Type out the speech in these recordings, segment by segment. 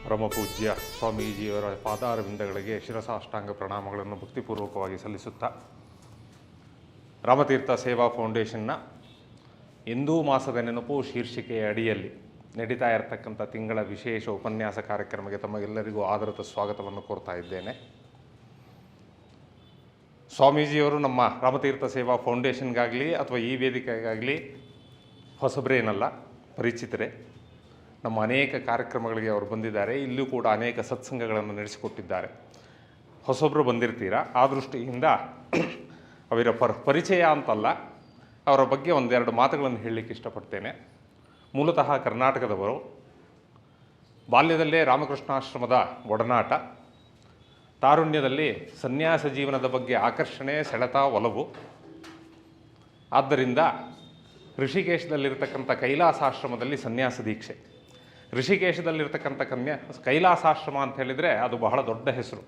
ಪರಮಪೂಜ್ಯ ಸ್ವಾಮೀಜಿಯವರ ಪಾದಾರವಿಂದಗಳಿಗೆ ಶಿರಸಾಷ್ಟಾಂಗ ಪ್ರಣಾಮಗಳನ್ನು ಭಕ್ತಿಪೂರ್ವಕವಾಗಿ ಸಲ್ಲಿಸುತ್ತಾ, ರಾಮತೀರ್ಥ ಸೇವಾ ಫೌಂಡೇಶನ್ನ ಎಂದೂ ಮಾಸದ ನೆನಪು ಶೀರ್ಷಿಕೆಯ ಅಡಿಯಲ್ಲಿ ನಡೀತಾ ಇರತಕ್ಕಂಥ ತಿಂಗಳ ವಿಶೇಷ ಉಪನ್ಯಾಸ ಕಾರ್ಯಕ್ರಮಕ್ಕೆ ತಮಗೆಲ್ಲರಿಗೂ ಆದರದ ಸ್ವಾಗತವನ್ನು ಕೋರ್ತಾ ಇದ್ದೇನೆ. ಸ್ವಾಮೀಜಿಯವರು ನಮ್ಮ ರಾಮತೀರ್ಥ ಸೇವಾ ಫೌಂಡೇಶನ್ಗಾಗಲಿ ಅಥವಾ ಈ ವೇದಿಕೆಗಾಗಲಿ ಹೊಸಬ್ರೇನಲ್ಲ, ಪರಿಚಿತರೇ. ನಮ್ಮ ಅನೇಕ ಕಾರ್ಯಕ್ರಮಗಳಿಗೆ ಅವರು ಬಂದಿದ್ದಾರೆ. ಇಲ್ಲೂ ಕೂಡ ಅನೇಕ ಸತ್ಸಂಗಗಳನ್ನು ನಡೆಸಿಕೊಟ್ಟಿದ್ದಾರೆ. ಹೊಸೊಬ್ಬರು ಬಂದಿರ್ತೀರ, ಆ ದೃಷ್ಟಿಯಿಂದ ಅವರ ಪರಿಚಯ ಅಂತಲ್ಲ, ಅವರ ಬಗ್ಗೆ ಒಂದೆರಡು ಮಾತುಗಳನ್ನು ಹೇಳಲಿಕ್ಕೆ ಇಷ್ಟಪಡ್ತೇನೆ. ಮೂಲತಃ ಕರ್ನಾಟಕದವರು, ಬಾಲ್ಯದಲ್ಲೇ ರಾಮಕೃಷ್ಣಾಶ್ರಮದ ಒಡನಾಟ, ತಾರುಣ್ಯದಲ್ಲಿ ಸನ್ಯಾಸ ಜೀವನದ ಬಗ್ಗೆ ಆಕರ್ಷಣೆ, ಸೆಳೆತ, ಒಲವು. ಆದ್ದರಿಂದ ಋಷಿಕೇಶದಲ್ಲಿರ್ತಕ್ಕಂಥ ಕೈಲಾಸಾಶ್ರಮದಲ್ಲಿ ಸನ್ಯಾಸ ದೀಕ್ಷೆ. ಋಷಿಕೇಶದಲ್ಲಿರ್ತಕ್ಕಂಥ ಕೈಲಾಸಾಶ್ರಮ ಅಂತ ಹೇಳಿದರೆ ಅದು ಬಹಳ ದೊಡ್ಡ ಹೆಸರು.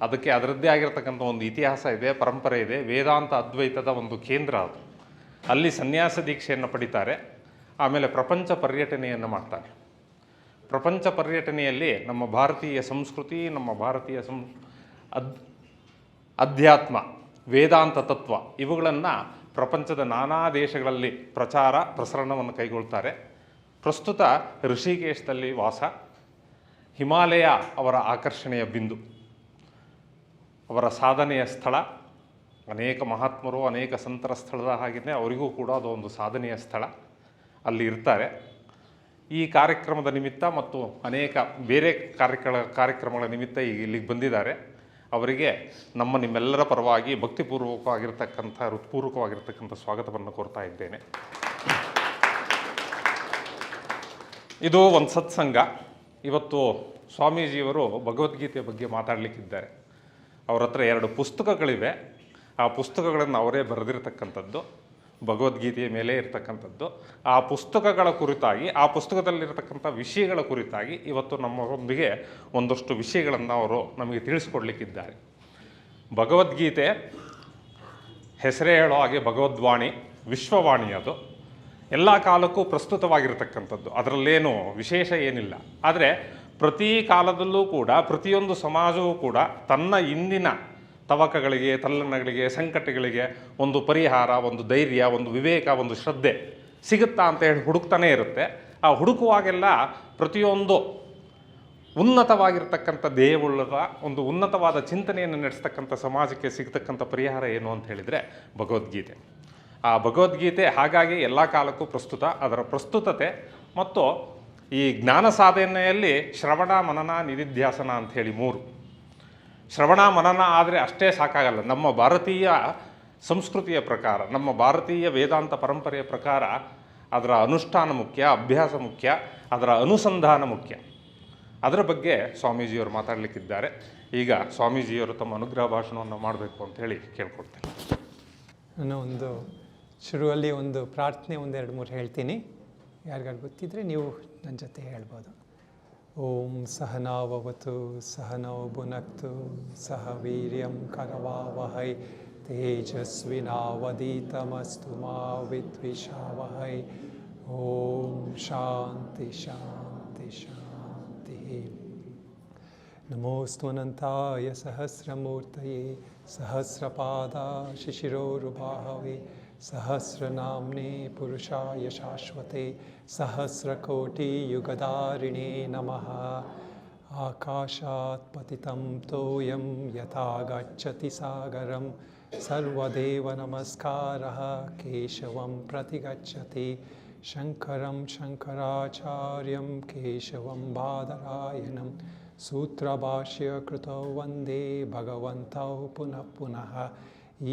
ಅದಕ್ಕೆ ಅದರದ್ದೇ ಆಗಿರ್ತಕ್ಕಂಥ ಒಂದು ಇತಿಹಾಸ ಇದೆ, ಪರಂಪರೆ ಇದೆ. ವೇದಾಂತ ಅದ್ವೈತದ ಒಂದು ಕೇಂದ್ರ ಅದು. ಅಲ್ಲಿ ಸನ್ಯಾಸ ದೀಕ್ಷೆಯನ್ನು ಪಡಿತಾರೆ. ಆಮೇಲೆ ಪ್ರಪಂಚ ಪರ್ಯಟನೆಯನ್ನು ಮಾಡ್ತಾರೆ. ಪ್ರಪಂಚ ಪರ್ಯಟನೆಯಲ್ಲಿ ನಮ್ಮ ಭಾರತೀಯ ಸಂಸ್ಕೃತಿ, ನಮ್ಮ ಭಾರತೀಯ ಅಧ್ಯಾತ್ಮ, ವೇದಾಂತ ತತ್ವ ಇವುಗಳನ್ನು ಪ್ರಪಂಚದ ನಾನಾ ದೇಶಗಳಲ್ಲಿ ಪ್ರಸರಣವನ್ನು ಕೈಗೊಳ್ತಾರೆ. ಪ್ರಸ್ತುತ ಋಷಿಕೇಶದಲ್ಲಿ ವಾಸ. ಹಿಮಾಲಯ ಅವರ ಆಕರ್ಷಣೆಯ ಬಿಂದು, ಅವರ ಸಾಧನೆಯ ಸ್ಥಳ. ಅನೇಕ ಮಹಾತ್ಮರು, ಅನೇಕ ಸಂತರ ಸ್ಥಳದ ಹಾಗೆಯೇ ಅವರಿಗೂ ಕೂಡ ಅದು ಒಂದು ಸಾಧನೆಯ ಸ್ಥಳ. ಅಲ್ಲಿ ಇರ್ತಾರೆ. ಈ ಕಾರ್ಯಕ್ರಮದ ನಿಮಿತ್ತ ಮತ್ತು ಅನೇಕ ಬೇರೆ ಕಾರ್ಯಕ್ರಮಗಳ ನಿಮಿತ್ತ ಈಗ ಇಲ್ಲಿಗೆ ಬಂದಿದ್ದಾರೆ. ಅವರಿಗೆ ನಿಮ್ಮೆಲ್ಲರ ಪರವಾಗಿ ಭಕ್ತಿಪೂರ್ವಕವಾಗಿರ್ತಕ್ಕಂಥ ಹೃತ್ಪೂರ್ವಕವಾಗಿರ್ತಕ್ಕಂಥ ಸ್ವಾಗತವನ್ನು ಕೋರ್ತಾ ಇದ್ದೇನೆ. ಇದು ಒಂದು ಸತ್ಸಂಗ. ಇವತ್ತು ಸ್ವಾಮೀಜಿಯವರು ಭಗವದ್ಗೀತೆಯ ಬಗ್ಗೆ ಮಾತಾಡಲಿಕ್ಕಿದ್ದಾರೆ. ಅವ್ರ ಹತ್ರ 2 ಪುಸ್ತಕಗಳಿವೆ. ಆ ಪುಸ್ತಕಗಳನ್ನು ಅವರೇ ಬರೆದಿರ್ತಕ್ಕಂಥದ್ದು, ಭಗವದ್ಗೀತೆಯ ಮೇಲೆ ಇರ್ತಕ್ಕಂಥದ್ದು. ಆ ಪುಸ್ತಕಗಳ ಕುರಿತಾಗಿ, ಆ ಪುಸ್ತಕದಲ್ಲಿರ್ತಕ್ಕಂಥ ವಿಷಯಗಳ ಕುರಿತಾಗಿ ಇವತ್ತು ನಮ್ಮೊಂದಿಗೆ ಒಂದಷ್ಟು ವಿಷಯಗಳನ್ನು ಅವರು ನಮಗೆ ತಿಳಿಸ್ಕೊಡ್ಲಿಕ್ಕಿದ್ದಾರೆ. ಭಗವದ್ಗೀತೆ ಹೆಸರೇ ಹೇಳೋ ಹಾಗೆ ಭಗವದ್ವಾಣಿ, ವಿಶ್ವವಾಣಿ. ಅದು ಎಲ್ಲ ಕಾಲಕ್ಕೂ ಪ್ರಸ್ತುತವಾಗಿರ್ತಕ್ಕಂಥದ್ದು, ಅದರಲ್ಲೇನು ವಿಶೇಷ ಏನಿಲ್ಲ. ಆದರೆ ಪ್ರತಿ ಕಾಲದಲ್ಲೂ ಕೂಡ ಪ್ರತಿಯೊಂದು ಸಮಾಜವೂ ಕೂಡ ತನ್ನ ಇಂದಿನ ತವಕಗಳಿಗೆ, ತಲ್ಲಣಗಳಿಗೆ, ಸಂಕಟಗಳಿಗೆ ಒಂದು ಪರಿಹಾರ, ಒಂದು ಧೈರ್ಯ, ಒಂದು ವಿವೇಕ, ಒಂದು ಶ್ರದ್ಧೆ ಸಿಗುತ್ತಾ ಅಂತ ಹೇಳಿ ಹುಡುಕ್ತಾನೇ ಇರುತ್ತೆ. ಆ ಹುಡುಕುವಾಗೆಲ್ಲ ಪ್ರತಿಯೊಂದು ಉನ್ನತವಾಗಿರ್ತಕ್ಕಂಥ ಧ್ಯೇಯವುಳ್ಳದ ಒಂದು ಉನ್ನತವಾದ ಚಿಂತನೆಯನ್ನು ನಡೆಸ್ತಕ್ಕಂಥ ಸಮಾಜಕ್ಕೆ ಸಿಗ್ತಕ್ಕಂಥ ಪರಿಹಾರ ಏನು ಅಂತ ಹೇಳಿದರೆ ಭಗವದ್ಗೀತೆ. ಆ ಭಗವದ್ಗೀತೆ ಹಾಗಾಗಿ ಎಲ್ಲ ಕಾಲಕ್ಕೂ ಪ್ರಸ್ತುತ. ಅದರ ಪ್ರಸ್ತುತತೆ ಮತ್ತು ಈ ಜ್ಞಾನ ಸಾಧನೆಯಲ್ಲಿ ಶ್ರವಣ, ಮನನ, ನಿಧಿಧ್ಯಾಸನ ಅಂಥೇಳಿ 3. ಶ್ರವಣ ಮನನ ಆದರೆ ಅಷ್ಟೇ ಸಾಕಾಗಲ್ಲ. ನಮ್ಮ ಭಾರತೀಯ ಸಂಸ್ಕೃತಿಯ ಪ್ರಕಾರ, ನಮ್ಮ ಭಾರತೀಯ ವೇದಾಂತ ಪರಂಪರೆಯ ಪ್ರಕಾರ ಅದರ ಅನುಷ್ಠಾನ ಮುಖ್ಯ, ಅಭ್ಯಾಸ ಮುಖ್ಯ, ಅದರ ಅನುಸಂಧಾನ ಮುಖ್ಯ. ಅದರ ಬಗ್ಗೆ ಸ್ವಾಮೀಜಿಯವರು ಮಾತಾಡಲಿಕ್ಕಿದ್ದಾರೆ. ಈಗ ಸ್ವಾಮೀಜಿಯವರು ತಮ್ಮ ಅನುಗ್ರಹ ಭಾಷಣವನ್ನು ಮಾಡಬೇಕು ಅಂಥೇಳಿ ಕೇಳ್ಕೊಡ್ತೇನೆ. ನಾನು ಶುರುವಲ್ಲಿ ಒಂದು ಪ್ರಾರ್ಥನೆ 1-2-3 ಹೇಳ್ತೀನಿ. ಯಾರಿಗಾರು ಗೊತ್ತಿದ್ದರೆ ನೀವು ನನ್ನ ಜೊತೆ ಹೇಳ್ಬೋದು. ಓಂ ಸಹನಾವವತು ಸಹನೌ ಭುನಕ್ತು ಸಹ ವೀರ್ಯಂ ಕರವಾವಹೈ ತೇಜಸ್ವಿನಾವಧೀತಮಸ್ತು ಮಾ ವಿದ್ವಿಷಾವಹೈ. ಓಂ ಶಾಂತಿ ಶಾಂತಿ ಶಾಂತಿ. ನಮೋಸ್ತುನಂತಾಯ ಸಹಸ್ರಮೂರ್ತಯೇ ಸಹಸ್ರಪಾದ ಶಿಶಿರೋರುಬಾಹವೇ ಸಹಸ್ರನಾಮ್ನೇ ಪುರುಷಾಯ ಶಾಶ್ವತೆ ಸಹಸ್ರಕೋಟಿಯುಗಧಾರಿಣೇ ನಮಃ. ಆಕಾಶಾತ್ ಪತಿತಂ ತೋಯಂ ಯಥಾ ಗಚ್ಚತಿ ಸಾಗರಂ ಸರ್ವದೇವ ನಮಸ್ಕಾರಃ ಕೇಶವಂ ಪ್ರತಿಗಚ್ಚತಿ. ಶಂಕರಂ ಶಂಕರಾಚಾರ್ಯಂ ಕೇಶವಂ ಬಾದರಾಯಣಂ ಸೂತ್ರಭಾಷ್ಯಕೃತೌ ವಂದೇ ಭಗವಂತೌ ಪುನಃ ಪುನಃ.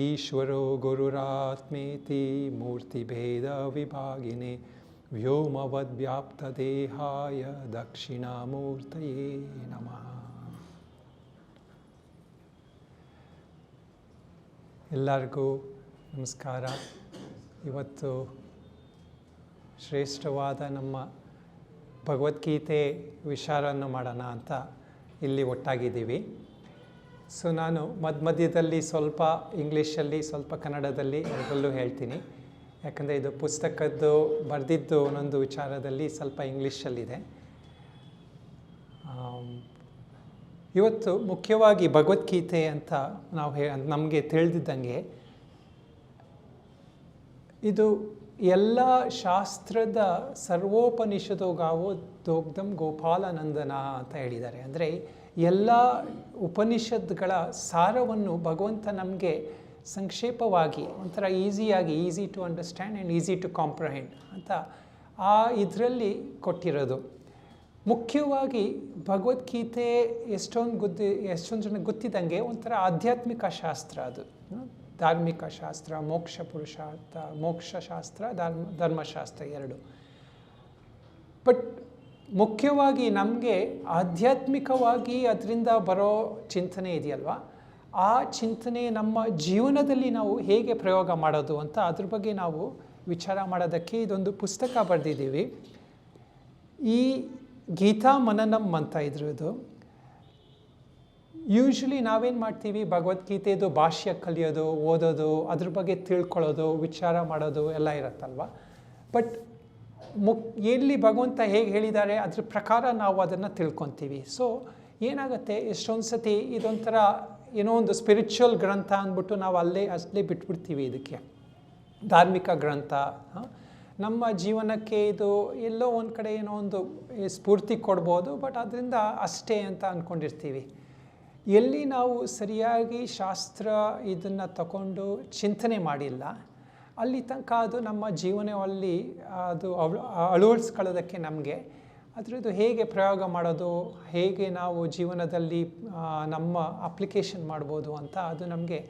ಈಶ್ವರೋ ಗುರುರಾತ್ಮೇತಿ ಮೂರ್ತಿಭೇದ ವಿಭಾಗಿನೇ ವ್ಯೋಮವದ್ವ್ಯಾಪ್ತದೇಹಾಯ ದಕ್ಷಿಣಾಮೂರ್ತಯೇ ನಮಃ. ಎಲ್ಲರಿಗೂ ನಮಸ್ಕಾರ. ಇವತ್ತು ಶ್ರೇಷ್ಠವಾದ ನಮ್ಮ ಭಗವದ್ಗೀತೆ ವಿಚಾರವನ್ನು ಮಾಡೋಣ ಅಂತ ಇಲ್ಲಿ ಒಟ್ಟಾಗಿದ್ದೀವಿ. ಸೊ ನಾನು ಮಧ್ಯದಲ್ಲಿ ಸ್ವಲ್ಪ ಇಂಗ್ಲೀಷಲ್ಲಿ ಸ್ವಲ್ಪ ಕನ್ನಡದಲ್ಲಿ ಎರಡರಲ್ಲೂ ಹೇಳ್ತೀನಿ. ಯಾಕಂದರೆ ಇದು ಪುಸ್ತಕದ್ದು ಬರೆದಿದ್ದು ಒಂದೊಂದು ವಿಚಾರದಲ್ಲಿ ಸ್ವಲ್ಪ ಇಂಗ್ಲೀಷಲ್ಲಿದೆ. ಇವತ್ತು ಮುಖ್ಯವಾಗಿ ಭಗವದ್ಗೀತೆ ಅಂತ ನಾವು ನಮಗೆ ತಿಳಿದಿದ್ದಂಗೆ ಇದು ಎಲ್ಲ ಶಾಸ್ತ್ರದ ಸರ್ವೋಪನಿಷದೋಗಾವೋ ದೋಗ್ಧಂ ಗೋಪಾಲನಂದನ ಅಂತ ಹೇಳಿದ್ದಾರೆ. ಅಂದರೆ ಎಲ್ಲ ಉಪನಿಷತ್ಗಳ ಸಾರವನ್ನು ಭಗವಂತ ನಮಗೆ ಸಂಕ್ಷೇಪವಾಗಿ ಒಂಥರ easy to understand and easy to comprehend ಅಂತ ಇದರಲ್ಲಿ ಕೊಟ್ಟಿರೋದು. ಮುಖ್ಯವಾಗಿ ಭಗವದ್ಗೀತೆ ಎಷ್ಟೊಂದು ಜನಕ್ಕೆ ಗೊತ್ತಿದ್ದಂಗೆ ಒಂಥರ ಆಧ್ಯಾತ್ಮಿಕ ಶಾಸ್ತ್ರ ಅದು. ಧಾರ್ಮಿಕ ಶಾಸ್ತ್ರ, ಮೋಕ್ಷ ಪುರುಷಾರ್ಥ, ಮೋಕ್ಷಶಾಸ್ತ್ರ, ಧರ್ಮಶಾಸ್ತ್ರ ಎರಡು. ಬಟ್ ಮುಖ್ಯವಾಗಿ ನಮಗೆ ಆಧ್ಯಾತ್ಮಿಕವಾಗಿ ಅದರಿಂದ ಬರೋ ಚಿಂತನೆ ಇದೆಯಲ್ವ, ಆ ಚಿಂತನೆ ನಮ್ಮ ಜೀವನದಲ್ಲಿ ನಾವು ಹೇಗೆ ಪ್ರಯೋಗ ಮಾಡೋದು ಅಂತ ಅದ್ರ ಬಗ್ಗೆ ನಾವು ವಿಚಾರ ಮಾಡೋದಕ್ಕೆ ಇದೊಂದು ಪುಸ್ತಕ ಬರೆದಿದ್ದೀವಿ. ಈ ಗೀತಾ ಮನನಂ ಅಂತ ಇದ್ರದ್ದು. ಯೂಶ್ವಲಿ ನಾವೇನು ಮಾಡ್ತೀವಿ, ಭಗವದ್ಗೀತೆದು ಭಾಷ್ಯ ಕಲಿಯೋದು, ಓದೋದು, ಅದ್ರ ಬಗ್ಗೆ ತಿಳ್ಕೊಳ್ಳೋದು, ವಿಚಾರ ಮಾಡೋದು ಎಲ್ಲ ಇರುತ್ತಲ್ವ. ಬಟ್ ಎಲ್ಲಿ ಭಗವಂತ ಹೇಗೆ ಹೇಳಿದ್ದಾರೆ ಅದ್ರ ಪ್ರಕಾರ ನಾವು ಅದನ್ನು ತಿಳ್ಕೊತೀವಿ. ಸೊ ಏನಾಗುತ್ತೆ, ಎಷ್ಟೊಂದು ಸತಿ ಇದೊಂಥರ ಏನೋ ಒಂದು ಸ್ಪಿರಿಚುವಲ್ ಗ್ರಂಥ ಅಂದ್ಬಿಟ್ಟು ನಾವು ಅಲ್ಲೇ ಬಿಟ್ಬಿಡ್ತೀವಿ. ಇದಕ್ಕೆ ಧಾರ್ಮಿಕ ಗ್ರಂಥ, ನಮ್ಮ ಜೀವನಕ್ಕೆ ಇದು ಎಲ್ಲೋ ಒಂದು ಕಡೆ ಏನೋ ಒಂದು ಸ್ಫೂರ್ತಿ ಕೊಡ್ಬೋದು, ಬಟ್ ಅದರಿಂದ ಅಷ್ಟೇ ಅಂತ ಅಂದ್ಕೊಂಡಿರ್ತೀವಿ. ಎಲ್ಲಿ ನಾವು ಸರಿಯಾಗಿ ಶಾಸ್ತ್ರ ಇದನ್ನು ತಗೊಂಡು ಚಿಂತನೆ ಮಾಡಿಲ್ಲ, ಅಲ್ಲಿ ತನಕ ಅದು ನಮ್ಮ ಜೀವನದಲ್ಲಿ ಅದು ಅಳವಡಿಸ್ಕೊಳ್ಳೋದಕ್ಕೆ ನಮಗೆ ಅದರದ್ದು ಹೇಗೆ ಪ್ರಯೋಗ ಮಾಡೋದು, ಹೇಗೆ ನಾವು ಜೀವನದಲ್ಲಿ ನಮ್ಮ ಅಪ್ಲಿಕೇಶನ್ ಮಾಡ್ಬೋದು ಅಂತ ಅದು ನಮಗೆ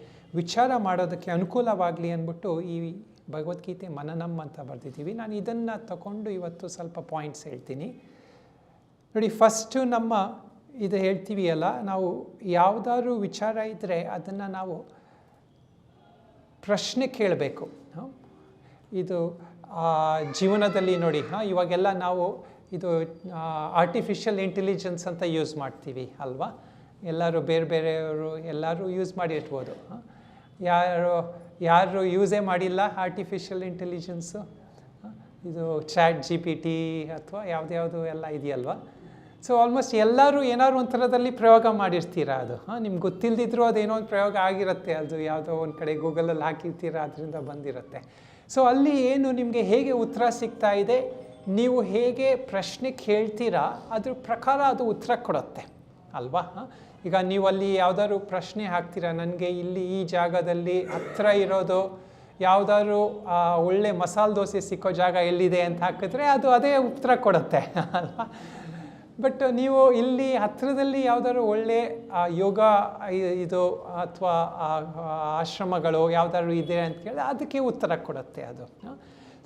ವಿಚಾರ ಮಾಡೋದಕ್ಕೆ ಅನುಕೂಲವಾಗಲಿ ಅಂದ್ಬಿಟ್ಟು ಈ ಭಗವದ್ಗೀತೆ ಮನನಂ ಅಂತ ಬರೆದಿದ್ದೀವಿ. ನಾನು ಇದನ್ನು ತಗೊಂಡು ಇವತ್ತು ಸ್ವಲ್ಪ ಪಾಯಿಂಟ್ಸ್ ಹೇಳ್ತೀನಿ. ನೋಡಿ, ಫಸ್ಟು ನಮ್ಮ ಇದು ಹೇಳ್ತೀವಿ ಅಲ್ಲ, ನಾವು ಯಾವುದಾದ್ರೂ ವಿಚಾರ ಇದ್ದರೆ ಅದನ್ನು ನಾವು ಪ್ರಶ್ನೆ ಕೇಳಬೇಕು. ಇದು ಜೀವನದಲ್ಲಿ ನೋಡಿ, ಇವಾಗೆಲ್ಲ ನಾವು ಇದು ಆರ್ಟಿಫಿಷಿಯಲ್ ಇಂಟೆಲಿಜೆನ್ಸ್ ಅಂತ ಯೂಸ್ ಮಾಡ್ತೀವಿ ಅಲ್ವಾ. ಎಲ್ಲರೂ ಬೇರೆಯವರು ಎಲ್ಲರೂ ಯೂಸ್ ಮಾಡಿರ್ಬೋದು. ಯಾರು ಯೂಸೇ ಮಾಡಿಲ್ಲ ಆರ್ಟಿಫಿಷಿಯಲ್ ಇಂಟೆಲಿಜೆನ್ಸು? ಇದು ChatGPT ಅಥವಾ ಯಾವುದು ಎಲ್ಲ ಇದೆಯಲ್ವ. ಸೊ ಆಲ್ಮೋಸ್ಟ್ ಎಲ್ಲರೂ ಏನಾದ್ರು ಒಂಥರದಲ್ಲಿ ಪ್ರಯೋಗ ಮಾಡಿರ್ತೀರ. ಅದು ನಿಮ್ಗೆ ಗೊತ್ತಿಲ್ಲದಿದ್ರೂ ಅದೇನೋ ಒಂದು ಪ್ರಯೋಗ ಆಗಿರುತ್ತೆ. ಅದು ಯಾವುದೋ ಒಂದು ಕಡೆ ಗೂಗಲಲ್ಲಿ ಹಾಕಿರ್ತೀರ, ಅದರಿಂದ ಬಂದಿರುತ್ತೆ. ಸೊ ಅಲ್ಲಿ ಏನು ನಿಮಗೆ ಹೇಗೆ ಉತ್ತರ ಸಿಗ್ತಾ ಇದೆ, ನೀವು ಹೇಗೆ ಪ್ರಶ್ನೆ ಕೇಳ್ತೀರಾ ಅದ್ರ ಪ್ರಕಾರ ಅದು ಉತ್ತರ ಕೊಡುತ್ತೆ ಅಲ್ವಾ. ಈಗ ನೀವು ಅಲ್ಲಿ ಯಾವುದಾದ್ರು ಪ್ರಶ್ನೆ ಹಾಕ್ತೀರಾ, ನನಗೆ ಇಲ್ಲಿ ಈ ಜಾಗದಲ್ಲಿ ಹತ್ತಿರ ಇರೋದು ಯಾವುದಾದ್ರು ಒಳ್ಳೆ ಮಸಾಲೆ ದೋಸೆ ಸಿಕ್ಕೋ ಜಾಗ ಎಲ್ಲಿದೆ ಅಂತ ಹಾಕಿದ್ರೆ ಅದು ಅದೇ ಉತ್ತರ ಕೊಡುತ್ತೆ ಅಲ್ವಾ. ಬಟ್ ನೀವು ಇಲ್ಲಿ ಹತ್ತಿರದಲ್ಲಿ ಯಾವುದಾದ್ರು ಒಳ್ಳೆ ಯೋಗ ಇದು ಅಥವಾ ಆಶ್ರಮಗಳು ಯಾವುದಾದ್ರು ಇದೆ ಅಂತ ಕೇಳಿದ್ರೆ ಅದಕ್ಕೆ ಉತ್ತರ ಕೊಡುತ್ತೆ ಅದು.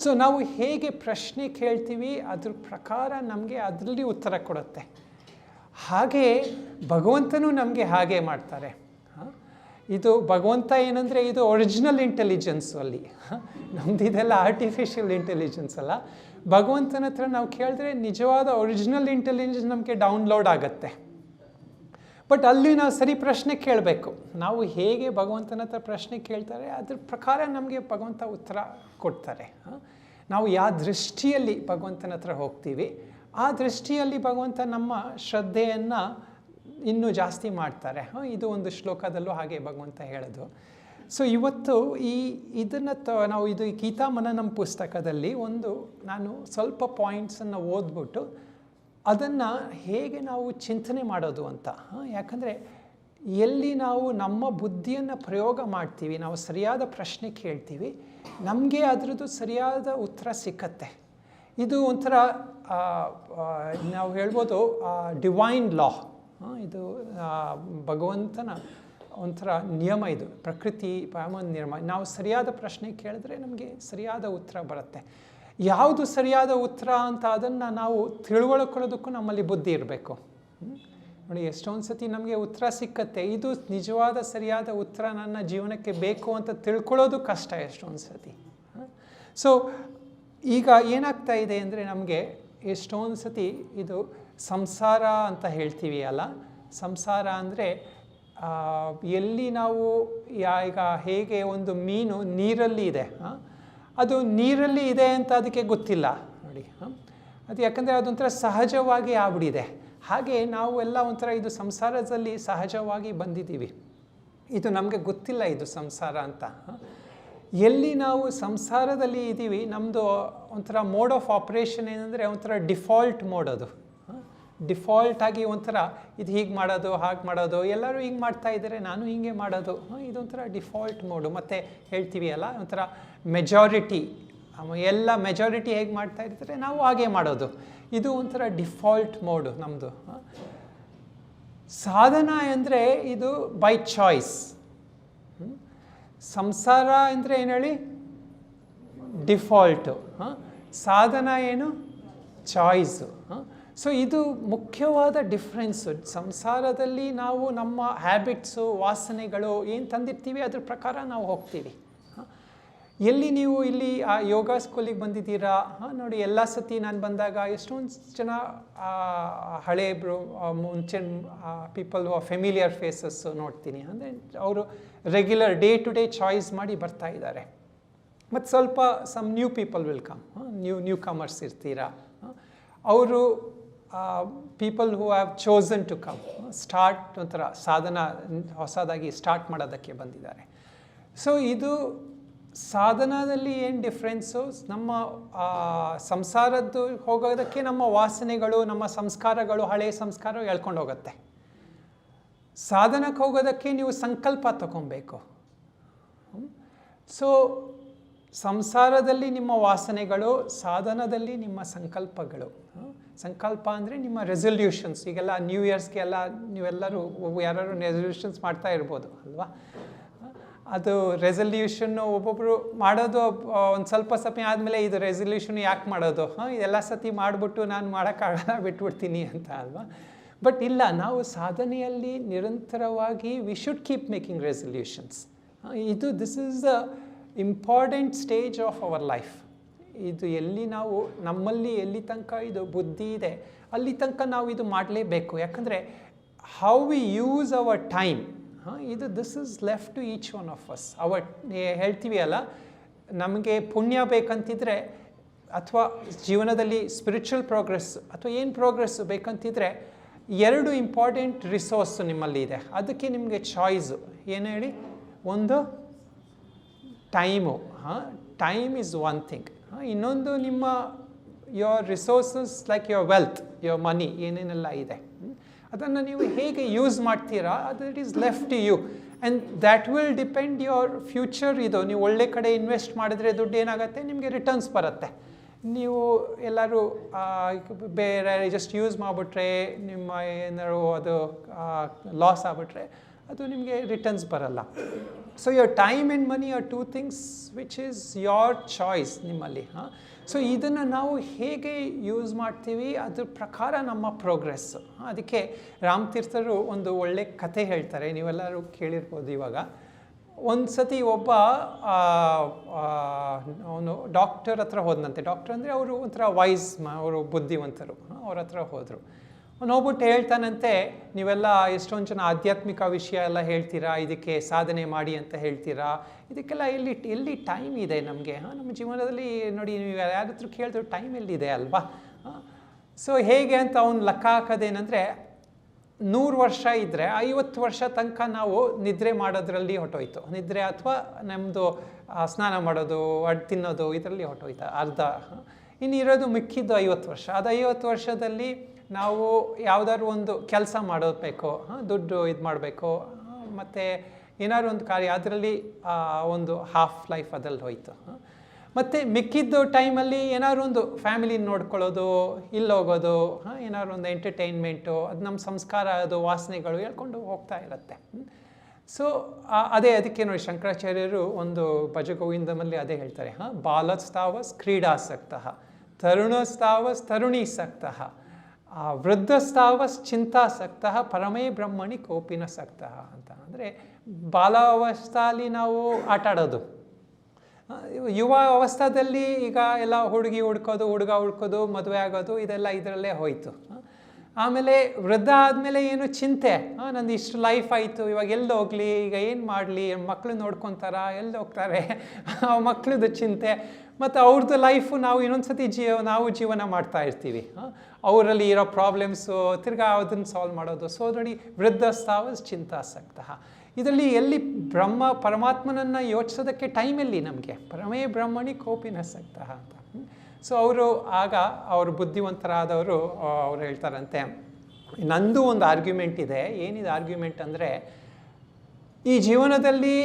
ಸೊ ನಾವು ಹೇಗೆ ಪ್ರಶ್ನೆ ಕೇಳ್ತೀವಿ ಅದ್ರ ಪ್ರಕಾರ ನಮಗೆ ಅದರಲ್ಲಿ ಉತ್ತರ ಕೊಡುತ್ತೆ. ಹಾಗೆ ಭಗವಂತನೂ ನಮಗೆ ಹಾಗೆ ಮಾಡ್ತಾರೆ. ಇದು ಭಗವಂತ ಏನಂದರೆ ಇದು ಒರಿಜಿನಲ್ ಇಂಟೆಲಿಜೆನ್ಸು ಅಲ್ಲಿ. ನಮ್ದು ಇದೆಲ್ಲ ಆರ್ಟಿಫಿಷಿಯಲ್ ಇಂಟೆಲಿಜೆನ್ಸ್ ಅಲ್ಲ. ಭಗವಂತನ ಹತ್ರ ನಾವು ಕೇಳಿದ್ರೆ ನಿಜವಾದ ಒರಿಜಿನಲ್ ಇಂಟೆಲಿಜೆನ್ಸ್ ನಮಗೆ ಡೌನ್ಲೋಡ್ ಆಗುತ್ತೆ. ಬಟ್ ಅಲ್ಲಿ ನಾವು ಸರಿ ಪ್ರಶ್ನೆ ಕೇಳಬೇಕು. ನಾವು ಹೇಗೆ ಭಗವಂತನ ಹತ್ರ ಪ್ರಶ್ನೆ ಕೇಳ್ತಾರೆ ಅದ್ರ ಪ್ರಕಾರ ನಮಗೆ ಭಗವಂತ ಉತ್ತರ ಕೊಡ್ತಾರೆ. ನಾವು ಯಾವ ದೃಷ್ಟಿಯಲ್ಲಿ ಭಗವಂತನ ಹತ್ರ ಹೋಗ್ತೀವಿ ಆ ದೃಷ್ಟಿಯಲ್ಲಿ ಭಗವಂತ ನಮ್ಮ ಶ್ರದ್ಧೆಯನ್ನು ಇನ್ನೂ ಜಾಸ್ತಿ ಮಾಡ್ತಾರೆ. ಇದು ಒಂದು ಶ್ಲೋಕದಲ್ಲೂ ಹಾಗೆ ಭಗವಂತ ಹೇಳೋದು. ಸೊ ಇವತ್ತು ಇದನ್ನು ನಾವು ಇದು ಗೀತಾ ಮನನಂ ಪುಸ್ತಕದಲ್ಲಿ ನಾನು ಸ್ವಲ್ಪ ಪಾಯಿಂಟ್ಸನ್ನು ಓದ್ಬಿಟ್ಟು ಅದನ್ನು ಹೇಗೆ ನಾವು ಚಿಂತನೆ ಮಾಡೋದು ಅಂತ. ಯಾಕಂದರೆ ಎಲ್ಲಿ ನಾವು ನಮ್ಮ ಬುದ್ಧಿಯನ್ನು ಪ್ರಯೋಗ ಮಾಡ್ತೀವಿ, ನಾವು ಸರಿಯಾದ ಪ್ರಶ್ನೆ ಕೇಳ್ತೀವಿ, ನಮಗೆ ಅದರದ್ದು ಸರಿಯಾದ ಉತ್ತರ ಸಿಕ್ಕತ್ತೆ. ಇದು ಒಂಥರ ನಾವು ಹೇಳ್ಬೋದು ಡಿವೈನ್ ಲಾ. ಇದು ಭಗವಂತನ ಒಂಥರ ನಿಯಮ. ಇದು ಪ್ರಕೃತಿ ನಿಯಮ. ನಾವು ಸರಿಯಾದ ಪ್ರಶ್ನೆ ಕೇಳಿದ್ರೆ ನಮಗೆ ಸರಿಯಾದ ಉತ್ತರ ಬರುತ್ತೆ. ಯಾವುದು ಸರಿಯಾದ ಉತ್ತರ ಅಂತ ಅದನ್ನು ನಾವು ತಿಳುವಳ್ಕೊಳ್ಳೋದಕ್ಕೂ ನಮ್ಮಲ್ಲಿ ಬುದ್ಧಿ ಇರಬೇಕು. ನೋಡಿ, ಎಷ್ಟೊಂದು ಸತಿ ನಮಗೆ ಉತ್ತರ ಸಿಕ್ಕತ್ತೆ, ಇದು ನಿಜವಾದ ಸರಿಯಾದ ಉತ್ತರ ನನ್ನ ಜೀವನಕ್ಕೆ ಬೇಕು ಅಂತ ತಿಳ್ಕೊಳ್ಳೋದು ಕಷ್ಟ ಎಷ್ಟೊಂದು ಸತಿ. ಸೊ ಈಗ ಏನಾಗ್ತಾ ಇದೆ ಅಂದರೆ ನಮಗೆ ಎಷ್ಟೊಂದು ಸತಿ ಇದು ಸಂಸಾರ ಅಂತ ಹೇಳ್ತೀವಿ ಅಲ್ಲ. ಸಂಸಾರ ಅಂದರೆ ಎಲ್ಲಿ ನಾವು ಈಗ ಹೇಗೆ ಒಂದು ಮೀನು ನೀರಲ್ಲಿ ಇದೆ, ಅದು ನೀರಲ್ಲಿ ಇದೆ ಅಂತ ಅದಕ್ಕೆ ಗೊತ್ತಿಲ್ಲ ನೋಡಿ. ಅದು ಯಾಕಂದರೆ ಅದೊಂಥರ ಸಹಜವಾಗಿ ಆಗ್ಬಿಟ್ಟಿದೆ. ಹಾಗೆ ನಾವು ಎಲ್ಲ ಒಂಥರ ಇದು ಸಂಸಾರದಲ್ಲಿ ಸಹಜವಾಗಿ ಬಂದಿದ್ದೀವಿ, ಇದು ನಮಗೆ ಗೊತ್ತಿಲ್ಲ ಇದು ಸಂಸಾರ ಅಂತ. ಎಲ್ಲಿ ನಾವು ಸಂಸಾರದಲ್ಲಿ ಇದ್ದೀವಿ, ನಮ್ಮದು ಒಂಥರ ಮೋಡ್ ಆಫ್ ಆಪ್ರೇಷನ್ ಏನಂದರೆ ಒಂಥರ ಡಿಫಾಲ್ಟ್ ಮೋಡ್. ಅದು ಡಿಫಾಲ್ಟಾಗಿ ಒಂಥರ ಇದು ಹೀಗೆ ಮಾಡೋದು ಹಾಗೆ ಮಾಡೋದು, ಎಲ್ಲರೂ ಹಿಂಗೆ ಮಾಡ್ತಾ ಇದ್ದಾರೆ ನಾನು ಹೀಗೆ ಮಾಡೋದು, ಇದೊಂಥರ ಡಿಫಾಲ್ಟ್ ಮೋಡು. ಮತ್ತು ಹೇಳ್ತೀವಿ ಅಲ್ಲ ಒಂಥರ ಮೆಜಾರಿಟಿ, ಎಲ್ಲ ಮೆಜಾರಿಟಿ ಹೇಗೆ ಮಾಡ್ತಾ ಇರ್ತಾರೆ ನಾವು ಹಾಗೆ ಮಾಡೋದು, ಇದು ಒಂಥರ ಡಿಫಾಲ್ಟ್ ಮೋಡು ನಮ್ಮದು. ಸಾಧನ ಅಂದರೆ ಇದು ಬೈ ಚಾಯ್ಸ್. ಸಂಸಾರ ಅಂದರೆ ಏನು ಹೇಳಿ, ಡಿಫಾಲ್ಟು. ಸಾಧನ ಏನು, ಚಾಯ್ಸು. ಸೊ ಇದು ಮುಖ್ಯವಾದ ಡಿಫ್ರೆನ್ಸು. ಸಂಸಾರದಲ್ಲಿ ನಾವು ನಮ್ಮ ಹ್ಯಾಬಿಟ್ಸು ವಾಸನೆಗಳು ಏನು ತಂದಿರ್ತೀವಿ ಅದ್ರ ಪ್ರಕಾರ ನಾವು ಹೋಗ್ತೀವಿ. ಎಲ್ಲಿ ನೀವು ಇಲ್ಲಿ ಆ ಯೋಗ ಸ್ಕೂಲಿಗೆ ಬಂದಿದ್ದೀರಾ, ನೋಡಿ ಎಲ್ಲ ಸತಿ ನಾನು ಬಂದಾಗ ಎಷ್ಟೊಂದು ಜನ ಹಳೆ ಮುಂಚೆ ಪೀಪಲ್ ಫೆಮಿಲಿಯರ್ ಫೇಸಸ್ಸು ನೋಡ್ತೀನಿ. ಅಂದರೆ ಅವರು regular day to day choice ಮಾಡಿ ಬರ್ತಾ ಇದ್ದಾರೆ. ಮತ್ತು ಸ್ವಲ್ಪ some new people will come, newcomers ಇರ್ತೀರಾ. ಅವರು people who have chosen to come, start ಒಂಥರ ಸಾಧನ ಹೊಸದಾಗಿ ಸ್ಟಾರ್ಟ್ ಮಾಡೋದಕ್ಕೆ ಬಂದಿದ್ದಾರೆ. ಸೊ ಇದು ಸಾಧನದಲ್ಲಿ ಏನು ಡಿಫ್ರೆನ್ಸು, ನಮ್ಮ ಸಂಸಾರದ್ದು ಹೋಗೋದಕ್ಕೆ ನಮ್ಮ ವಾಸನೆಗಳು ನಮ್ಮ ಸಂಸ್ಕಾರಗಳು ಹಳೆಯ ಸಂಸ್ಕಾರ ಹೇಳ್ಕೊಂಡು ಹೋಗುತ್ತೆ. ಸಾಧನಕ್ಕೆ ಹೋಗೋದಕ್ಕೆ ನೀವು ಸಂಕಲ್ಪ ತಗೊಬೇಕು. ಸೊ ಸಂಸಾರದಲ್ಲಿ ನಿಮ್ಮ ವಾಸನೆಗಳು, ಸಾಧನದಲ್ಲಿ ನಿಮ್ಮ ಸಂಕಲ್ಪಗಳು. ಸಂಕಲ್ಪ ಅಂದರೆ ನಿಮ್ಮ ರೆಸಲ್ಯೂಷನ್ಸ್. ಈಗೆಲ್ಲ ನ್ಯೂ ಇಯರ್ಸ್ಗೆಲ್ಲ ನೀವೆಲ್ಲರೂ ಯಾರು ರೆಸಲ್ಯೂಷನ್ಸ್ ಮಾಡ್ತಾ ಇರ್ಬೋದು ಅಲ್ವಾ. ಅದು ರೆಸಲ್ಯೂಷನ್ನು ಒಬ್ಬೊಬ್ಬರು ಮಾಡೋದು ಒಂದು ಸ್ವಲ್ಪ ಸಮಯ ಆದಮೇಲೆ ಇದು ರೆಸಲ್ಯೂಷನ್ ಯಾಕೆ ಮಾಡೋದು, ಇದೆಲ್ಲ ಸತಿ ಮಾಡಿಬಿಟ್ಟು ನಾನು ಮಾಡೋಕ್ಕಾಗಲ್ಲ ಬಿಟ್ಬಿಡ್ತೀನಿ ಅಂತ ಅಲ್ವಾ. ಬಟ್ ಇಲ್ಲ, ನಾವು ಸಾಧನೆಯಲ್ಲಿ ನಿರಂತರವಾಗಿ we should keep making resolutions. This is the important stage of our life. ಇದು ಎಲ್ಲಿ ನಾವು ನಮ್ಮಲ್ಲಿ ಎಲ್ಲಿ ತನಕ ಇದು ಬುದ್ಧಿ ಇದೆ ಅಲ್ಲಿ ತನಕ ನಾವು ಇದು ಮಾಡಲೇಬೇಕು. ಯಾಕಂದರೆ how we use our time, this is left to each one of us. ಹೇಳ್ತೀವಿ ಅಲ್ಲ, ನಮಗೆ ಪುಣ್ಯ ಬೇಕಂತಿದ್ರೆ ಅಥವಾ ಜೀವನದಲ್ಲಿ ಸ್ಪಿರಿಚುವಲ್ ಪ್ರೋಗ್ರೆಸ್ ಅಥವಾ ಏನು ಪ್ರೋಗ್ರೆಸ್ ಬೇಕಂತಿದ್ರೆ 2 ಇಂಪಾರ್ಟೆಂಟ್ ರಿಸೋರ್ಸ್ ನಿಮ್ಮಲ್ಲಿ ಇದೆ. ಅದಕ್ಕೆ ನಿಮಗೆ ಚಾಯ್ಸು ಏನು ಹೇಳಿ, ಒಂದು time. Time is one thing. ಇನ್ನೊಂದು ನಿಮ್ಮ your resources like your wealth, your money, ಏನೇನೆಲ್ಲ ಇದೆ ಅದನ್ನು ನೀವು ಹೇಗೆ ಯೂಸ್ ಮಾಡ್ತೀರಾ ಅದು it is left to you. And that will depend your future. ಇದು ನೀವು ಒಳ್ಳೆ ಕಡೆ ಇನ್ವೆಸ್ಟ್ ಮಾಡಿದ್ರೆ ದುಡ್ಡು ಏನಾಗುತ್ತೆ, ನಿಮಗೆ ರಿಟರ್ನ್ಸ್ ಬರುತ್ತೆ. ನೀವು ಎಲ್ಲರೂ ಬೇರೆ ಜಸ್ಟ್ ಯೂಸ್ ಮಾಡಿಬಿಟ್ರೆ ನಿಮ್ಮ ಏನಾದ್ರು ಅದು ಲಾಸ್ ಆಗಿಬಿಟ್ರೆ ಅದು ನಿಮಗೆ ರಿಟರ್ನ್ಸ್ ಬರಲ್ಲ. So your time and money are 2 things which is your choice ನಿಮ್ಮಲ್ಲಿ. ಸೊ ಇದನ್ನು ನಾವು ಹೇಗೆ ಯೂಸ್ ಮಾಡ್ತೀವಿ ಅದ್ರ ಪ್ರಕಾರ ನಮ್ಮ ಪ್ರೋಗ್ರೆಸ್ಸು. ಅದಕ್ಕೆ ರಾಮತೀರ್ಥರು ಒಂದು ಒಳ್ಳೆ ಕಥೆ ಹೇಳ್ತಾರೆ, ನೀವೆಲ್ಲರೂ ಕೇಳಿರ್ಬೋದು. ಇವಾಗ ಒಂದು ಸತಿ ಒಬ್ಬ ಅವನು ಡಾಕ್ಟರ್ ಹತ್ರ ಹೋದನಂತೆ. ಡಾಕ್ಟರ್ ಅಂದರೆ ಅವರು ಒಂಥರ ವೈಸ್, ಅವರು ಬುದ್ಧಿವಂತರು. ಅವ್ರ ಹತ್ರ ಹೋದರು. ಅವನು ಹೋಗ್ಬಿಟ್ಟು ಹೇಳ್ತಾನಂತೆ, ನೀವೆಲ್ಲ ಎಷ್ಟೊಂದು ಜನ ಆಧ್ಯಾತ್ಮಿಕ ವಿಷಯ ಎಲ್ಲ ಹೇಳ್ತೀರಾ, ಇದಕ್ಕೆ ಸಾಧನೆ ಮಾಡಿ ಅಂತ ಹೇಳ್ತೀರಾ, ಇದಕ್ಕೆಲ್ಲ ಎಲ್ಲಿ ಟೈಮ್ ಇದೆ ನಮಗೆ? ನಮ್ಮ ಜೀವನದಲ್ಲಿ ನೋಡಿ, ನೀವು ಯಾರ ಹತ್ರ ಕೇಳಿದ್ರು ಟೈಮ್ ಎಲ್ಲಿದೆ ಅಲ್ವಾ? ಸೊ ಹೇಗೆ ಅಂತ ಅವ್ನು ಲೆಕ್ಕ ಹಾಕೋದೇನೆಂದರೆ, 100 ವರ್ಷ ಇದ್ದರೆ 50 ವರ್ಷ ತನಕ ನಾವು ನಿದ್ರೆ ಮಾಡೋದ್ರಲ್ಲಿ ಹೊಟ್ಟೋಯ್ತು. ನಿದ್ರೆ ಅಥವಾ ನಮ್ಮದು ಸ್ನಾನ ಮಾಡೋದು, ಅಡ್ಡು ತಿನ್ನೋದು, ಇದರಲ್ಲಿ ಹೊಟ್ಟೋಯ್ತು ಅರ್ಧ. ಇನ್ನಿರೋದು ಮಿಕ್ಕಿದ್ದು 50 ವರ್ಷ. ಅದು 50 ವರ್ಷದಲ್ಲಿ ನಾವು ಯಾವುದಾದ್ರು ಒಂದು ಕೆಲಸ ಮಾಡಬೇಕು, ದುಡ್ಡು ಇದು ಮಾಡಬೇಕು, ಮತ್ತು ಏನಾದ್ರು ಒಂದು ಕಾರ್ಯ, ಅದರಲ್ಲಿ ಒಂದು ಹಾಫ್ ಲೈಫ್ ಅದ್ರಲ್ಲಿ ಹೋಯ್ತು. ಮತ್ತು ಮಿಕ್ಕಿದ್ದು ಟೈಮಲ್ಲಿ ಏನಾದ್ರು ಒಂದು ಫ್ಯಾಮಿಲಿನ ನೋಡ್ಕೊಳ್ಳೋದು, ಇಲ್ಲಿ ಹೋಗೋದು, ಏನಾದ್ರು ಒಂದು ಎಂಟರ್ಟೈನ್ಮೆಂಟು, ಅದು ನಮ್ಮ ಸಂಸ್ಕಾರ, ಅದು ವಾಸನೆಗಳು ಹೇಳ್ಕೊಂಡು ಹೋಗ್ತಾ ಇರುತ್ತೆ. ಸೊ ಅದಕ್ಕೆ ನೋಡಿ ಶಂಕರಾಚಾರ್ಯರು ಒಂದು ಭಜಗೋವಿಂದಮಲ್ಲಿ ಅದೇ ಹೇಳ್ತಾರೆ, ಬಾಲಸ್ತಾವಸ್ ಕ್ರೀಡಾಸಕ್ತಃ, ತರುಣಸ್ತಾವಸ್ ತರುಣೀಸಕ್ತಃ, ವೃದ್ಧಸ್ತಾವಸ್ ಚಿಂತಾಸಕ್ತಃ, ಪರಮೇ ಬ್ರಹ್ಮಣಿ ಕೋಪಿನ ಸಕ್ತಃ ಅಂತ. ಅಂದರೆ ಬಾಲಾವಸ್ಥೆಯಲ್ಲಿ ನಾವು ಆಟ ಆಡೋದು, ಯುವ ಅವಸ್ಥಾದಲ್ಲಿ ಈಗ ಎಲ್ಲ ಹುಡುಗಿ ಹುಡ್ಕೋದು, ಹುಡುಗ ಹುಡ್ಕೋದು, ಮದುವೆ ಆಗೋದು, ಇದೆಲ್ಲ ಇದರಲ್ಲೇ ಹೋಯಿತು. ಆಮೇಲೆ ವೃದ್ಧ ಆದಮೇಲೆ ಏನು ಚಿಂತೆ, ನಂದು ಇಷ್ಟು ಲೈಫ್ ಆಯಿತು, ಇವಾಗ ಎಲ್ಲಿ ಹೋಗಲಿ, ಈಗ ಏನು ಮಾಡಲಿ, ಮಕ್ಕಳು ನೋಡ್ಕೊತಾರ, ಎಲ್ಲಿ ಹೋಗ್ತಾರೆ, ಮಕ್ಕಳದ್ದು ಚಿಂತೆ, ಮತ್ತು ಅವ್ರದ್ದು ಲೈಫು ನಾವು ಇನ್ನೊಂದು ಸತಿ ನಾವು ಜೀವನ ಮಾಡ್ತಾ ಇರ್ತೀವಿ. ಅವರಲ್ಲಿ ಇರೋ ಪ್ರಾಬ್ಲಮ್ಸು ತಿರ್ಗಾ ಅದನ್ನು ಸಾಲ್ವ್ ಮಾಡೋದು. ಸೊ ನೋಡಿ, ವೃದ್ಧಸ್ತಾವ ಚಿಂತಾಸಕ್ತ. ಇದರಲ್ಲಿ ಎಲ್ಲಿ ಪರಮಾತ್ಮನನ್ನು ಯೋಚಿಸೋದಕ್ಕೆ ಟೈಮ್ ಎಲ್ಲಿ ನಮಗೆ? ಪರಮೇ ಬ್ರಹ್ಮಣಿ ಕೋಪಿನಸಕ್ತ ಅಂತ. ಸೊ ಅವರು ಆಗ ಅವರು ಬುದ್ಧಿವಂತರಾದವರು ಅವ್ರು ಹೇಳ್ತಾರಂತೆ, ನಂದು ಒಂದು ಆರ್ಗ್ಯುಮೆಂಟ್ ಇದೆ. ಏನಿದೆ ಆರ್ಗ್ಯುಮೆಂಟ್ ಅಂದರೆ, ಈ ಜೀವನದಲ್ಲಿ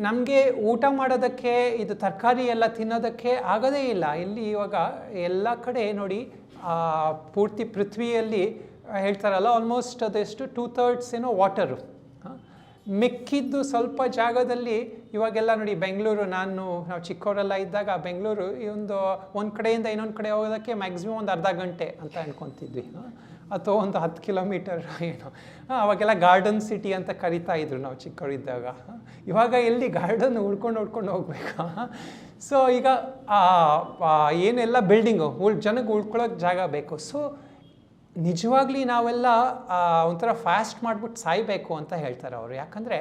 ನಮಗೆ ಊಟ ಮಾಡೋದಕ್ಕೆ ಇದು ತರಕಾರಿ ಎಲ್ಲ ತಿನ್ನೋದಕ್ಕೆ ಆಗೋದೇ ಇಲ್ಲ. ಇಲ್ಲಿ ಇವಾಗ ಎಲ್ಲ ಕಡೆ ನೋಡಿ, ಪೂರ್ತಿ ಪೃಥ್ವಿಯಲ್ಲಿ ಹೇಳ್ತಾರಲ್ಲ, ಆಲ್ಮೋಸ್ಟ್ ಅದೆಷ್ಟು 2/3 ಏನೋ ವಾಟರು. ಮಿಕ್ಕಿದ್ದು ಸ್ವಲ್ಪ ಜಾಗದಲ್ಲಿ ಇವಾಗೆಲ್ಲ ನೋಡಿ, ಬೆಂಗಳೂರು, ನಾವು ಚಿಕ್ಕವರೆಲ್ಲ ಇದ್ದಾಗ ಬೆಂಗಳೂರು ಒಂದು ಕಡೆಯಿಂದ ಇನ್ನೊಂದು ಕಡೆ ಹೋಗೋದಕ್ಕೆ ಮ್ಯಾಕ್ಸಿಮಮ್ ಒಂದು ಅರ್ಧ ಗಂಟೆ ಅಂತ ಅನ್ಕೊತಿದ್ವಿ, ಅಥವಾ ಒಂದು 10 ಕಿಲೋಮೀಟರ್ ಏನೋ. ಅವಾಗೆಲ್ಲ ಗಾರ್ಡನ್ ಸಿಟಿ ಅಂತ ಕರಿತಾ ಇದ್ರು ನಾವು ಚಿಕ್ಕವರಿದ್ದಾಗ. ಇವಾಗ ಎಲ್ಲಿ ಗಾರ್ಡನ್ ಹುಡ್ಕೊಂಡು ಹೋಗ್ಬೇಕಾ? ಸೊ ಈಗ ಏನೆಲ್ಲ ಬಿಲ್ಡಿಂಗು, ಜನಕ್ಕೆ ಉಳ್ಕೊಳ್ಳೋಕೆ ಜಾಗ ಬೇಕು. ಸೊ ನಿಜವಾಗ್ಲಿ ನಾವೆಲ್ಲ ಒಂಥರ ಫಾಸ್ಟ್ ಮಾಡಿಬಿಟ್ಟು ಸಾಯಬೇಕು ಅಂತ ಹೇಳ್ತಾರೆ ಅವರು. ಯಾಕಂದರೆ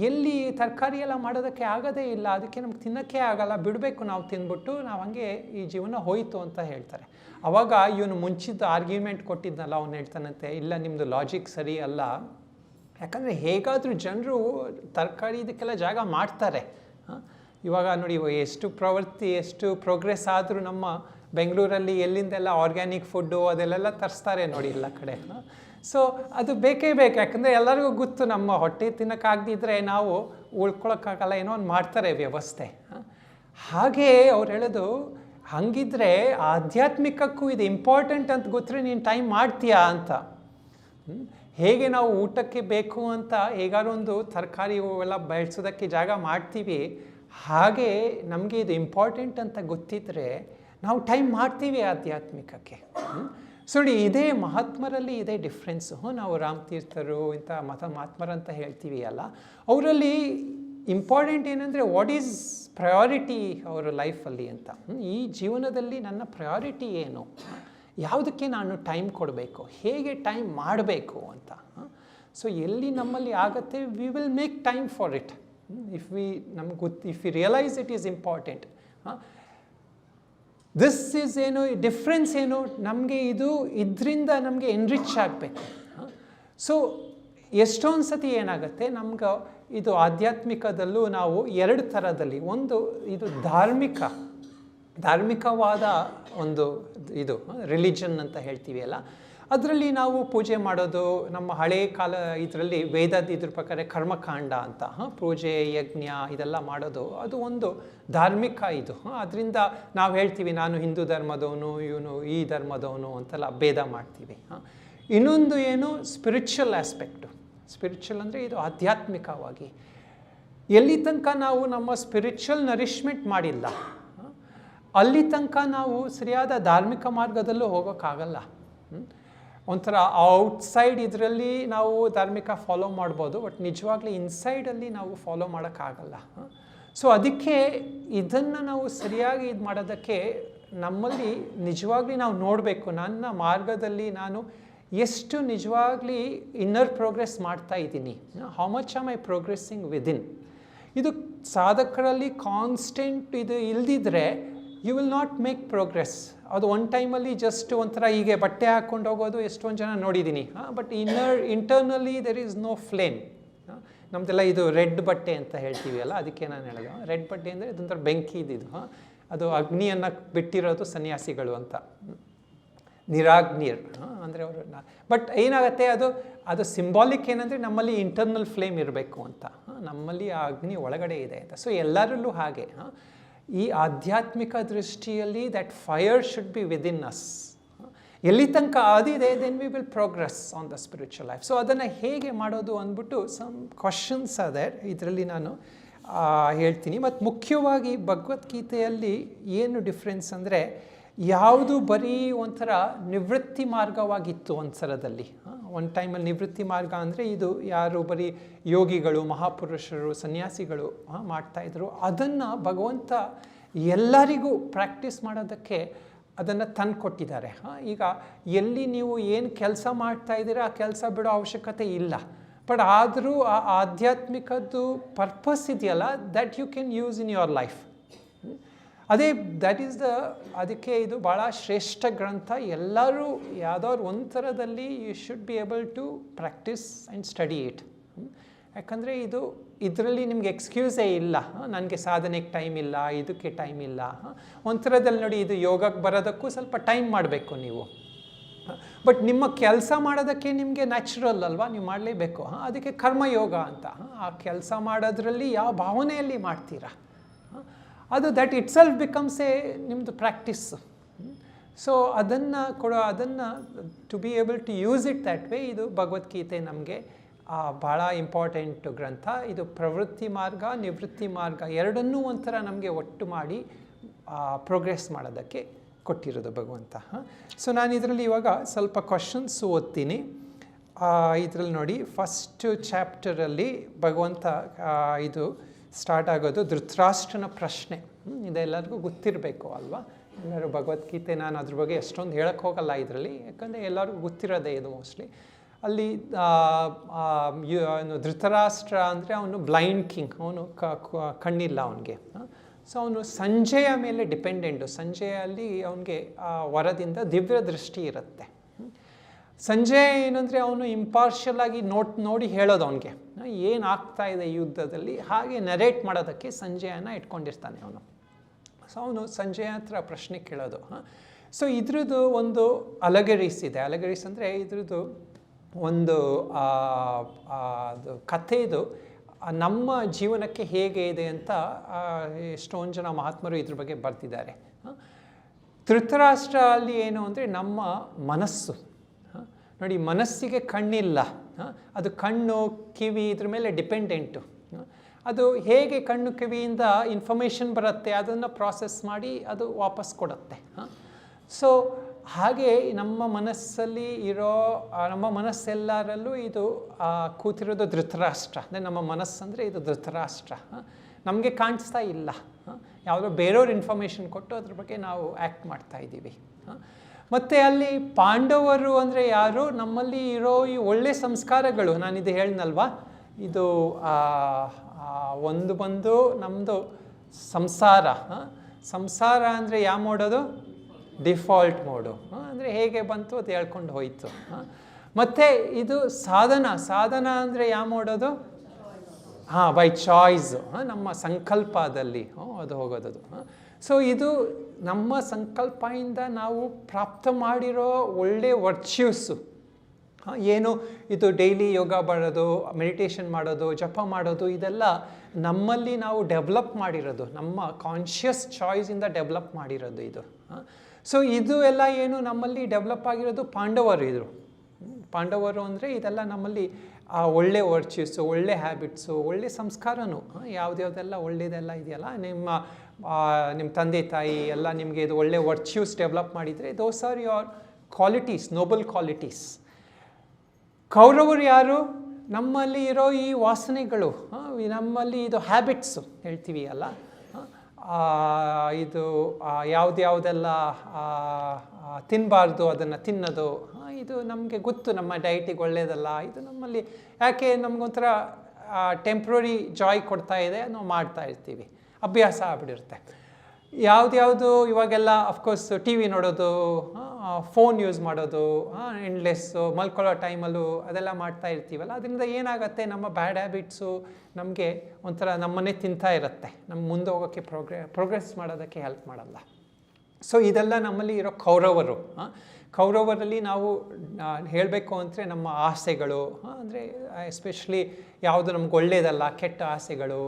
ಎಲ್ಲಿ ತರಕಾರಿ ಎಲ್ಲ ಮಾಡೋದಕ್ಕೆ ಆಗೋದೇ ಇಲ್ಲ, ಅದಕ್ಕೆ ನಮ್ಗೆ ತಿನ್ನೋಕ್ಕೆ ಆಗಲ್ಲ, ಬಿಡಬೇಕು ನಾವು ತಿಂದ್ಬಿಟ್ಟು, ನಾವು ಹಂಗೆ ಈ ಜೀವನ ಹೋಯಿತು ಅಂತ ಹೇಳ್ತಾರೆ. ಆವಾಗ ಇವನು ಮುಂಚಿದ್ದು ಆರ್ಗ್ಯುಮೆಂಟ್ ಕೊಟ್ಟಿದ್ನಲ್ಲ, ಅವ್ನು ಹೇಳ್ತಾನಂತೆ, ಇಲ್ಲ ನಿಮ್ಮದು ಲಾಜಿಕ್ ಸರಿ ಅಲ್ಲ. ಯಾಕಂದರೆ ಹೇಗಾದರೂ ಜನರು ತರಕಾರಿ ಇದಕ್ಕೆಲ್ಲ ಜಾಗ ಮಾಡ್ತಾರೆ. ಇವಾಗ ನೋಡಿ, ಎಷ್ಟು ಪ್ರವೃತ್ತಿ, ಎಷ್ಟು ಪ್ರೋಗ್ರೆಸ್ ಆದರೂ ನಮ್ಮ ಬೆಂಗಳೂರಲ್ಲಿ ಎಲ್ಲಿಂದೆಲ್ಲ ಆರ್ಗ್ಯಾನಿಕ್ ಫುಡ್ಡು ಅದೆಲ್ಲ ತರಿಸ್ತಾರೆ ನೋಡಿ ಎಲ್ಲ ಕಡೆ. ಸೊ ಅದು ಬೇಕೇ ಬೇಕು, ಯಾಕಂದರೆ ಎಲ್ಲರಿಗೂ ಗೊತ್ತು, ನಮ್ಮ ಹೊಟ್ಟೆ ತಿನ್ನೋಕ್ಕಾಗದಿದ್ದರೆ ನಾವು ಉಳ್ಕೊಳಕ್ಕಾಗಲ್ಲ, ಏನೋ ಒಂದು ಮಾಡ್ತಾರೆ ವ್ಯವಸ್ಥೆ. ಹಾಗೇ ಅವ್ರು ಹೇಳೋದು, ಹಾಗಿದ್ರೆ ಆಧ್ಯಾತ್ಮಿಕಕ್ಕೂ ಇದು ಇಂಪಾರ್ಟೆಂಟ್ ಅಂತ ಗೊತ್ತರೆ ನೀನು ಟೈಮ್ ಮಾಡ್ತೀಯಾ ಅಂತ. ಹೇಗೆ ನಾವು ಊಟಕ್ಕೆ ಬೇಕು ಅಂತ ಹೇಗಾದ್ರು ಒಂದು ತರಕಾರಿ ಎಲ್ಲ ಬೆಳೆಸೋದಕ್ಕೆ ಜಾಗ ಮಾಡ್ತೀವಿ, ಹಾಗೆ ನಮಗೆ ಇದು ಇಂಪಾರ್ಟೆಂಟ್ ಅಂತ ಗೊತ್ತಿದ್ದರೆ ನಾವು ಟೈಮ್ ಮಾಡ್ತೀವಿ ಆಧ್ಯಾತ್ಮಿಕಕ್ಕೆ. ಸೊ ನೋಡಿ, ಇದೇ ಮಹಾತ್ಮರಲ್ಲಿ ಇದೇ ಡಿಫ್ರೆನ್ಸು. ನಾವು ರಾಮತೀರ್ಥರು ಇಂಥ ಮಹಾತ್ಮರಂತ ಹೇಳ್ತೀವಿ ಅಲ್ಲ, ಅವರಲ್ಲಿ ಇಂಪಾರ್ಟೆಂಟ್ ಏನಂದರೆ ವಾಟ್ ಈಸ್ ಪ್ರಯಾರಿಟಿ ಅವರ ಲೈಫಲ್ಲಿ ಅಂತ. ಈ ಜೀವನದಲ್ಲಿ ನನ್ನ ಪ್ರಯಾರಿಟಿ ಏನು, ಯಾವುದಕ್ಕೆ ನಾನು ಟೈಮ್ ಕೊಡಬೇಕು, ಹೇಗೆ ಟೈಮ್ ಮಾಡಬೇಕು ಅಂತ. ಸೊ ಎಲ್ಲಿ ನಮ್ಮಲ್ಲಿ ಆಗುತ್ತೆ, we will make time for it. If we realise it is important. This is ಏನು ಡಿಫ್ರೆನ್ಸ್ ಏನು, ನಮಗೆ ಇದರಿಂದ ನಮಗೆ ಎನ್ರಿಚ್ ಆಗಬೇಕು. ಸೊ ಎಷ್ಟೊಂದು ಸತಿ ಏನಾಗುತ್ತೆ, ನಮ್ಗೆ ಇದು ಆಧ್ಯಾತ್ಮಿಕದಲ್ಲೂ ನಾವು 2 ಥರದಲ್ಲಿ, ಒಂದು ಇದು ಧಾರ್ಮಿಕವಾದ ಒಂದು ಇದು ರಿಲಿಜನ್ ಅಂತ ಹೇಳ್ತೀವಿ ಅಲ್ಲ, ಅದರಲ್ಲಿ ನಾವು ಪೂಜೆ ಮಾಡೋದು, ನಮ್ಮ ಹಳೇ ಕಾಲ ಇದರಲ್ಲಿ ವೇದದ ಇದ್ರ ಪ್ರಕಾರ ಕರ್ಮಕಾಂಡ ಅಂತ, ಪೂಜೆ ಯಜ್ಞ ಇದೆಲ್ಲ ಮಾಡೋದು, ಅದು ಒಂದು ಧಾರ್ಮಿಕ ಇದು. ಅದರಿಂದ ನಾವು ಹೇಳ್ತೀವಿ, ನಾನು ಹಿಂದೂ ಧರ್ಮದವನು, ಇವನು ಈ ಧರ್ಮದವನು ಅಂತೆಲ್ಲ ಭೇದ ಮಾಡ್ತೀವಿ. ಇನ್ನೊಂದು ಏನು, ಸ್ಪಿರಿಚುವಲ್ ಆಸ್ಪೆಕ್ಟು. ಸ್ಪಿರಿಚುವಲ್ ಅಂದರೆ ಇದು ಆಧ್ಯಾತ್ಮಿಕವಾಗಿ ಎಲ್ಲಿ ತನಕ ನಾವು ನಮ್ಮ ಸ್ಪಿರಿಚುವಲ್ ನರಿಶ್ಮೆಂಟ್ ಮಾಡಿಲ್ಲ, ಅಲ್ಲಿ ತನಕ ನಾವು ಸರಿಯಾದ ಧಾರ್ಮಿಕ ಮಾರ್ಗದಲ್ಲೂ ಹೋಗೋಕ್ಕಾಗಲ್ಲ. ಒಂಥರ ಔಟ್ಸೈಡ್ ಇದರಲ್ಲಿ ನಾವು ಧಾರ್ಮಿಕ ಫಾಲೋ ಮಾಡ್ಬೋದು, ಬಟ್ ನಿಜವಾಗ್ಲೂ ಇನ್ಸೈಡಲ್ಲಿ ನಾವು ಫಾಲೋ ಮಾಡೋಕ್ಕಾಗಲ್ಲ. ಸೊ ಅದಕ್ಕೆ ಇದನ್ನು ನಾವು ಸರಿಯಾಗಿ ಇದು ಮಾಡೋದಕ್ಕೆ ನಮ್ಮಲ್ಲಿ ನಿಜವಾಗ್ಲಿ ನಾವು ನೋಡಬೇಕು, ನನ್ನ ಮಾರ್ಗದಲ್ಲಿ ನಾನು ಎಷ್ಟು ನಿಜವಾಗ್ಲಿ ಇನ್ನರ್ ಪ್ರೋಗ್ರೆಸ್ ಮಾಡ್ತಾ ಇದ್ದೀನಿ, how much am I progressing within. ಇದು ಸಾಧಕರಲ್ಲಿ ಕಾನ್ಸ್ಟೆಂಟ್ ಇದು ಇಲ್ದಿದ್ರೆ you will not make progress. ಅದು ಒನ್ ಟೈಮಲ್ಲಿ ಜಸ್ಟ್ ಒಂಥರ ಹೀಗೆ ಬಟ್ಟೆ ಹಾಕ್ಕೊಂಡು ಹೋಗೋದು ಎಷ್ಟೊಂದು ಜನ ನೋಡಿದ್ದೀನಿ. But internally there is no flame. ನಮ್ಮದೆಲ್ಲ ಇದು ರೆಡ್ ಬಟ್ಟೆ ಅಂತ ಹೇಳ್ತೀವಿ ಅಲ್ಲ, ಅದಕ್ಕೆ ನಾನು ಹೇಳೋದು ರೆಡ್ ಬಟ್ಟೆ ಅಂದರೆ ಇದೊಂಥರ ಬೆಂಕಿ ಇದ್ದಿದ್ದು, ಅದು ಅಗ್ನಿಯನ್ನು ಬಿಟ್ಟಿರೋದು ಸನ್ಯಾಸಿಗಳು ಅಂತ, ನಿರಾಗ್ನಿಯರ್ ಅಂದರೆ ಅವರು. ಬಟ್ ಏನಾಗುತ್ತೆ, ಅದು ಸಿಂಬಾಲಿಕ್ ಏನಂದರೆ ನಮ್ಮಲ್ಲಿ ಇಂಟರ್ನಲ್ ಫ್ಲೇಮ್ ಇರಬೇಕು ಅಂತ, ನಮ್ಮಲ್ಲಿ ಆ ಅಗ್ನಿ ಒಳಗಡೆ ಇದೆ ಅಂತ. ಸೊ ಎಲ್ಲರಲ್ಲೂ ಹಾಗೆ ಈ ಆಧ್ಯಾತ್ಮಿಕ ದೃಷ್ಟಿಯಲ್ಲಿ that fire should be within us. ಎಲ್ಲಿ ತನಕ ಅದಿದೆ, then we will progress on the spiritual life. So ಅದನ್ನು ಹೇಗೆ ಮಾಡೋದು ಅಂದ್ಬಿಟ್ಟು ಸಮ್ ಕ್ವಶನ್ಸ್ ಅದೇ ಇದರಲ್ಲಿ ನಾನು ಹೇಳ್ತೀನಿ. ಮತ್ತು ಮುಖ್ಯವಾಗಿ ಭಗವದ್ಗೀತೆಯಲ್ಲಿ ಏನು ಡಿಫ್ರೆನ್ಸ್ ಅಂದರೆ, ಯಾವುದು ಬರೀ ಒಂಥರ ನಿವೃತ್ತಿ ಮಾರ್ಗವಾಗಿತ್ತು ಒಂದ್ಸರದಲ್ಲಿ. ಒಂದು ಟೈಮಲ್ಲಿ ನಿವೃತ್ತಿ ಮಾರ್ಗ ಅಂದರೆ ಇದು ಯಾರು ಬರೀ ಯೋಗಿಗಳು, ಮಹಾಪುರುಷರು, ಸನ್ಯಾಸಿಗಳು ಮಾಡ್ತಾಯಿದ್ರು. ಅದನ್ನು ಭಗವಂತ ಎಲ್ಲರಿಗೂ ಪ್ರಾಕ್ಟೀಸ್ ಮಾಡೋದಕ್ಕೆ ಅದನ್ನು ತಂದು ಕೊಟ್ಟಿದ್ದಾರೆ. ಈಗ ಎಲ್ಲಿ ನೀವು ಏನು ಕೆಲಸ ಮಾಡ್ತಾ ಇದ್ದೀರಾ ಆ ಕೆಲಸ ಬಿಡೋ ಅವಶ್ಯಕತೆ ಇಲ್ಲ. ಬಟ್ ಆದರೂ ಆ ಆಧ್ಯಾತ್ಮಿಕದ್ದು ಪರ್ಪಸ್ ಇದೆಯಲ್ಲ, that you can use in your life. ಅದೇ ದ್ಯಾಟ್ ಈಸ್ ಅದಕ್ಕೆ ಇದು ಭಾಳ ಶ್ರೇಷ್ಠ ಗ್ರಂಥ. ಎಲ್ಲರೂ ಯಾವುದಾದ್ರು ಒಂದು ಥರದಲ್ಲಿ you should be able to practise and study it. ಯಾಕಂದರೆ ಇದರಲ್ಲಿ ನಿಮಗೆ ಎಕ್ಸ್ಕ್ಯೂಸೇ ಇಲ್ಲ, ನನಗೆ ಸಾಧನೆಗೆ ಟೈಮ್ ಇಲ್ಲ, ಇದಕ್ಕೆ ಟೈಮ್ ಇಲ್ಲ. ಒಂಥರದಲ್ಲಿ ನೋಡಿ, ಇದು ಯೋಗಕ್ಕೆ ಬರೋದಕ್ಕೂ ಸ್ವಲ್ಪ ಟೈಮ್ ಮಾಡಬೇಕು ನೀವು. ಬಟ್ ನಿಮ್ಮ ಕೆಲಸ ಮಾಡೋದಕ್ಕೆ ನಿಮಗೆ ನ್ಯಾಚುರಲ್ ಅಲ್ವಾ, ನೀವು ಮಾಡಲೇಬೇಕು. ಅದಕ್ಕೆ ಕರ್ಮಯೋಗ ಅಂತ. ಆ ಕೆಲಸ ಮಾಡೋದ್ರಲ್ಲಿ ಯಾವ ಭಾವನೆಯಲ್ಲಿ ಮಾಡ್ತೀರಾ, ಅದು ದಟ್ ಇಟ್ ಸೆಲ್ಫ್ ಬಿಕಮ್ಸ್ ನಿಮ್ಮದು ಪ್ರಾಕ್ಟೀಸ್. ಸೊ ಅದನ್ನು to be able to use it that way, ಇದು ಭಗವದ್ಗೀತೆ ನಮಗೆ ಭಾಳ ಇಂಪಾರ್ಟೆಂಟ್ ಗ್ರಂಥ. ಇದು ಪ್ರವೃತ್ತಿ ಮಾರ್ಗ, ನಿವೃತ್ತಿ ಮಾರ್ಗ ಎರಡನ್ನೂ ಒಂಥರ ನಮಗೆ ಒಟ್ಟು ಮಾಡಿ ಪ್ರೋಗ್ರೆಸ್ ಮಾಡೋದಕ್ಕೆ ಕೊಟ್ಟಿರೋದು ಭಗವಂತ. ಸೊ ನಾನು ಇದರಲ್ಲಿ ಇವಾಗ ಸ್ವಲ್ಪ ಕ್ವಶನ್ಸ್ ಓದ್ತೀನಿ. ಇದರಲ್ಲಿ ನೋಡಿ, ಫಸ್ಟ್ ಚಾಪ್ಟರಲ್ಲಿ ಭಗವಂತ ಇದು ಸ್ಟಾರ್ಟ್ ಆಗೋದು ಧೃತರಾಷ್ಟ್ರನ ಪ್ರಶ್ನೆ. ಇದೆಲ್ಲರಿಗೂ ಗೊತ್ತಿರಬೇಕು ಅಲ್ವಾ, ಎಲ್ಲರೂ ಭಗವದ್ಗೀತೆ ನಾನು ಅದ್ರ ಬಗ್ಗೆ ಎಷ್ಟೊಂದು ಹೇಳಕ್ಕೆ ಹೋಗಲ್ಲ ಇದರಲ್ಲಿ, ಯಾಕಂದರೆ ಎಲ್ಲರಿಗೂ ಗೊತ್ತಿರೋದೇ ಇದು ಮೋಸ್ಟ್ಲಿ. ಅಲ್ಲಿ ಧೃತರಾಷ್ಟ್ರ ಅಂದರೆ ಅವನು ಬ್ಲೈಂಡ್ ಕಿಂಗ್, ಅವನು ಕಣ್ಣಿಲ್ಲ ಅವನಿಗೆ. ಸೊ ಅವನು ಸಂಜೆಯ ಮೇಲೆ ಡಿಪೆಂಡೆಂಟು. ಸಂಜೆಯಲ್ಲಿ ಅವನಿಗೆ ವರದಿಂದ ದಿವ್ಯ ದೃಷ್ಟಿ ಇರುತ್ತೆ. ಸಂಜೆ ಏನಂದರೆ ಅವನು ಇಂಪಾರ್ಷಿಯಲ್ ಆಗಿ ನೋಡಿ ಹೇಳೋದು ಅವನಿಗೆ ಏನಾಗ್ತಾ ಇದೆ ಯುದ್ಧದಲ್ಲಿ, ಹಾಗೆ ನರೇಟ್ ಮಾಡೋದಕ್ಕೆ ಸಂಜೆಯನ್ನು ಇಟ್ಕೊಂಡಿರ್ತಾನೆ ಅವನು. ಸೊ ಅವನು ಸಂಜೆಯ ಹತ್ರ ಪ್ರಶ್ನೆ ಕೇಳೋದು. ಸೊ ಇದ್ರದ್ದು ಒಂದು ಅಲಗರೀಸ್ ಇದೆ. ಅಲಗರೀಸ್ ಅಂದರೆ ಇದ್ರದ್ದು ಒಂದು ಕಥೆದು ನಮ್ಮ ಜೀವನಕ್ಕೆ ಹೇಗೆ ಇದೆ ಅಂತ ಎಷ್ಟೊಂದು ಜನ ಮಹಾತ್ಮರು ಇದ್ರ ಬಗ್ಗೆ ಬರ್ತಿದ್ದಾರೆ. ಧೃತರಾಷ್ಟ್ರ ಅಲ್ಲಿ ಏನು ಅಂದರೆ ನಮ್ಮ ಮನಸ್ಸು. ನೋಡಿ, ಮನಸ್ಸಿಗೆ ಕಣ್ಣಿಲ್ಲ, ಅದು ಕಣ್ಣು ಕಿವಿ ಇದ್ರ ಮೇಲೆ ಡಿಪೆಂಡೆಂಟು. ಅದು ಹೇಗೆ ಕಣ್ಣು ಕಿವಿಯಿಂದ ಇನ್ಫಾರ್ಮೇಷನ್ ಬರುತ್ತೆ, ಅದನ್ನು ಪ್ರಾಸೆಸ್ ಮಾಡಿ ಅದು ವಾಪಸ್ ಕೊಡುತ್ತೆ. ಸೊ ಹಾಗೆ ನಮ್ಮ ಮನಸ್ಸಲ್ಲಿ ಇರೋ ನಮ್ಮ ಮನಸ್ಸೆಲ್ಲರಲ್ಲೂ ಇದು ಕೂತಿರೋದು ಧೃತರಾಷ್ಟ್ರ. ಅಂದರೆ ನಮ್ಮ ಮನಸ್ಸಂದರೆ ಇದು ಧೃತರಾಷ್ಟ್ರ. ನಮಗೆ ಕಾಣಿಸ್ತಾ ಇಲ್ಲ, ಯಾವುದೋ ಬೇರೆಯವ್ರ ಇನ್ಫಾರ್ಮೇಷನ್ ಕೊಟ್ಟು ಅದ್ರ ಬಗ್ಗೆ ನಾವು ಆ್ಯಕ್ಟ್ ಮಾಡ್ತಾ ಇದ್ದೀವಿ. ಮತ್ತು ಅಲ್ಲಿ ಪಾಂಡವರು ಅಂದರೆ ಯಾರು, ನಮ್ಮಲ್ಲಿ ಇರೋ ಈ ಒಳ್ಳೆ ಸಂಸ್ಕಾರಗಳು. ನಾನಿದು ಹೇಳಿದ್ನಲ್ವಾ, ಇದು ಒಂದು ಬಂದು ನಮ್ಮದು ಸಂಸಾರ. ಸಂಸಾರ ಅಂದರೆ ಯಾವ ಮಾಡೋದು, ಡಿಫಾಲ್ಟ್ ಮೋಡು. ಅಂದರೆ ಹೇಗೆ ಬಂತು ಅದು ಹೇಳ್ಕೊಂಡು ಹೋಯಿತು. ಮತ್ತು ಇದು ಸಾಧನ ಅಂದರೆ ಯಾವ ಮಾಡೋದು, ಬೈ ಚಾಯ್ಸ್, ನಮ್ಮ ಸಂಕಲ್ಪದಲ್ಲಿ ಅದು ಹೋಗೋದದು. ಸೊ ಇದು ನಮ್ಮ ಸಂಕಲ್ಪದಿಂದ ನಾವು ಪ್ರಾಪ್ತ ಮಾಡಿರೋ ಒಳ್ಳೆ ವರ್ಚ್ಯೂಸು. ಏನು ಇದು ಡೈಲಿ ಯೋಗ ಮಾಡೋದು, ಮೆಡಿಟೇಷನ್ ಮಾಡೋದು, ಜಪ ಮಾಡೋದು, ಇದೆಲ್ಲ ನಮ್ಮಲ್ಲಿ ನಾವು ಡೆವಲಪ್ ಮಾಡಿರೋದು, ನಮ್ಮ ಕಾನ್ಷಿಯಸ್ ಚಾಯ್ಸಿಂದ ಡೆವಲಪ್ ಮಾಡಿರೋದು ಇದು. ಸೊ ಇದು ಎಲ್ಲ ಏನು ನಮ್ಮಲ್ಲಿ ಡೆವಲಪ್ ಆಗಿರೋದು ಪಾಂಡವರು ಅಂದರೆ ಇದೆಲ್ಲ ನಮ್ಮಲ್ಲಿ ಒಳ್ಳೆ ವರ್ಚ್ಯೂಸು, ಒಳ್ಳೆ ಹ್ಯಾಬಿಟ್ಸು, ಒಳ್ಳೆ ಸಂಸ್ಕಾರನೂ, ಯಾವುದ್ಯಾವುದೆಲ್ಲ ಒಳ್ಳೆಯದೆಲ್ಲ ಇದೆಯಲ್ಲ, ನಿಮ್ಮ ತಂದೆ ತಾಯಿ ಎಲ್ಲ ನಿಮಗೆ ಇದು ಒಳ್ಳೆ ವರ್ಚ್ಯೂಸ್ ಡೆವಲಪ್ ಮಾಡಿದರೆ, those are your qualities, noble qualities. ಕೌರವರು ಯಾರು, ನಮ್ಮಲ್ಲಿ ಇರೋ ಈ ವಾಸನೆಗಳು, ನಮ್ಮಲ್ಲಿ ಇದು ಹ್ಯಾಬಿಟ್ಸು ಹೇಳ್ತೀವಿ ಅಲ್ಲ, ಇದು ಯಾವುದೆಲ್ಲ ತಿನ್ನಬಾರ್ದು ಅದನ್ನು ತಿನ್ನೋದು, ಇದು ನಮಗೆ ಗೊತ್ತು, ನಮ್ಮ ಡಯಟಿಗೆ ಒಳ್ಳೆಯದಲ್ಲ, ಇದು ನಮ್ಮಲ್ಲಿ ಯಾಕೆ ನಮಗೊಂಥರ ಟೆಂಪ್ರರಿ ಜಾಯ್ ಕೊಡ್ತಾ ಇದೆ, ನಾವು ಮಾಡ್ತಾ ಇರ್ತೀವಿ, ಅಭ್ಯಾಸ ಆಗ್ಬಿಟ್ಟಿರುತ್ತೆ. ಯಾವ್ದು ಇವಾಗೆಲ್ಲ ಅಫ್ಕೋರ್ಸ್ ಟಿ ವಿ ನೋಡೋದು, ಫೋನ್ ಯೂಸ್ ಮಾಡೋದು, ಎಂಡ್ಲೆಸ್ಸು, ಮಲ್ಕೊಳ್ಳೋ ಟೈಮಲ್ಲೂ ಅದೆಲ್ಲ ಮಾಡ್ತಾ ಇರ್ತೀವಲ್ಲ, ಅದರಿಂದ ಏನಾಗುತ್ತೆ, ನಮ್ಮ ಬ್ಯಾಡ್ ಹ್ಯಾಬಿಟ್ಸು ನಮಗೆ ಒಂಥರ ನಮ್ಮನ್ನೇ ತಿಂತಾ ಇರುತ್ತೆ, ನಮ್ಮ ಮುಂದೆ ಹೋಗೋಕ್ಕೆ ಪ್ರೋಗ್ರೆಸ್ ಮಾಡೋದಕ್ಕೆ ಹೆಲ್ಪ್ ಮಾಡಲ್ಲ. ಸೊ ಇದೆಲ್ಲ ನಮ್ಮಲ್ಲಿ ಇರೋ ಕೌರವರಲ್ಲಿ ನಾವು ಹೇಳಬೇಕು ಅಂದರೆ ನಮ್ಮ ಆಸೆಗಳು, ಅಂದರೆ ಎಸ್ಪೆಷಲಿ ಯಾವುದು ನಮ್ಗೆ ಒಳ್ಳೆಯದಲ್ಲ, ಕೆಟ್ಟ ಆಸೆಗಳು,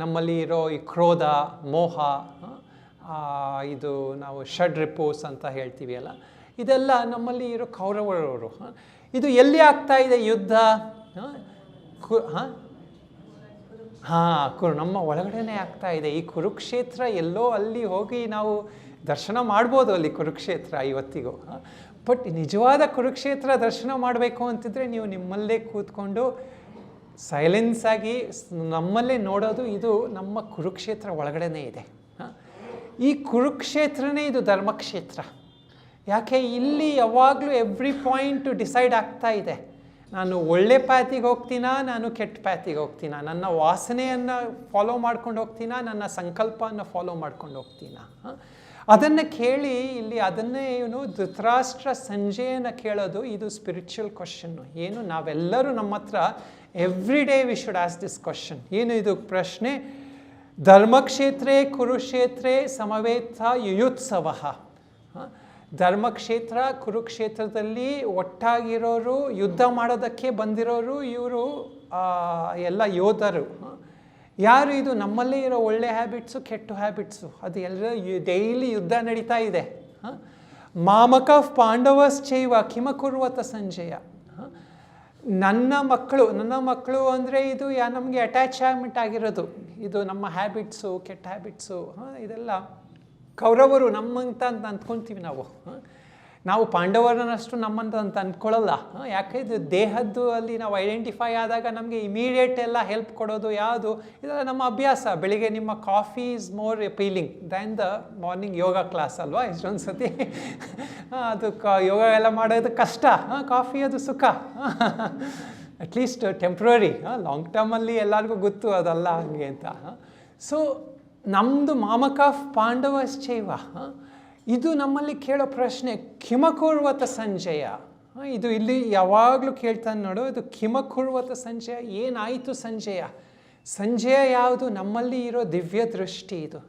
ನಮ್ಮಲ್ಲಿ ಇರೋ ಈ ಕ್ರೋಧ, ಮೋಹ, ಇದು ನಾವು ಷಡ್ರಿಪುಸ್ ಅಂತ ಹೇಳ್ತೀವಿ ಅಲ್ಲ, ಇದೆಲ್ಲ ನಮ್ಮಲ್ಲಿ ಇರೋ ಕೌರವರವರು. ಇದು ಎಲ್ಲಿ ಆಗ್ತಾ ಇದೆ ಯುದ್ಧ, ನಮ್ಮ ಒಳಗಡೆನೇ ಆಗ್ತಾ ಇದೆ. ಈ ಕುರುಕ್ಷೇತ್ರ ಎಲ್ಲೋ ಅಲ್ಲಿ ಹೋಗಿ ನಾವು ದರ್ಶನ ಮಾಡ್ಬೋದು, ಅಲ್ಲಿ ಕುರುಕ್ಷೇತ್ರ ಇವತ್ತಿಗೂ. ಬಟ್ ನಿಜವಾದ ಕುರುಕ್ಷೇತ್ರ ದರ್ಶನ ಮಾಡಬೇಕು ಅಂತಿದ್ರೆ ನೀವು ನಿಮ್ಮಲ್ಲೇ ಕೂತ್ಕೊಂಡು ಸೈಲೆನ್ಸ್ ಆಗಿ ನಮ್ಮಲ್ಲೇ ನೋಡೋದು, ಇದು ನಮ್ಮ ಕುರುಕ್ಷೇತ್ರ ಒಳಗಡೆನೇ ಇದೆ. ಈ ಕುರುಕ್ಷೇತ್ರನೇ ಇದು ಧರ್ಮಕ್ಷೇತ್ರ. ಯಾಕೆ ಇಲ್ಲಿ ಯಾವಾಗಲೂ ಎವ್ರಿ ಪಾಯಿಂಟ್ ಡಿಸೈಡ್ ಆಗ್ತಾ ಇದೆ. ನಾನು ಒಳ್ಳೆ ಪ್ಯಾತಿಗೆ ಹೋಗ್ತೀನಾ, ನಾನು ಕೆಟ್ಟ ಪ್ಯಾತಿಗೆ ಹೋಗ್ತೀನಾ, ನನ್ನ ವಾಸನೆಯನ್ನು ಫಾಲೋ ಮಾಡ್ಕೊಂಡು ಹೋಗ್ತೀನಾ, ನನ್ನ ಸಂಕಲ್ಪವನ್ನು ಫಾಲೋ ಮಾಡ್ಕೊಂಡು ಹೋಗ್ತೀನಾ? ಅದನ್ನು ಕೇಳಿ ಇಲ್ಲಿ ಅದನ್ನೇ ಇವನು ಧೃತರಾಷ್ಟ್ರ ಸಂಜೆಯನ್ನು ಕೇಳೋದು, ಇದು ಸ್ಪಿರಿಚುವಲ್ ಕ್ವಶನ್ನು. ಏನು ನಾವೆಲ್ಲರೂ ನಮ್ಮ ಹತ್ರ every day we should ask this question. ಏನು ಇದು ಪ್ರಶ್ನೆ? ಧರ್ಮಕ್ಷೇತ್ರೇ ಕುರುಕ್ಷೇತ್ರೇ ಸಮವೇತ ಯುಯುತ್ಸವ. ಧರ್ಮಕ್ಷೇತ್ರ ಕುರುಕ್ಷೇತ್ರದಲ್ಲಿ ಒಟ್ಟಾಗಿರೋರು, ಯುದ್ಧ ಮಾಡೋದಕ್ಕೆ ಬಂದಿರೋರು ಇವರು ಎಲ್ಲ ಯೋಧರು. ಯಾರು? ಇದು ನಮ್ಮಲ್ಲೇ ಇರೋ ಒಳ್ಳೆ ಹ್ಯಾಬಿಟ್ಸು, ಕೆಟ್ಟ ಹ್ಯಾಬಿಟ್ಸು, ಅದು ಎಲ್ಲ ಡೈಲಿ ಯುದ್ಧ ನಡೀತಾ ಇದೆ. ಮಾಮಕ ಪಾಂಡವಶ್ಚೈವ ಕಿಮಕುರ್ವತ ಸಂಜಯ. ನನ್ನ ಮಕ್ಕಳು ಅಂದರೆ ಇದು ನಮಗೆ ಅಟ್ಯಾಚ್ಮೆಂಟ್ ಆಗಿರೋದು, ಇದು ನಮ್ಮ ಹ್ಯಾಬಿಟ್ಸು, ಕೆಟ್ಟ ಹ್ಯಾಬಿಟ್ಸು, ಇದೆಲ್ಲ ಕೌರವರು ನಮ್ಮಂತ ಅಂತ ಅಂದ್ಕೊಳ್ತೀವಿ ನಾವು ಪಾಂಡವರನ್ನಷ್ಟು ನಮ್ಮಂತ ಅಂತ ಅಂದ್ಕೊಳ್ಳಲ್ಲ. ಯಾಕೆ? ಇದು ದೇಹದ್ದು ಅಲ್ಲಿ ನಾವು ಐಡೆಂಟಿಫೈ ಆದಾಗ ನಮಗೆ ಇಮಿಡಿಯೇಟ್ ಎಲ್ಲ ಹೆಲ್ಪ್ ಕೊಡೋದು ಯಾವುದು? ಇದೆಲ್ಲ ನಮ್ಮ ಅಭ್ಯಾಸ. ಬೆಳಿಗ್ಗೆ ನಿಮ್ಮ coffee is more appealing than the morning yoga class ಅಲ್ವಾ? ಇಷ್ಟೊಂದು ಸತಿ ಅದು ಯೋಗ ಎಲ್ಲ ಮಾಡೋದು ಕಷ್ಟ, ಕಾಫಿ ಅದು ಸುಖ, ಅಟ್ಲೀಸ್ಟ್ ಟೆಂಪ್ರರಿ. ಲಾಂಗ್ ಟರ್ಮಲ್ಲಿ ಎಲ್ಲರಿಗೂ ಗೊತ್ತು ಅದಲ್ಲ ಹಂಗೆ ಅಂತ. ಸೊ ನಮ್ಮದು ಮಾಮಕ ಪಾಂಡವಶ್ಚೈವ, ಇದು ನಮ್ಮಲ್ಲಿ ಕೇಳೋ ಪ್ರಶ್ನೆ. ಕಿಮಕುರ್ವತ ಸಂಜಯ, ಇದು ಇಲ್ಲಿ ಯಾವಾಗಲೂ ಕೇಳ್ತಾನೆ ನೋಡು. ಇದು ಕಿಮಕುರ್ವತ ಸಂಜಯ, ಏನಾಯಿತು ಸಂಜಯ? ಸಂಜಯ ಯಾವುದು? ನಮ್ಮಲ್ಲಿ ಇರೋ ದಿವ್ಯ ದೃಷ್ಟಿ ಇದು.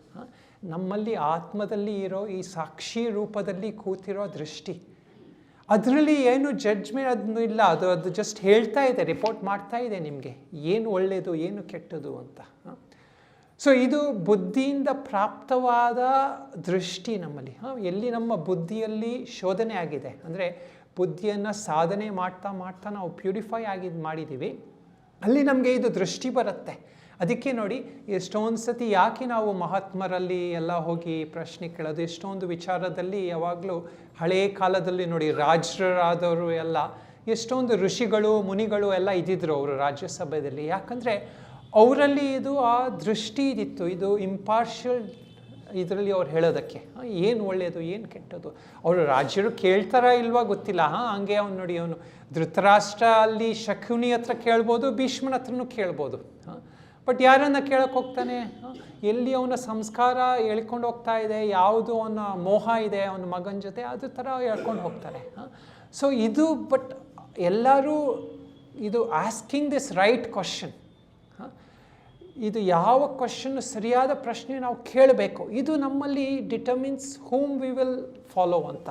ನಮ್ಮಲ್ಲಿ ಆತ್ಮದಲ್ಲಿ ಇರೋ ಈ ಸಾಕ್ಷಿ ರೂಪದಲ್ಲಿ ಕೂತಿರೋ ದೃಷ್ಟಿ, ಅದರಲ್ಲಿ ಏನು ಜಡ್ಜ್ಮೆಂಟ್ ಅದನ್ನು ಇಲ್ಲ. ಅದು ಜಸ್ಟ್ ಹೇಳ್ತಾ ಇದೆ, ರಿಪೋರ್ಟ್ ಮಾಡ್ತಾ ಇದೆ ನಿಮಗೆ ಏನು ಒಳ್ಳೆಯದು ಏನು ಕೆಟ್ಟದು ಅಂತ. ಸೊ ಇದು ಬುದ್ಧಿಯಿಂದ ಪ್ರಾಪ್ತವಾದ ದೃಷ್ಟಿ ನಮ್ಮಲ್ಲಿ. ಎಲ್ಲಿ ನಮ್ಮ ಬುದ್ಧಿಯಲ್ಲಿ ಶೋಧನೆ ಆಗಿದೆ, ಅಂದರೆ ಬುದ್ಧಿಯನ್ನು ಸಾಧನೆ ಮಾಡ್ತಾ ನಾವು ಪ್ಯೂರಿಫೈ ಮಾಡಿದ್ದೀವಿ, ಅಲ್ಲಿ ನಮಗೆ ಇದು ದೃಷ್ಟಿ ಬರುತ್ತೆ. ಅದಕ್ಕೆ ನೋಡಿ, ಎಷ್ಟೊಂದು ಸತಿ ಯಾಕೆ ನಾವು ಮಹಾತ್ಮರಲ್ಲಿ ಎಲ್ಲ ಹೋಗಿ ಪ್ರಶ್ನೆ ಕೇಳೋದು, ಎಷ್ಟೊಂದು ವಿಚಾರದಲ್ಲಿ ಯಾವಾಗಲೂ ಹಳೆಯ ಕಾಲದಲ್ಲಿ ನೋಡಿ ರಾಜರಾದವರು ಎಲ್ಲ ಎಷ್ಟೊಂದು ಋಷಿಗಳು ಮುನಿಗಳು ಎಲ್ಲ ಇದ್ದಿದ್ರು ಅವರು ರಾಜ್ಯಸಭೆಯಲ್ಲಿ. ಯಾಕಂದರೆ ಅವರಲ್ಲಿ ಇದು ಆ ದೃಷ್ಟಿ ಇದಿತ್ತು, ಇದು ಇಂಪಾರ್ಷಿಯಲ್ ಇದರಲ್ಲಿ ಅವ್ರು ಹೇಳೋದಕ್ಕೆ ಏನು ಒಳ್ಳೆಯದು ಏನು ಕೆಟ್ಟದ್ದು. ಅವರು ರಾಜ್ಯರು ಕೇಳ್ತಾರ ಇಲ್ವಾ ಗೊತ್ತಿಲ್ಲ. ಹಂಗೆ ಅವ್ನು ನೋಡಿ, ಅವನು ಧೃತರಾಷ್ಟ್ರ ಅಲ್ಲಿ ಶಕುನಿ ಹತ್ರ ಕೇಳ್ಬೋದು, ಭೀಷ್ಮನ ಹತ್ರನೂ ಕೇಳ್ಬೋದು. ಬಟ್ ಯಾರನ್ನ ಕೇಳಕ್ಕೆ ಹೋಗ್ತಾನೆ? ಎಲ್ಲಿ ಅವನ ಸಂಸ್ಕಾರ ಹೇಳ್ಕೊಂಡು ಹೋಗ್ತಾ ಇದೆ, ಯಾವುದು ಅವನ ಮೋಹ ಇದೆ ಅವನ ಮಗನ ಜೊತೆ, ಅದ್ರ ಥರ ಹೇಳ್ಕೊಂಡು ಹೋಗ್ತಾರೆ. ಸೊ ಇದು ಬಟ್ ಎಲ್ಲರೂ ಇದು ಆಸ್ಕಿಂಗ್ ದಿಸ್ ರೈಟ್ ಕ್ವಶನ್. ಇದು ಯಾವ ಕ್ವಶನ್ ಸರಿಯಾದ ಪ್ರಶ್ನೆ ನಾವು ಕೇಳಬೇಕು, ಇದು ನಮ್ಮಲ್ಲಿ determines whom we will follow ಅಂತ.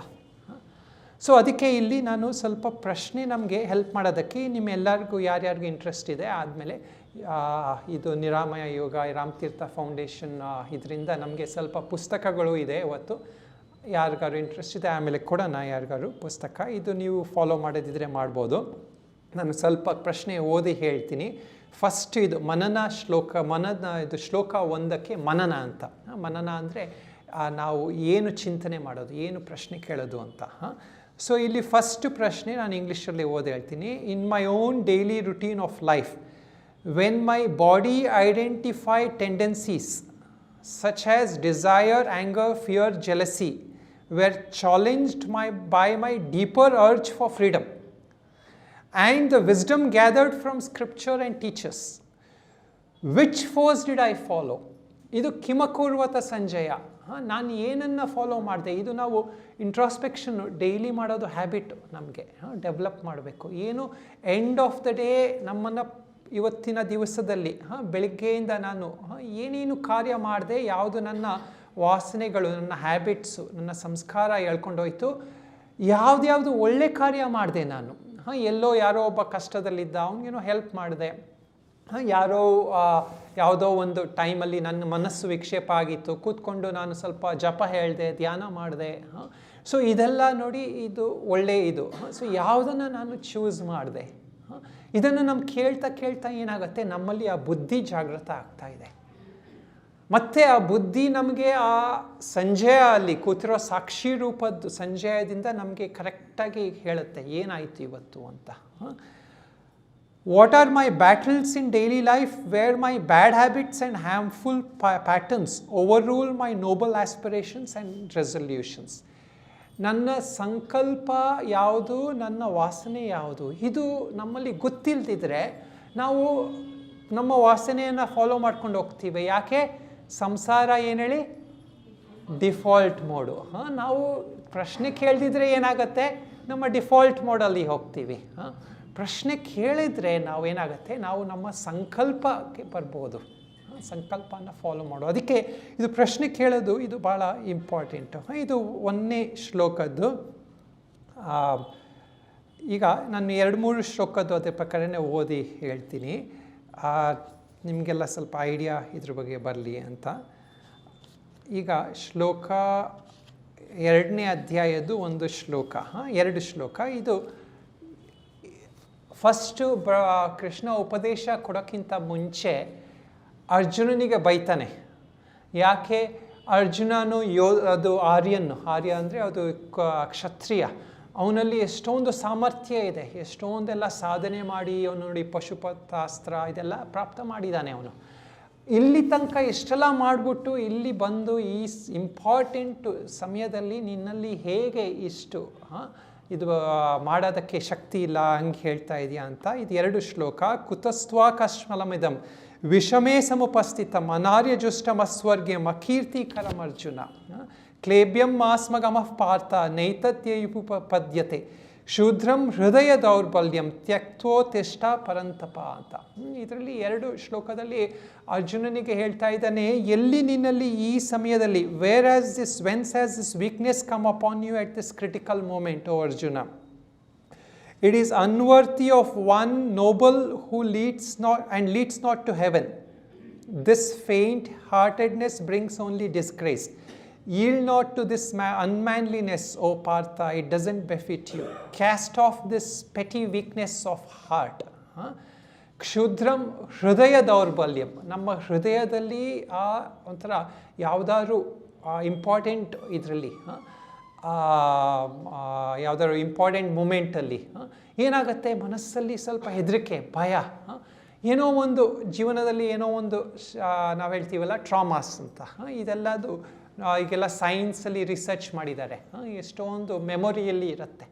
ಸೊ ಅದಕ್ಕೆ ಇಲ್ಲಿ ನಾನು ಸ್ವಲ್ಪ ಪ್ರಶ್ನೆ ನಮಗೆ ಹೆಲ್ಪ್ ಮಾಡೋದಕ್ಕೆ ನಿಮ್ಮೆಲ್ಲರಿಗೂ ಯಾರ್ಯಾರಿಗೂ ಇಂಟ್ರೆಸ್ಟ್ ಇದೆ ಆದಮೇಲೆ ಇದು ನಿರಾಮಯ ಯೋಗ ರಾಮತೀರ್ಥ ಫೌಂಡೇಶನ್ ಇದರಿಂದ ನಮಗೆ ಸ್ವಲ್ಪ ಪುಸ್ತಕಗಳು ಇದೆ. ಇವತ್ತು ಯಾರಿಗಾರು ಇಂಟ್ರೆಸ್ಟ್ ಇದೆ ಆಮೇಲೆ ಕೊಡೋಣ ಯಾರಿಗಾರು ಪುಸ್ತಕ. ಇದು ನೀವು ಫಾಲೋ ಮಾಡೋದಿದ್ರೆ ಮಾಡ್ಬೋದು. ನಾನು ಸ್ವಲ್ಪ ಪ್ರಶ್ನೆ ಓದಿ ಹೇಳ್ತೀನಿ. ಫಸ್ಟ್ ಇದು ಮನನ ಶ್ಲೋಕ, ಇದು ಶ್ಲೋಕ 1ಕ್ಕೆ ಮನನ ಅಂತ. ಮನನ ಅಂದರೆ ನಾವು ಏನು ಚಿಂತನೆ ಮಾಡೋದು, ಏನು ಪ್ರಶ್ನೆ ಕೇಳೋದು ಅಂತ. ಸೊ ಇಲ್ಲಿ ಫಸ್ಟ್ ಪ್ರಶ್ನೆ ನಾನು ಇಂಗ್ಲೀಷಲ್ಲಿ ಓದಿ ಹೇಳ್ತೀನಿ. In my own daily routine of life, when my body identify tendencies such as desire, anger, fear, jealousy were challenged by my deeper urge for freedom and the wisdom gathered from scripture and teachers. Which force did I follow? ಇದು ಕಿಮಕುರ್ವತ ಸಂಜಯ. ನಾನು ಏನನ್ನು follow ಮಾಡಿದೆ, ಇದು ನಾವು ಇಂಟ್ರಾಸ್ಪೆಕ್ಷನ್ನು daily ಮಾಡೋದು habit ನಮಗೆ develop ಮಾಡಬೇಕು. ಏನು ಎಂಡ್ ಆಫ್ ದ ಡೇ ನಮ್ಮನ್ನು ಇವತ್ತಿನ ದಿವಸದಲ್ಲಿ ಬೆಳಗ್ಗೆಯಿಂದ ನಾನು ಏನೇನು ಕಾರ್ಯ ಮಾಡಿದೆ, ಯಾವುದು ನನ್ನ ವಾಸನೆಗಳು, ನನ್ನ ಹ್ಯಾಬಿಟ್ಸು, ನನ್ನ ಸಂಸ್ಕಾರ ಹೇಳ್ಕೊಂಡೋಯ್ತು, ಯಾವ್ದು ಒಳ್ಳೆ ಕಾರ್ಯ ಮಾಡಿದೆ ನಾನು. ಎಲ್ಲೋ ಯಾರೋ ಒಬ್ಬ ಕಷ್ಟದಲ್ಲಿದ್ದ, ಅವನಿಗೇನೋ ಹೆಲ್ಪ್ ಮಾಡಿದೆ. ಯಾವುದೋ ಒಂದು ಟೈಮಲ್ಲಿ ನನ್ನ ಮನಸ್ಸು ವಿಕ್ಷೇಪ ಆಗಿತ್ತು, ಕೂತ್ಕೊಂಡು ನಾನು ಸ್ವಲ್ಪ ಜಪ ಹೇಳಿದೆ, ಧ್ಯಾನ ಮಾಡಿದೆ. ಸೊ ಇದೆಲ್ಲ ನೋಡಿ, ಇದು ಒಳ್ಳೆ ಇದು. ಸೊ ಯಾವುದನ್ನು ನಾನು ಚೂಸ್ ಮಾಡಿದೆ, ಇದನ್ನು ನಮ್ಮ ಕೇಳ್ತಾ ಏನಾಗುತ್ತೆ, ನಮ್ಮಲ್ಲಿ ಆ ಬುದ್ಧಿ ಜಾಗೃತ ಆಗ್ತಾ ಇದೆ. ಮತ್ತು ಆ ಬುದ್ಧಿ ನಮಗೆ ಆ ಸಂಜಯ ಅಲ್ಲಿ ಕೂತಿರೋ ಸಾಕ್ಷಿ ರೂಪದ್ದು ಸಂಜಯದಿಂದ ನಮಗೆ ಕರೆಕ್ಟಾಗಿ ಹೇಳುತ್ತೆ ಏನಾಯಿತು ಇವತ್ತು ಅಂತ. What are my battles in daily life where my bad habits and harmful patterns overrule my noble aspirations and resolutions. ನನ್ನ ಸಂಕಲ್ಪ ಯಾವುದು, ನನ್ನ ವಾಸನೆ ಯಾವುದು, ಇದು ನಮ್ಮಲ್ಲಿ ಗೊತ್ತಿಲ್ದಿದ್ರೆ ನಾವು ನಮ್ಮ ವಾಸನೆಯನ್ನು ಫಾಲೋ ಮಾಡ್ಕೊಂಡು ಹೋಗ್ತೀವಿ. ಯಾಕೆ? ಸಂಸಾರ ಏನು ಹೇಳಿ, ಡಿಫಾಲ್ಟ್ ಮೋಡು. ನಾವು ಪ್ರಶ್ನೆ ಕೇಳ್ದಿದ್ರೆ ಏನಾಗುತ್ತೆ, ನಮ್ಮ ಡಿಫಾಲ್ಟ್ ಮೋಡಲ್ಲಿ ಹೋಗ್ತೀವಿ. ಪ್ರಶ್ನೆ ಕೇಳಿದರೆ ನಾವು ಏನಾಗುತ್ತೆ, ನಾವು ನಮ್ಮ ಸಂಕಲ್ಪಕ್ಕೆ ಬರ್ಬೋದು, ಸಂಕಲ್ಪನ ಫಾಲೋ ಮಾಡೋ. ಅದಕ್ಕೆ ಇದು ಪ್ರಶ್ನೆ ಕೇಳೋದು ಇದು ಭಾಳ ಇಂಪಾರ್ಟೆಂಟು. ಇದು 1ನೇ ಶ್ಲೋಕದ್ದು. ಈಗ ನಾನು 2-3 ಶ್ಲೋಕದ್ದು ಅದ್ರ ಪ್ರಕಾರನೇ ಓದಿ ಹೇಳ್ತೀನಿ, ನಿಮಗೆಲ್ಲ ಸ್ವಲ್ಪ ಐಡಿಯಾ ಇದ್ರ ಬಗ್ಗೆ ಬರಲಿ ಅಂತ. ಈಗ ಶ್ಲೋಕ 2ನೇ ಅಧ್ಯಾಯದ್ದು 1 ಶ್ಲೋಕ, 2 ಶ್ಲೋಕ. ಇದು ಫಸ್ಟು ಕೃಷ್ಣ ಉಪದೇಶ ಕೊಡೋಕ್ಕಿಂತ ಮುಂಚೆ ಅರ್ಜುನನಿಗೆ ಬೈತಾನೆ. ಯಾಕೆ? ಅರ್ಜುನನು ಅದು ಆರ್ಯ ಅಂದರೆ ಅದು ಕ್ಷತ್ರಿಯ. ಅವನಲ್ಲಿ ಎಷ್ಟೊಂದು ಸಾಮರ್ಥ್ಯ ಇದೆ, ಎಷ್ಟೊಂದೆಲ್ಲ ಸಾಧನೆ ಮಾಡಿ ಅವನು ನೋಡಿ ಪಶುಪತಾಸ್ತ್ರ ಇದೆಲ್ಲ ಪ್ರಾಪ್ತ ಮಾಡಿದ್ದಾನೆ ಅವನು. ಇಲ್ಲಿ ತನಕ ಇಷ್ಟೆಲ್ಲ ಮಾಡಿಬಿಟ್ಟು ಇಲ್ಲಿ ಬಂದು ಈ ಇಂಪಾರ್ಟೆಂಟ್ ಸಮಯದಲ್ಲಿ ನಿನ್ನಲ್ಲಿ ಹೇಗೆ ಇಷ್ಟು ಇದು ಮಾಡೋದಕ್ಕೆ ಶಕ್ತಿ ಇಲ್ಲ ಹಂಗೆ ಹೇಳ್ತಾ ಇದೆಯಾ ಅಂತ. ಇದು 2 ಶ್ಲೋಕ. ಕುತಸ್ತ್ವಾ ಕಶ್ಮಲಮಿದಂ ವಿಷಮೇ ಸಮುಪಸ್ಥಿತಂ ಅನಾರ್ಯಜುಷ್ಟಮಸ್ವರ್ಗ್ಯಂ ಅಕೀರ್ತಿಕರಂ ಅರ್ಜುನ ಕ್ಲೇಬ್ಯಂ ಮಾಸ್ಮಗಮಃ ಪಾರ್ಥ ನೈತತ್ಯಯುಪಪದ್ಯತೆ ಶೂದ್ರಂ ಹೃದಯ ದೌರ್ಬಲ್ಯಂ ತ್ಯಕ್ತೋತಿಷ್ಠ ಪರಂತಪ ಅಂತ. ಇದರಲ್ಲಿ 2 ಶ್ಲೋಕದಲ್ಲಿ ಅರ್ಜುನನಿಗೆ ಹೇಳ್ತಾ ಇದ್ದಾನೆ, ಎಲ್ಲಿ ನಿನ್ನಲ್ಲಿ ಈ ಸಮಯದಲ್ಲಿ whence has this weakness come upon you at this critical moment, O Arjuna, it is unworthy of one noble who leads not to heaven. This faint-heartedness brings only disgrace. Yield not to this unmanliness, O Partha, it doesn't befit you. Cast off this petty weakness of heart. ಕ್ಷುದ್ರಂ ಹೃದಯ ದೌರ್ಬಲ್ಯಂ. ನಮ್ಮ ಹೃದಯದಲ್ಲಿ ಒಂಥರ ಯಾವುದಾದ್ರು important ಇದರಲ್ಲಿ ಯಾವುದಾದ್ರು important ಮೂಮೆಂಟಲ್ಲಿ ಏನಾಗುತ್ತೆ, ಮನಸ್ಸಲ್ಲಿ ಸ್ವಲ್ಪ ಹೆದರಿಕೆ, ಭಯ, ಏನೋ ಒಂದು ಜೀವನದಲ್ಲಿ ಏನೋ ಒಂದು ನಾವು ಹೇಳ್ತೀವಲ್ಲ ಟ್ರಾಮಾಸ್ ಅಂತ. ಇದೆಲ್ಲದು ಈಗೆಲ್ಲ ಸೈನ್ಸಲ್ಲಿ ರಿಸರ್ಚ್ ಮಾಡಿದ್ದಾರೆ. ಎಷ್ಟೊಂದು ಮೆಮೊರಿಯಲ್ಲಿ ಇರುತ್ತೆ.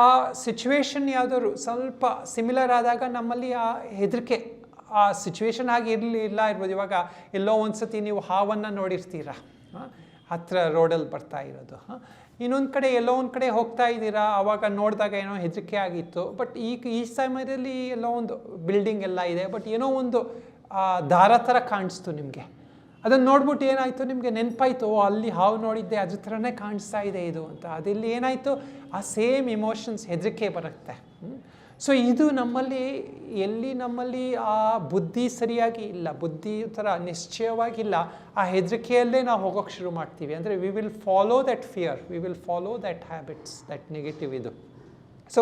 ಆ ಸಿಚುವೇಶನ್ ಯಾವುದಾದ್ರು ಸ್ವಲ್ಪ ಸಿಮಿಲರ್ ಆದಾಗ ನಮ್ಮಲ್ಲಿ ಆ ಹೆದರಿಕೆ, ಆ ಸಿಚುವೇಶನ್ ಹಾಗೆ ಇಲ್ಲ ಇರ್ಬೋದು. ಇವಾಗ ಎಲ್ಲೋ ಒಂದು ಸತಿ ನೀವು ಹಾವನ್ನು ನೋಡಿರ್ತೀರ, ಹತ್ತಿರ ರೋಡಲ್ಲಿ ಬರ್ತಾ ಇರೋದು. ಇನ್ನೊಂದು ಕಡೆ ಎಲ್ಲೋ ಒಂದು ಕಡೆ ಹೋಗ್ತಾ ಇದ್ದೀರಾ, ಆವಾಗ ನೋಡಿದಾಗ ಏನೋ ಹೆದರಿಕೆ ಆಗಿತ್ತು. ಬಟ್ ಈ ಸಮಯದಲ್ಲಿ ಎಲ್ಲೋ ಒಂದು ಬಿಲ್ಡಿಂಗ್ ಎಲ್ಲ ಇದೆ, ಬಟ್ ಏನೋ ಒಂದು ದಾರ ಥರ ಕಾಣಿಸ್ತು ನಿಮಗೆ. ಅದನ್ನು ನೋಡ್ಬಿಟ್ಟು ಏನಾಯಿತು, ನಿಮಗೆ ನೆನಪಾಯಿತು, ಅಲ್ಲಿ ಹಾವು ನೋಡಿದ್ದೆ, ಅದ್ರ ಥರನೇ ಕಾಣಿಸ್ತಾ ಇದೆ ಇದು ಅಂತ. ಅದರಲ್ಲಿ ಏನಾಯಿತು, ಆ ಸೇಮ್ ಇಮೋಷನ್ಸ್, ಹೆದರಿಕೆ ಬರುತ್ತೆ. ಸೊ ಇದು ನಮ್ಮಲ್ಲಿ ಆ ಬುದ್ಧಿ ಸರಿಯಾಗಿ ಇಲ್ಲ, ಬುದ್ಧಿ ಥರ ನಿಶ್ಚಯವಾಗಿಲ್ಲ. ಆ ಹೆದರಿಕೆಯಲ್ಲೇ ನಾವು ಹೋಗೋಕ್ಕೆ ಶುರು ಮಾಡ್ತೀವಿ. ಅಂದರೆ we will follow that fear, we will follow that habits, that negative ಇದು. ಸೊ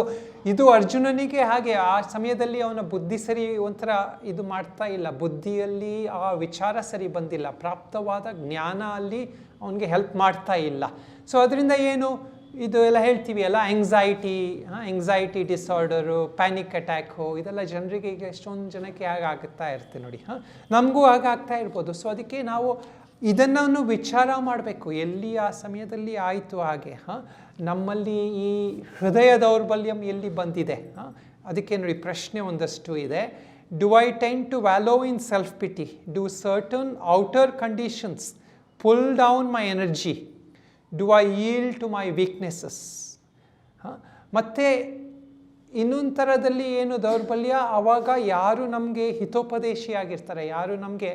ಇದು ಅರ್ಜುನನಿಗೆ ಹಾಗೆ ಆ ಸಮಯದಲ್ಲಿ ಅವನ ಬುದ್ಧಿ ಸರಿ ಒಂಥರ ಇದು ಮಾಡ್ತಾ ಇಲ್ಲ, ಬುದ್ಧಿಯಲ್ಲಿ ಆ ವಿಚಾರ ಸರಿ ಬಂದಿಲ್ಲ, ಪ್ರಾಪ್ತವಾದ ಜ್ಞಾನ ಅಲ್ಲಿ ಅವನಿಗೆ ಹೆಲ್ಪ್ ಮಾಡ್ತಾ ಇಲ್ಲ. ಸೊ ಅದರಿಂದ ಏನು ಇದು ಎಲ್ಲ ಹೇಳ್ತೀವಿ ಅಲ್ಲ, ಎಂಗ್ಸೈಟಿ ಡಿಸಾರ್ಡರು, ಪ್ಯಾನಿಕ್ ಅಟ್ಯಾಕು, ಇದೆಲ್ಲ ಜನರಿಗೆ ಈಗ ಎಷ್ಟೊಂದು ಜನಕ್ಕೆ ಆಗುತ್ತಾ ಇರುತ್ತೆ ನೋಡಿ. ನಮಗೂ ಆಗ್ತಾ ಇರ್ಬೋದು. ಸೊ ಅದಕ್ಕೆ ನಾವು ಇದನ್ನು ವಿಚಾರ ಮಾಡಬೇಕು, ಎಲ್ಲಿ ಆ ಸಮಯದಲ್ಲಿ ಆಯಿತು ಹಾಗೆ. ನಮ್ಮಲ್ಲಿ ಈ ಹೃದಯ ದೌರ್ಬಲ್ಯಂ ಎಲ್ಲಿ ಬಂದಿದೆ. ಅದಕ್ಕೆ ನೋಡಿ ಪ್ರಶ್ನೆ ಒಂದಷ್ಟು ಇದೆ. Do I tend to wallow in self pity? Do certain outer conditions pull down my energy? Do I yield to my weaknesses? ಮತ್ತು ಇನ್ನೊಂದು ಥರದಲ್ಲಿ ಏನು ದೌರ್ಬಲ್ಯ, ಆವಾಗ ಯಾರು ನಮಗೆ ಹಿತೋಪದೇಶಿ ಆಗಿರ್ತಾರೆ, ಯಾರು ನಮಗೆ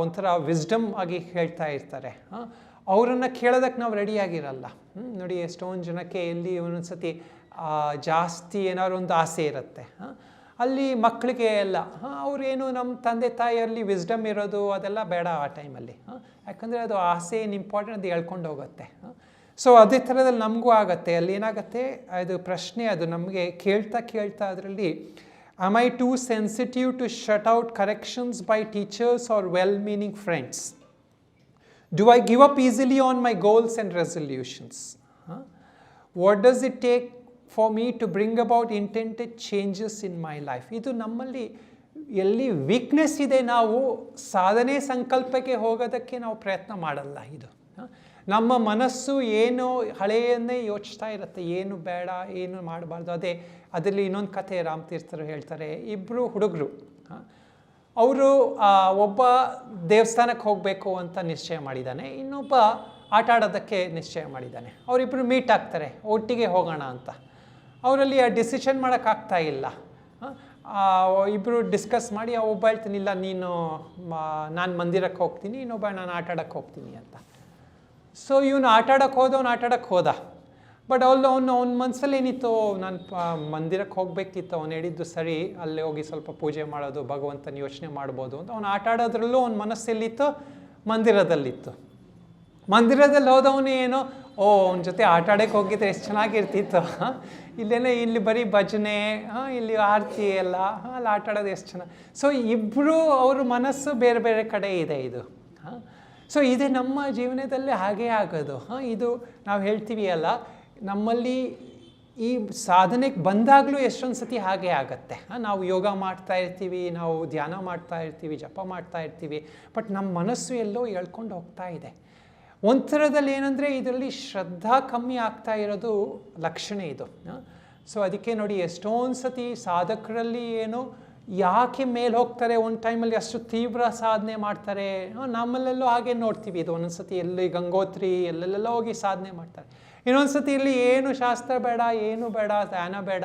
ಒಂಥರ ವಿಸ್ಡಮ್ ಆಗಿ ಹೇಳ್ತಾ ಇರ್ತಾರೆ, ಅವರನ್ನು ಕೇಳೋದಕ್ಕೆ ನಾವು ರೆಡಿಯಾಗಿರಲ್ಲ. ನೋಡಿ ಎಷ್ಟೊಂದು ಜನಕ್ಕೆ ಎಲ್ಲಿ ಒಂದೊಂದು ಸತಿ ಜಾಸ್ತಿ ಏನಾದ್ರು ಒಂದು ಆಸೆ ಇರುತ್ತೆ. ಅಲ್ಲಿ ಮಕ್ಕಳಿಗೆ ಎಲ್ಲ ಅವರೇನು ನಮ್ಮ ತಂದೆ ತಾಯಿಯಲ್ಲಿ ವಿಸ್ಡಮ್ ಇರೋದು ಅದೆಲ್ಲ ಬೇಡ ಆ ಟೈಮಲ್ಲಿ. ಯಾಕಂದರೆ ಅದು ಆಸೆ ಏನು ಇಂಪಾರ್ಟೆಂಟ್, ಅದು ಹೇಳ್ಕೊಂಡು ಹೋಗುತ್ತೆ. ಸೊ ಅದೇ ಥರದಲ್ಲಿ ನಮಗೂ ಆಗುತ್ತೆ. ಅಲ್ಲಿ ಏನಾಗುತ್ತೆ, ಅದು ಪ್ರಶ್ನೆ, ಅದು ನಮಗೆ ಕೇಳ್ತಾ ಅದರಲ್ಲಿ am I too sensitive to shut out corrections by teachers or well-meaning friends? Do I give up easily on my goals and resolutions? What does it take for me to bring about intended changes in my life? ಇದು ನಮ್ಮಲ್ಲಿ ಎಲ್ಲಿ weakness ಇದೆ, ನಾವು ಸಾಧನೆ ಸಂಕಲ್ಪಕ್ಕೆ ಹೋಗೋದಕ್ಕೆ ನಾವು ಪ್ರಯತ್ನ ಮಾಡಲ್ಲ. ಇದು ನಮ್ಮ ಮನಸ್ಸು ಏನು ಹಳೆಯನ್ನೇ ಯೋಚಿಸ್ತಾ ಇರುತ್ತೆ, ಏನು ಬೇಡ ಏನು ಮಾಡಬಾರ್ದು. ಅದರಲ್ಲಿ ಇನ್ನೊಂದು ಕಥೆ ರಾಮತೀರ್ಥರು ಹೇಳ್ತಾರೆ. ಇಬ್ಬರು ಹುಡುಗರು, ಅವರು ಒಬ್ಬ ದೇವಸ್ಥಾನಕ್ಕೆ ಹೋಗಬೇಕು ಅಂತ ನಿಶ್ಚಯ ಮಾಡಿದ್ದಾನೆ, ಇನ್ನೊಬ್ಬ ಆಟ ಆಡೋದಕ್ಕೆ ನಿಶ್ಚಯ ಮಾಡಿದ್ದಾನೆ. ಅವರಿಬ್ಬರು ಮೀಟ್ ಆಗ್ತಾರೆ, ಒಟ್ಟಿಗೆ ಹೋಗೋಣ ಅಂತ. ಅವರಲ್ಲಿ ಆ ಡಿಸಿಷನ್ ಮಾಡೋಕ್ಕಾಗ್ತಾ ಇಲ್ಲ. ಇಬ್ಬರು ಡಿಸ್ಕಸ್ ಮಾಡಿ ಒಬ್ಬ ಹೇಳ್ತೀನಿ, ಇಲ್ಲ ನಾನು ಮಂದಿರಕ್ಕೆ ಹೋಗ್ತೀನಿ, ಇನ್ನೊಬ್ಬ ನಾನು ಆಟ ಆಡೋಕ್ಕೆ ಹೋಗ್ತೀನಿ ಅಂತ. ಸೊ ಇವನು ಆಟ ಆಡೋಕ್ಕೆ ಹೋದ. ಬಟ್ ಅವನ ಮನಸ್ಸಲ್ಲಿ ಏನಿತ್ತು, ನಾನು ಮಂದಿರಕ್ಕೆ ಹೋಗಬೇಕಿತ್ತು, ಅವನು ಹೇಳಿದ್ದು ಸರಿ, ಅಲ್ಲಿ ಹೋಗಿ ಸ್ವಲ್ಪ ಪೂಜೆ ಮಾಡೋದು, ಭಗವಂತನ ಯೋಚನೆ ಮಾಡ್ಬೋದು ಅಂತ. ಅವನು ಆಟ ಆಡೋದ್ರಲ್ಲೂ ಅವನ ಮನಸ್ಸೆಲ್ಲಿತ್ತು, ಮಂದಿರದಲ್ಲಿತ್ತು. ಮಂದಿರದಲ್ಲಿ ಹೋದವನು ಏನೋ, ಅವನ ಜೊತೆ ಆಟ ಆಡೋಕ್ಕೆ ಹೋಗಿದ್ರೆ ಎಷ್ಟು ಚೆನ್ನಾಗಿರ್ತಿತ್ತು, ಇಲ್ಲಿ ಬರೀ ಭಜನೆ, ಇಲ್ಲಿ ಆರತಿ ಎಲ್ಲ, ಅಲ್ಲಿ ಆಟ ಆಡೋದು ಎಷ್ಟು ಚೆನ್ನಾಗಿ. ಸೊ ಇಬ್ಬರು ಅವ್ರ ಮನಸ್ಸು ಬೇರೆ ಬೇರೆ ಕಡೆ ಇದೆ ಇದು. ಸೊ ಇದೇ ನಮ್ಮ ಜೀವನದಲ್ಲಿ ಹಾಗೇ ಆಗೋದು. ಇದು ನಾವು ಹೇಳ್ತೀವಿ ಅಲ್ಲ, ನಮ್ಮಲ್ಲಿ ಈ ಸಾಧನೆಗೆ ಬಂದಾಗಲೂ ಎಷ್ಟೊಂದು ಸತಿ ಹಾಗೆ ಆಗತ್ತೆ. ನಾವು ಯೋಗ ಮಾಡ್ತಾ ಇರ್ತೀವಿ, ನಾವು ಧ್ಯಾನ ಮಾಡ್ತಾ ಇರ್ತೀವಿ, ಜಪ ಮಾಡ್ತಾ ಇರ್ತೀವಿ, ಬಟ್ ನಮ್ಮ ಮನಸ್ಸು ಎಲ್ಲೋ ಎಳ್ಕೊಂಡು ಹೋಗ್ತಾ ಇದೆ. ಒಂಥರದಲ್ಲಿ ಏನಂದರೆ ಇದರಲ್ಲಿ ಶ್ರದ್ಧಾ ಕಮ್ಮಿ ಆಗ್ತಾ ಇರೋದು ಲಕ್ಷಣ ಇದು. ಸೊ ಅದಕ್ಕೆ ನೋಡಿ, ಎಷ್ಟೊಂದು ಸತಿ ಸಾಧಕರಲ್ಲಿ ಏನು ಯಾಕೆ ಮೇಲೆ ಹೋಗ್ತಾರೆ, ಒಂದು ಟೈಮಲ್ಲಿ ಅಷ್ಟು ತೀವ್ರ ಸಾಧನೆ ಮಾಡ್ತಾರೆ. ನಮ್ಮಲ್ಲೆಲ್ಲೋ ಹಾಗೆ ನೋಡ್ತೀವಿ. ಇದು ಒಂದೊಂದು ಸತಿ ಎಲ್ಲಿ ಗಂಗೋತ್ರಿ ಎಲ್ಲೆಲ್ಲ ಹೋಗಿ ಸಾಧನೆ ಮಾಡ್ತಾರೆ. ಇನ್ನೊಂದು ಸತಿ ಇಲ್ಲಿ ಏನು ಶಾಸ್ತ್ರ ಬೇಡ, ಏನು ಬೇಡ, ಧ್ಯಾನ ಬೇಡ,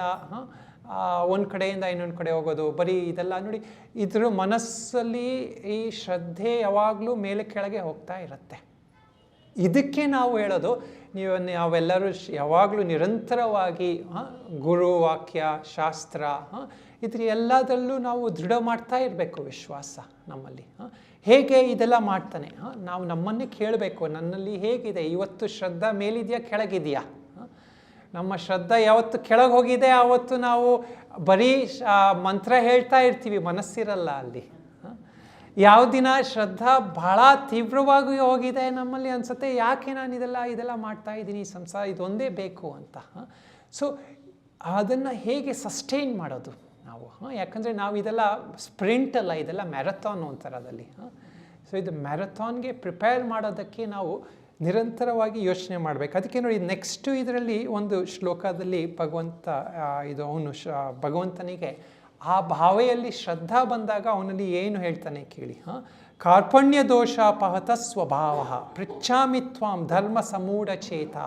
ಒಂದು ಕಡೆಯಿಂದ ಇನ್ನೊಂದು ಕಡೆ ಹೋಗೋದು, ಬರೀ ಇದೆಲ್ಲ ನೋಡಿ. ಇದ್ರ ಮನಸ್ಸಲ್ಲಿ ಈ ಶ್ರದ್ಧೆ ಯಾವಾಗಲೂ ಮೇಲೆ ಕೆಳಗೆ ಹೋಗ್ತಾ ಇರುತ್ತೆ. ಇದಕ್ಕೆ ನಾವು ಹೇಳೋದು, ನಾವೆಲ್ಲರೂ ಯಾವಾಗಲೂ ನಿರಂತರವಾಗಿ ಗುರು ವಾಕ್ಯ, ಶಾಸ್ತ್ರ, ಇದ್ರ ಎಲ್ಲದರಲ್ಲೂ ನಾವು ದೃಢ ಮಾಡ್ತಾ ಇರಬೇಕು ವಿಶ್ವಾಸ ನಮ್ಮಲ್ಲಿ. ಹೇಗೆ ಇದೆಲ್ಲ ಮಾಡ್ತಾನೆ, ನಾವು ನಮ್ಮನ್ನೇ ಕೇಳಬೇಕು, ನನ್ನಲ್ಲಿ ಹೇಗಿದೆ ಇವತ್ತು ಶ್ರದ್ಧಾ, ಮೇಲಿದೆಯಾ ಕೆಳಗಿದೆಯಾ? ನಮ್ಮ ಶ್ರದ್ಧಾ ಯಾವತ್ತು ಕೆಳಗೆ ಹೋಗಿದೆ ಆವತ್ತು ನಾವು ಬರೀ ಮಂತ್ರ ಹೇಳ್ತಾ ಇರ್ತೀವಿ, ಮನಸ್ಸಿರಲ್ಲ ಅಲ್ಲಿ. ಯಾವ ದಿನ ಶ್ರದ್ಧಾ ಭಾಳ ತೀವ್ರವಾಗಿ ಹೋಗಿದೆ ನಮ್ಮಲ್ಲಿ ಅನಿಸುತ್ತೆ, ಯಾಕೆ ನಾನು ಇದೆಲ್ಲ ಮಾಡ್ತಾ ಇದ್ದೀನಿ, ಸಂಸಾರ ಇದೊಂದೇ ಬೇಕು ಅಂತ. ಸೊ ಅದನ್ನು ಹೇಗೆ ಸಸ್ಟೈನ್ ಮಾಡೋದು ನಾವು? ಯಾಕಂದರೆ ನಾವು ಇದೆಲ್ಲ ಸ್ಪ್ರಿಂಟ್ ಅಲ್ಲ, ಇದೆಲ್ಲ ಮ್ಯಾರಥಾನ್ ಒಂಥರದಲ್ಲಿ. ಸೊ ಇದು ಮ್ಯಾರಥಾನ್ಗೆ ಪ್ರಿಪೇರ್ ಮಾಡೋದಕ್ಕೆ ನಾವು ನಿರಂತರವಾಗಿ ಯೋಚನೆ ಮಾಡಬೇಕು. ಅದಕ್ಕೆ ನೋಡಿ, ನೆಕ್ಸ್ಟು ಇದರಲ್ಲಿ ಒಂದು ಶ್ಲೋಕದಲ್ಲಿ ಭಗವಂತನಿಗೆ ಆ ಭಾವೆಯಲ್ಲಿ ಶ್ರದ್ಧಾ ಬಂದಾಗ ಅವನಲ್ಲಿ ಏನು ಹೇಳ್ತಾನೆ ಕೇಳಿ. ಕಾರ್ಪಣ್ಯ ದೋಷಾಪಹತ ಸ್ವಭಾವ ಪೃಚ್ಛಾಮಿ ತ್ವಾಂ ಧರ್ಮ ಸಮೂಢಚೇತಾ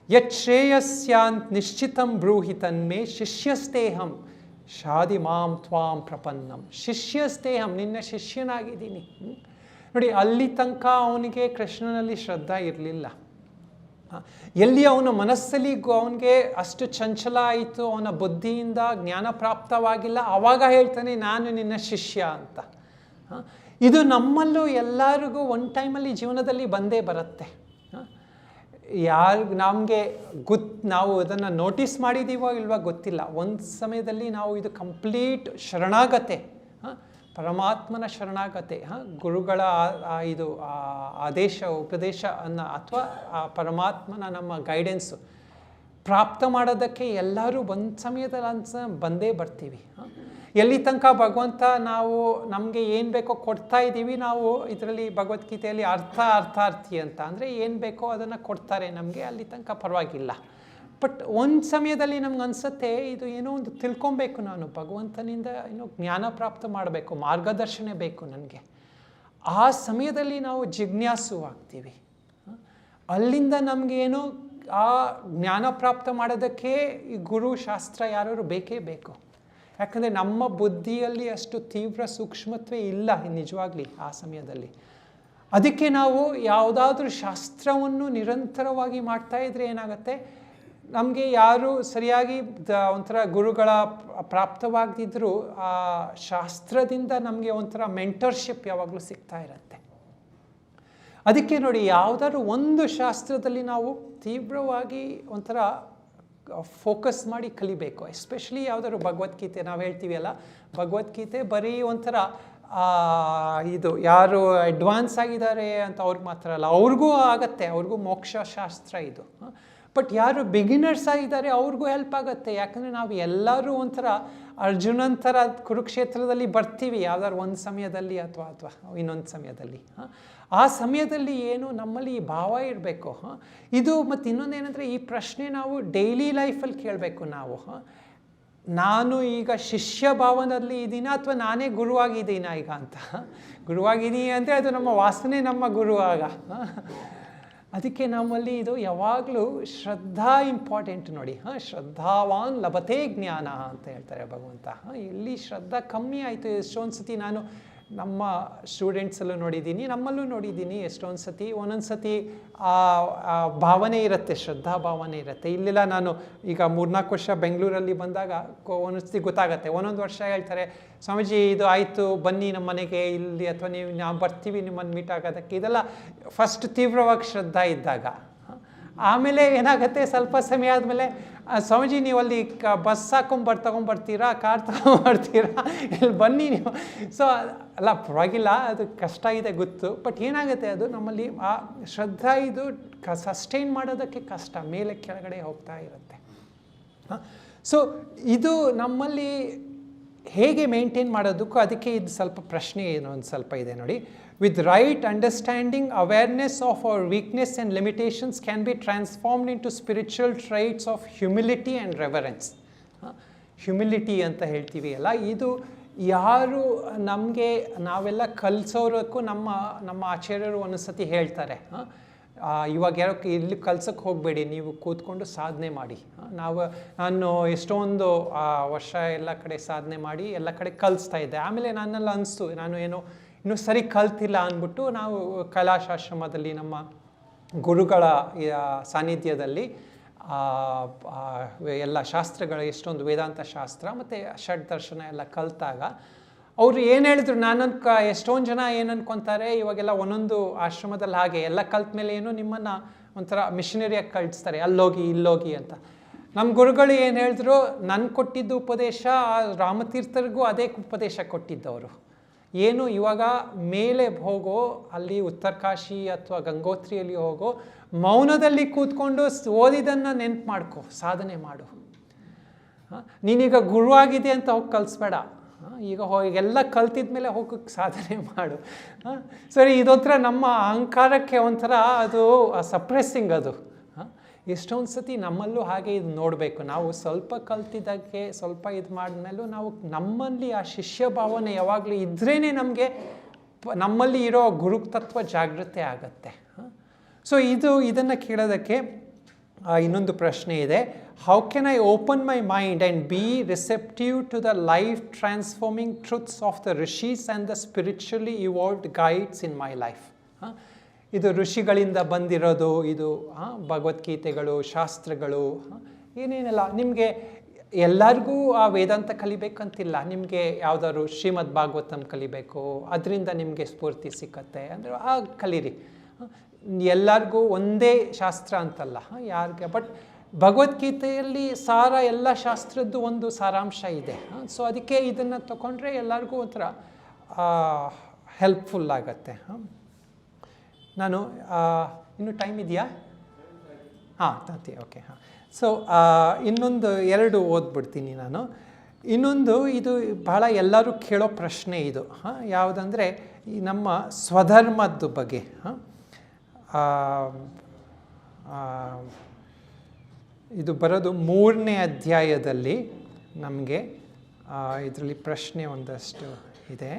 ಯಶ್ರೇಯಸ್ಯಾಂತ್ ನಿಶ್ಚಿತಂ ಬ್ರೂಹಿ ತನ್ಮೇ ಶಿಷ್ಯಸ್ತೇಹಂ ಶಾದಿ ಮಾಂ ತ್ವಾಂ ಪ್ರಪನ್ನಂ. ಶಿಷ್ಯಸ್ತೇಹಂ, ನಿನ್ನ ಶಿಷ್ಯನಾಗಿದ್ದೀನಿ. ನೋಡಿ, ಅಲ್ಲಿ ತನಕ ಅವನಿಗೆ ಕೃಷ್ಣನಲ್ಲಿ ಶ್ರದ್ಧಾ ಇರಲಿಲ್ಲ. ಎಲ್ಲಿ ಅವನ ಮನಸ್ಸಲ್ಲಿ ಅವನಿಗೆ ಅಷ್ಟು ಚಂಚಲ ಆಯಿತು, ಅವನ ಬುದ್ಧಿಯಿಂದ ಜ್ಞಾನ ಪ್ರಾಪ್ತವಾಗಿಲ್ಲ, ಆವಾಗ ಹೇಳ್ತಾನೆ ನಾನು ನಿನ್ನ ಶಿಷ್ಯ ಅಂತ. ಇದು ನಮ್ಮಲ್ಲೂ ಎಲ್ಲರಿಗೂ ಒಂದು ಟೈಮಲ್ಲಿ ಜೀವನದಲ್ಲಿ ಬಂದೇ ಬರುತ್ತೆ. ನಮಗೆ ನಾವು ಅದನ್ನು ನೋಟಿಸ್ ಮಾಡಿದ್ದೀವೋ ಇಲ್ವಾ ಗೊತ್ತಿಲ್ಲ. ಒಂದು ಸಮಯದಲ್ಲಿ ನಾವು ಇದು ಕಂಪ್ಲೀಟ್ ಶರಣಾಗತೆ, ಪರಮಾತ್ಮನ ಶರಣಾಗತೆ, ಗುರುಗಳ ಇದು ಆದೇಶ ಉಪದೇಶ ಅಥವಾ ಆ ಪರಮಾತ್ಮನ ನಮ್ಮ ಗೈಡೆನ್ಸು ಪ್ರಾಪ್ತ ಮಾಡೋದಕ್ಕೆ ಎಲ್ಲರೂ ಒಂದು ಸಮಯದಲ್ಲಿ ಬಂದೇ ಬರ್ತೀವಿ. ಎಲ್ಲಿ ತನಕ ಭಗವಂತ ನಮಗೆ ಏನು ಬೇಕೋ ಕೊಡ್ತಾ ಇದ್ದೀವಿ. ನಾವು ಇದರಲ್ಲಿ ಭಗವದ್ಗೀತೆಯಲ್ಲಿ ಅರ್ಥಾರ್ಥಿ ಅಂತ ಅಂದರೆ ಏನು ಬೇಕೋ ಅದನ್ನು ಕೊಡ್ತಾರೆ ನಮಗೆ, ಅಲ್ಲಿ ತನಕ ಪರವಾಗಿಲ್ಲ. ಬಟ್ ಒಂದು ಸಮಯದಲ್ಲಿ ನಮ್ಗೆ ಅನಿಸುತ್ತೆ, ಇದು ಏನೋ ಒಂದು ತಿಳ್ಕೊಬೇಕು, ನಾನು ಭಗವಂತನಿಂದ ಏನೋ ಜ್ಞಾನ ಪ್ರಾಪ್ತ ಮಾಡಬೇಕು, ಮಾರ್ಗದರ್ಶನ ಬೇಕು ನನಗೆ. ಆ ಸಮಯದಲ್ಲಿ ನಾವು ಜಿಜ್ಞಾಸು ಆಗ್ತೀವಿ. ಅಲ್ಲಿಂದ ನಮಗೇನು ಆ ಜ್ಞಾನ ಪ್ರಾಪ್ತ ಮಾಡೋದಕ್ಕೆ ಈ ಗುರು ಶಾಸ್ತ್ರ ಯಾರು ಬೇಕೇ ಬೇಕು. ಯಾಕಂದರೆ ನಮ್ಮ ಬುದ್ಧಿಯಲ್ಲಿ ಅಷ್ಟು ತೀವ್ರ ಸೂಕ್ಷ್ಮತ್ವೇ ಇಲ್ಲ ನಿಜವಾಗ್ಲಿ ಆ ಸಮಯದಲ್ಲಿ. ಅದಕ್ಕೆ ನಾವು ಯಾವುದಾದ್ರೂ ಶಾಸ್ತ್ರವನ್ನು ನಿರಂತರವಾಗಿ ಮಾಡ್ತಾ ಇದ್ರೆ ಏನಾಗುತ್ತೆ, ನಮಗೆ ಯಾರು ಸರಿಯಾಗಿ ಒಂಥರ ಗುರುಗಳ ಪ್ರಾಪ್ತವಾಗದಿದ್ದರೂ ಆ ಶಾಸ್ತ್ರದಿಂದ ನಮಗೆ ಒಂಥರ ಮೆಂಟರ್ಶಿಪ್ ಯಾವಾಗಲೂ ಸಿಗ್ತಾ ಇರುತ್ತೆ. ಅದಕ್ಕೆ ನೋಡಿ, ಯಾವುದಾದ್ರು ಒಂದು ಶಾಸ್ತ್ರದಲ್ಲಿ ನಾವು ತೀವ್ರವಾಗಿ ಒಂಥರ ಫೋಕಸ್ ಮಾಡಿ ಕಲಿಬೇಕು. ಎಸ್ಪೆಷಲಿ ಯಾವುದಾದ್ರು ಭಗವದ್ಗೀತೆ, ನಾವು ಹೇಳ್ತೀವಿ ಅಲ್ಲ, ಭಗವದ್ಗೀತೆ ಬರೀ ಒಂಥರ ಇದು ಯಾರು ಅಡ್ವಾನ್ಸ್ ಆಗಿದ್ದಾರೆ ಅಂತ ಅವ್ರಿಗೆ ಮಾತ್ರ ಅಲ್ಲ, ಅವ್ರಿಗೂ ಆಗತ್ತೆ, ಅವ್ರಿಗೂ ಮೋಕ್ಷ ಶಾಸ್ತ್ರ ಇದು. ಬಟ್ ಯಾರು ಬಿಗಿನರ್ಸ್ ಆಗಿದ್ದಾರೆ ಅವ್ರಿಗೂ ಹೆಲ್ಪ್ ಆಗುತ್ತೆ. ಯಾಕಂದರೆ ನಾವು ಎಲ್ಲರೂ ಒಂಥರ ಅರ್ಜುನನ್ ಥರ ಕುರುಕ್ಷೇತ್ರದಲ್ಲಿ ಬರ್ತೀವಿ ಯಾವ್ದಾದ್ರು ಒಂದು ಸಮಯದಲ್ಲಿ ಅಥವಾ ಇನ್ನೊಂದು ಸಮಯದಲ್ಲಿ. ಆ ಸಮಯದಲ್ಲಿ ಏನು ನಮ್ಮಲ್ಲಿ ಈ ಭಾವ ಇರಬೇಕು. ಇದು ಮತ್ತು ಇನ್ನೊಂದೇನೆಂದರೆ ಈ ಪ್ರಶ್ನೆ ನಾವು ಡೈಲಿ ಲೈಫಲ್ಲಿ ಕೇಳಬೇಕು ನಾವು. ನಾನು ಈಗ ಶಿಷ್ಯ ಭಾವನಲ್ಲಿ ಇದ್ದೀನ ಅಥವಾ ನಾನೇ ಗುರುವಾಗಿದ್ದೀನ ಈಗ ಅಂತ. ಗುರುವಾಗಿದ್ದೀನಿ ಅಂದರೆ ಅದು ನಮ್ಮ ವಾಸನೆ ನಮ್ಮ ಗುರು ಆಗ. ಅದಕ್ಕೆ ನಮ್ಮಲ್ಲಿ ಇದು ಯಾವಾಗಲೂ ಶ್ರದ್ಧಾ ಇಂಪಾರ್ಟೆಂಟ್ ನೋಡಿ. ಶ್ರದ್ಧಾವಾನ್ ಲಭತೆ ಜ್ಞಾನ ಅಂತ ಹೇಳ್ತಾರೆ ಭಗವಂತ. ಇಲ್ಲಿ ಶ್ರದ್ಧಾ ಕಮ್ಮಿ ಆಯಿತು. ಎಷ್ಟೊಂದು ಸತಿ ನಾನು ನಮ್ಮ ಸ್ಟೂಡೆಂಟ್ಸಲ್ಲೂ ನೋಡಿದ್ದೀನಿ, ನಮ್ಮಲ್ಲೂ ನೋಡಿದ್ದೀನಿ. ಎಷ್ಟೊಂದು ಸತಿ ಒಂದೊಂದು ಸತಿ ಭಾವನೆ ಇರುತ್ತೆ, ಶ್ರದ್ಧಾ ಭಾವನೆ ಇರುತ್ತೆ. ಇಲ್ಲೆಲ್ಲ ನಾನು ಈಗ 3-4 ವರ್ಷ ಬೆಂಗಳೂರಲ್ಲಿ ಬಂದಾಗ ಒಂದೊಂದು ಸತಿ ಗೊತ್ತಾಗತ್ತೆ. ಒಂದೊಂದು ವರ್ಷ ಹೇಳ್ತಾರೆ, ಸ್ವಾಮೀಜಿ ಇದು ಆಯಿತು ಬನ್ನಿ ನಮ್ಮ ಮನೆಗೆ ಇಲ್ಲಿ, ಅಥವಾ ನಾವು ಬರ್ತೀವಿ ನಿಮ್ಮನ್ನು ಮೀಟ್ ಆಗೋದಕ್ಕೆ. ಇದೆಲ್ಲ ಫಸ್ಟ್ ತೀವ್ರವಾಗಿ ಶ್ರದ್ಧಾ ಇದ್ದಾಗ. ಆಮೇಲೆ ಏನಾಗುತ್ತೆ, ಸ್ವಲ್ಪ ಸಮಯ ಆದಮೇಲೆ ಸ್ವಾಮೀಜಿ ನೀವು ಅಲ್ಲಿ ಬಸ್ ತಗೊಂಬರ್ತೀರಾ, ಕಾರ್ ತಗೊಂಬರ್ತೀರಾ, ಇಲ್ಲಿ ಬನ್ನಿ ನೀವು. ಸೊ ಅಲ್ಲ ಪರವಾಗಿಲ್ಲ, ಅದು ಕಷ್ಟ ಇದೆ ಗೊತ್ತು. ಬಟ್ ಏನಾಗುತ್ತೆ, ಅದು ನಮ್ಮಲ್ಲಿ ಆ ಶ್ರದ್ಧಾ ಇದು ಸಸ್ಟೈನ್ ಮಾಡೋದಕ್ಕೆ ಕಷ್ಟ, ಮೇಲೆ ಕೆಳಗಡೆ ಹೋಗ್ತಾ ಇರುತ್ತೆ. ಸೊ ಇದು ನಮ್ಮಲ್ಲಿ ಹೇಗೆ ಮೇಂಟೈನ್ ಮಾಡೋದಕ್ಕೂ ಅದಕ್ಕೆ ಇದು ಸ್ವಲ್ಪ ಪ್ರಶ್ನೆ ಏನು ಒಂದು ಸ್ವಲ್ಪ ಇದೆ ನೋಡಿ. With right understanding, awareness of our weakness and limitations can be transformed into spiritual traits of humility and reverence. Humility ಅಂತ ಹೇಳ್ತೀವಿ ಅಲ್ಲ, ಇದು ಯಾರು ನಮಗೆ ನಾವೆಲ್ಲ ಕಲಿಸೋರಕ್ಕೂ ನಮ್ಮ ಆಚಾರ್ಯರು ಒಂದೊಂದ್ಸತಿ ಹೇಳ್ತಾರೆ, ಇವಾಗ ಯಾರೋ ಇಲ್ಲಿ ಕಲ್ಸಕ್ಕೆ ಹೋಗಬೇಡಿ, ನೀವು ಕೂತ್ಕೊಂಡು ಸಾಧನೆ ಮಾಡಿ. ನಾನು ಎಷ್ಟೊಂದು ವರ್ಷ ಎಲ್ಲ ಕಡೆ ಸಾಧನೆ ಮಾಡಿ ಎಲ್ಲ ಕಡೆ ಕಲಿಸ್ತಾ ಇದ್ದೆ. ಆಮೇಲೆ ನನ್ನೆಲ್ಲ ಅನಿಸ್ತು, ನಾನು ಇನ್ನೂ ಸರಿ ಕಲ್ತಿಲ್ಲ ಅಂದ್ಬಿಟ್ಟು ನಾವು ಕೈಲಾಸಾಶ್ರಮದಲ್ಲಿ ನಮ್ಮ ಗುರುಗಳ ಸಾನ್ನಿಧ್ಯದಲ್ಲಿ ಎಲ್ಲ ಶಾಸ್ತ್ರಗಳು, ಎಷ್ಟೊಂದು ವೇದಾಂತ ಶಾಸ್ತ್ರ ಮತ್ತು ಷಡ್ ದರ್ಶನ ಎಲ್ಲ ಕಲಿತಾಗ ಅವರು ಏನು ಹೇಳಿದ್ರು, ಎಷ್ಟೊಂದು ಜನ ಏನು ಅನ್ಕೊತಾರೆ, ಇವಾಗೆಲ್ಲ ಒಂದೊಂದು ಆಶ್ರಮದಲ್ಲಿ ಹಾಗೆ ಎಲ್ಲ ಕಲ್ತ ಮೇಲೆ ಏನು ನಿಮ್ಮನ್ನು ಒಂಥರ ಮಿಷನರಿಯಾಗಿ ಕಳಿಸ್ತಾರೆ, ಅಲ್ಲೋಗಿ ಇಲ್ಲೋಗಿ ಅಂತ. ನಮ್ಮ ಗುರುಗಳು ಏನು ಹೇಳಿದ್ರು, ನನ್ನ ಕೊಟ್ಟಿದ್ದು ಉಪದೇಶ ರಾಮತೀರ್ಥರಿಗೂ ಅದೇ ಉಪದೇಶ ಕೊಟ್ಟಿದ್ದವರು. ಏನು ಇವಾಗ ಮೇಲೆ ಹೋಗೋ, ಅಲ್ಲಿ ಉತ್ತರಕಾಶಿ ಅಥವಾ ಗಂಗೋತ್ರಿಯಲ್ಲಿ ಹೋಗೋ, ಮೌನದಲ್ಲಿ ಕೂತ್ಕೊಂಡು ಓದಿದ್ದನ್ನು ನೆನ್ಪು ಮಾಡ್ಕೊ, ಸಾಧನೆ ಮಾಡು. ನೀನೀಗ ಗುರುವಾಗಿದೆ ಅಂತ ಹೋಗಿ ಕಲಿಸ್ಬೇಡ, ಈಗ ಎಲ್ಲ ಕಲ್ತಿದ್ಮೇಲೆ ಹೋಗೋಕ್ಕೆ ಸಾಧನೆ ಮಾಡು. ಸರಿ, ಇದೊಂಥರ ನಮ್ಮ ಅಹಂಕಾರಕ್ಕೆ ಒಂಥರ ಅದು ಸಪ್ರೆಸ್ಸಿಂಗ್ ಅದು. ಎಷ್ಟೊಂದು ಸತಿ ನಮ್ಮಲ್ಲೂ ಹಾಗೆ ಇದು ನೋಡಬೇಕು. ನಾವು ಸ್ವಲ್ಪ ಕಲ್ತಿದ್ದಕ್ಕೆ ಸ್ವಲ್ಪ ಇದು ಮಾಡಿದ್ಮೇಲೂ ನಾವು ನಮ್ಮಲ್ಲಿ ಆ ಶಿಷ್ಯ ಭಾವನೆ ಯಾವಾಗಲೂ ಇದ್ರೇ ನಮಗೆ ನಮ್ಮಲ್ಲಿ ಇರೋ ಗುರುತತ್ವ ಜಾಗೃತಿ ಆಗತ್ತೆ. ಸೊ ಇದನ್ನು ಕೇಳೋದಕ್ಕೆ ಇನ್ನೊಂದು ಪ್ರಶ್ನೆ ಇದೆ. How can I open my mind and be receptive to the life transforming truths of the rishis and the spiritually evolved guides in my life. ಇದು ಋಷಿಗಳಿಂದ ಬಂದಿರೋದು, ಇದು ಭಗವದ್ಗೀತೆಗಳು, ಶಾಸ್ತ್ರಗಳು, ಏನೇನೆಲ್ಲ. ನಿಮಗೆ ಎಲ್ಲರಿಗೂ ಆ ವೇದಾಂತ ಕಲಿಬೇಕಂತಿಲ್ಲ. ನಿಮಗೆ ಯಾವುದಾದ್ರು ಶ್ರೀಮದ್ ಭಾಗವತಂ ಕಲಿಬೇಕು, ಅದರಿಂದ ನಿಮಗೆ ಸ್ಫೂರ್ತಿ ಸಿಕ್ಕತ್ತೆ ಅಂದರೆ ಕಲೀರಿ. ಎಲ್ಲರಿಗೂ ಒಂದೇ ಶಾಸ್ತ್ರ ಅಂತಲ್ಲ ಯಾರಿಗೆ. ಬಟ್ ಭಗವದ್ಗೀತೆಯಲ್ಲಿ ಸಾರ ಎಲ್ಲ ಶಾಸ್ತ್ರದ್ದು ಒಂದು ಸಾರಾಂಶ ಇದೆ. ಸೊ ಅದಕ್ಕೆ ಇದನ್ನು ತಗೊಂಡ್ರೆ ಎಲ್ಲರಿಗೂ ಒಂಥರ ಹೆಲ್ಪ್ಫುಲ್ ಆಗತ್ತೆ. ನಾನು ಇನ್ನೂ ಟೈಮ್ ಇದೆಯಾ? ಓಕೆ. ಸೊ ಇನ್ನೊಂದು 2 ಓದ್ಬಿಡ್ತೀನಿ ನಾನು. ಇನ್ನೊಂದು ಇದು ಬಹಳ ಎಲ್ಲರೂ ಕೇಳೋ ಪ್ರಶ್ನೆ ಇದು. ಯಾವುದಂದರೆ ಈ ನಮ್ಮ ಸ್ವಧರ್ಮದ ಬಗ್ಗೆ. ಇದು ಬರೋದು 3ನೇ ಅಧ್ಯಾಯದಲ್ಲಿ ನಮಗೆ. ಇದರಲ್ಲಿ ಪ್ರಶ್ನೆ ಒಂದಷ್ಟು ಇದೆ.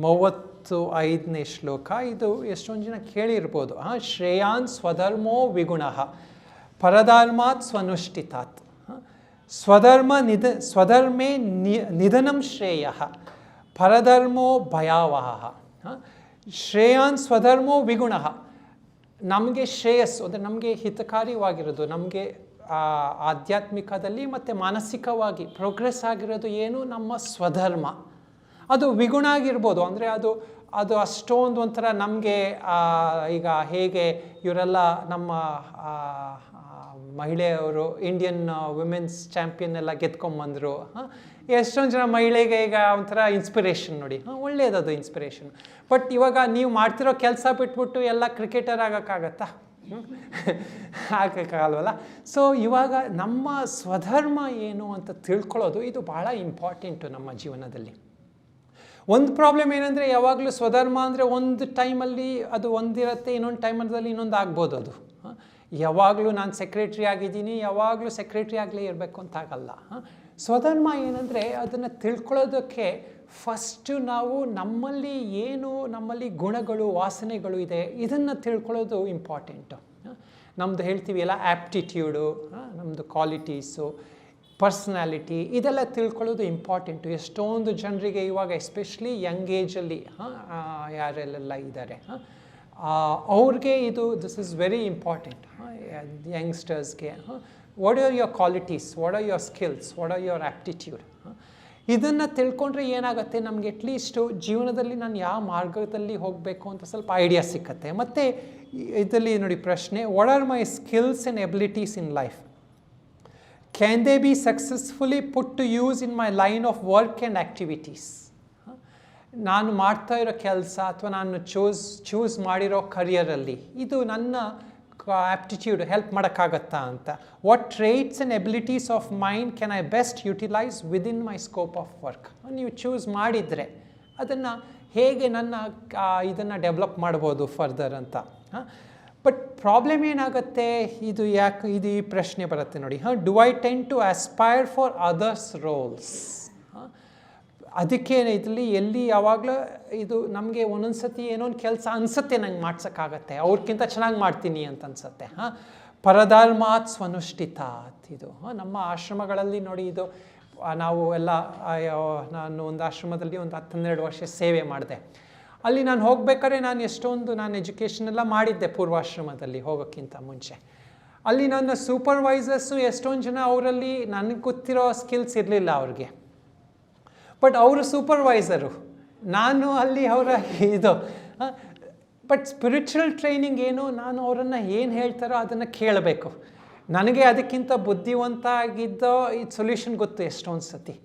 35ನೇ ಶ್ಲೋಕ. ಇದು ಎಷ್ಟೊಂದು ಜನ ಕೇಳಿರ್ಬೋದು. ಶ್ರೇಯಾನ್ ಸ್ವಧರ್ಮೋ ವಿಗುಣಃ ಪರಧರ್ಮಾತ್ ಸ್ವನುಷ್ಠಿತಾತ್ ಸ್ವಧರ್ಮೇ ನಿಧನಂ ಶ್ರೇಯಃ ಪರಧರ್ಮೋ ಭಯಾವಹ. ಶ್ರೇಯಾನ್ ಸ್ವಧರ್ಮೋ ವಿಗುಣಃ, ನಮಗೆ ಶ್ರೇಯಸ್ಸು ಅಂದರೆ ನಮಗೆ ಹಿತಕಾರಿವಾಗಿರೋದು, ನಮಗೆ ಆಧ್ಯಾತ್ಮಿಕದಲ್ಲಿ ಮತ್ತು ಮಾನಸಿಕವಾಗಿ ಪ್ರೋಗ್ರೆಸ್ ಆಗಿರೋದು ಏನು, ನಮ್ಮ ಸ್ವಧರ್ಮ. ಅದು ವಿಗುಣ ಆಗಿರ್ಬೋದು, ಅಂದರೆ ಅದು ಅಷ್ಟೊಂದು ಒಂಥರ ನಮಗೆ ಈಗ ಹೇಗೆ ಇವರೆಲ್ಲ ನಮ್ಮ ಮಹಿಳೆಯವರು ಇಂಡಿಯನ್ ವುಮೆನ್ಸ್ ಚಾಂಪಿಯನ್ ಎಲ್ಲ ಗೆದ್ಕೊಂಬಂದರು. ಎಷ್ಟೊಂದು ಜನ ಮಹಿಳೆಗೆ ಈಗ ಒಂಥರ ಇನ್ಸ್ಪಿರೇಷನ್ ನೋಡಿ. ಒಳ್ಳೆಯದದು ಇನ್ಸ್ಪಿರೇಷನ್. ಬಟ್ ಇವಾಗ ನೀವು ಮಾಡ್ತಿರೋ ಕೆಲಸ ಬಿಟ್ಬಿಟ್ಟು ಎಲ್ಲ ಕ್ರಿಕೆಟರ್ ಆಗೋಕ್ಕಾಗತ್ತಾ? ಹಾಕೋಕ್ಕಾಗಲ್ವಲ್ಲ. ಸೊ ಇವಾಗ ನಮ್ಮ ಸ್ವಧರ್ಮ ಏನು ಅಂತ ತಿಳ್ಕೊಳ್ಳೋದು ಇದು ಭಾಳ ಇಂಪಾರ್ಟೆಂಟು ನಮ್ಮ ಜೀವನದಲ್ಲಿ. ಒಂದು ಪ್ರಾಬ್ಲಮ್ ಏನಂದರೆ ಯಾವಾಗಲೂ ಸ್ವಧರ್ಮ ಅಂದರೆ ಒಂದು ಟೈಮಲ್ಲಿ ಅದು ಒಂದಿರುತ್ತೆ, ಇನ್ನೊಂದು ಟೈಮಲ್ಲಿ ಇನ್ನೊಂದು ಆಗ್ಬೋದು. ಅದು ಯಾವಾಗಲೂ ನಾನು ಸೆಕ್ರೆಟ್ರಿ ಆಗಿದ್ದೀನಿ, ಯಾವಾಗಲೂ ಸೆಕ್ರೆಟ್ರಿ ಆಗಲೇ ಇರಬೇಕು ಅಂತ ಆಗಲ್ಲ. ಸ್ವಧರ್ಮ ಏನಂದರೆ ಅದನ್ನು ತಿಳ್ಕೊಳ್ಳೋದಕ್ಕೆ ಫಸ್ಟು ನಾವು ನಮ್ಮಲ್ಲಿ ಗುಣಗಳು ವಾಸನೆಗಳು ಇದೆ ಇದನ್ನು ತಿಳ್ಕೊಳ್ಳೋದು ಇಂಪಾರ್ಟೆಂಟು. ನಮ್ಮದು ಹೇಳ್ತೀವಿ ಎಲ್ಲ ಆ್ಯಪ್ಟಿಟ್ಯೂಡು, ನಮ್ಮದು ಕ್ವಾಲಿಟೀಸು, ಪರ್ಸ್ನಾಲಿಟಿ ಇದೆಲ್ಲ ತಿಳ್ಕೊಳ್ಳೋದು ಇಂಪಾರ್ಟೆಂಟು. ಎಷ್ಟೊಂದು ಜನರಿಗೆ ಇವಾಗ ಎಸ್ಪೆಷಲಿ ಯಂಗ್ ಏಜಲ್ಲಿ ಯಾರೆಲ್ಲ ಇದ್ದಾರೆ ಅವ್ರಿಗೆ ದಿಸ್ ಇಸ್ ವೆರಿ ಇಂಪಾರ್ಟೆಂಟ್. ಯಂಗ್ಸ್ಟರ್ಸ್ಗೆ what are your qualities, what are your skills, what are your aptitude. ಇದನ್ನು ತಿಳ್ಕೊಂಡ್ರೆ ಏನಾಗುತ್ತೆ, ನಮಗೆ ಅಟ್ಲೀಸ್ಟು ಜೀವನದಲ್ಲಿ ನಾನು ಯಾವ ಮಾರ್ಗದಲ್ಲಿ ಹೋಗಬೇಕು ಅಂತ ಸ್ವಲ್ಪ ಐಡಿಯಾ ಸಿಕ್ಕತ್ತೆ. ಮತ್ತು ಇದರಲ್ಲಿ ನೋಡಿ ಪ್ರಶ್ನೆ, what are my skills and abilities in life, can they be successfully put to use in my line of work and activities. ನಾನು ಮಾಡ್ತಾ ಇರೋ ಕೆಲಸ ಅಥವಾ ನಾನು ಚೂಸ್ ಮಾಡಿರೋ ಕರಿಯರಲ್ಲಿ ಇದು ನನ್ನ ಆ್ಯಪ್ಟಿಟ್ಯೂಡ್ ಹೆಲ್ಪ್ ಮಾಡೋಕ್ಕಾಗತ್ತಾ ಅಂತ. What traits and abilities of mind can I best utilise within my scope of work. ನೀವು ಚೂಸ್ ಮಾಡಿದರೆ ಅದನ್ನು ಹೇಗೆ ಇದನ್ನು ಡೆವಲಪ್ ಮಾಡ್ಬೋದು ಫರ್ದರ್ ಅಂತ. ಬಟ್ ಪ್ರಾಬ್ಲಮ್ ಏನಾಗುತ್ತೆ, ಇದು ಈ ಪ್ರಶ್ನೆ ಬರುತ್ತೆ ನೋಡಿ. Do I tend to aspire for others roles. ಅದಕ್ಕೆ ಇದರಲ್ಲಿ ಯಾವಾಗಲೂ ಇದು ನಮಗೆ ಒಂದೊಂದು ಸತಿ ಏನೋ ಒಂದು ಕೆಲಸ ಅನಿಸುತ್ತೆ ನಂಗೆ ಮಾಡ್ಸೋಕ್ಕಾಗತ್ತೆ, ಅವ್ರಿಗಿಂತ ಚೆನ್ನಾಗಿ ಮಾಡ್ತೀನಿ ಅಂತ ಅನಿಸುತ್ತೆ. ಪರಧರ್ಮಾತ್ ಸ್ವನುಷ್ಠಿತಾತ್. ಇದು ನಮ್ಮ ಆಶ್ರಮಗಳಲ್ಲಿ ನೋಡಿ, ಇದು ನಾವು ಎಲ್ಲ ನಾನು ಒಂದು ಆಶ್ರಮದಲ್ಲಿ ಒಂದು 10-12 ವರ್ಷ ಸೇವೆ ಮಾಡಿದೆ. ಅಲ್ಲಿ ನಾನು ಹೋಗ್ಬೇಕಾದ್ರೆ ನಾನು ಎಜುಕೇಷನ್ ಎಲ್ಲ ಮಾಡಿದ್ದೆ ಪೂರ್ವಾಶ್ರಮದಲ್ಲಿ ಹೋಗೋಕ್ಕಿಂತ ಮುಂಚೆ. ಅಲ್ಲಿ ನನ್ನ ಸೂಪರ್ವೈಸರ್ಸು ಎಷ್ಟೊಂದು ಜನ ಅವರಲ್ಲಿ ನನಗೆ ಗೊತ್ತಿರೋ ಸ್ಕಿಲ್ಸ್ ಇರಲಿಲ್ಲ ಅವ್ರಿಗೆ, ಬಟ್ ಅವರು ಸೂಪರ್ವೈಸರು, ನಾನು ಅಲ್ಲಿ ಅವರ ಬಟ್ ಸ್ಪಿರಿಚುವಲ್ ಟ್ರೈನಿಂಗ್ ಏನು, ನಾನು ಅವರನ್ನು ಏನು ಹೇಳ್ತಾರೋ ಅದನ್ನು ಕೇಳಬೇಕು. ನನಗೆ ಅದಕ್ಕಿಂತ ಬುದ್ಧಿವಂತ ಆಗಿದ್ದೋ ಈ ಸೊಲ್ಯೂಷನ್ ಗೊತ್ತು ಎಷ್ಟೊಂದು ಸತಿ.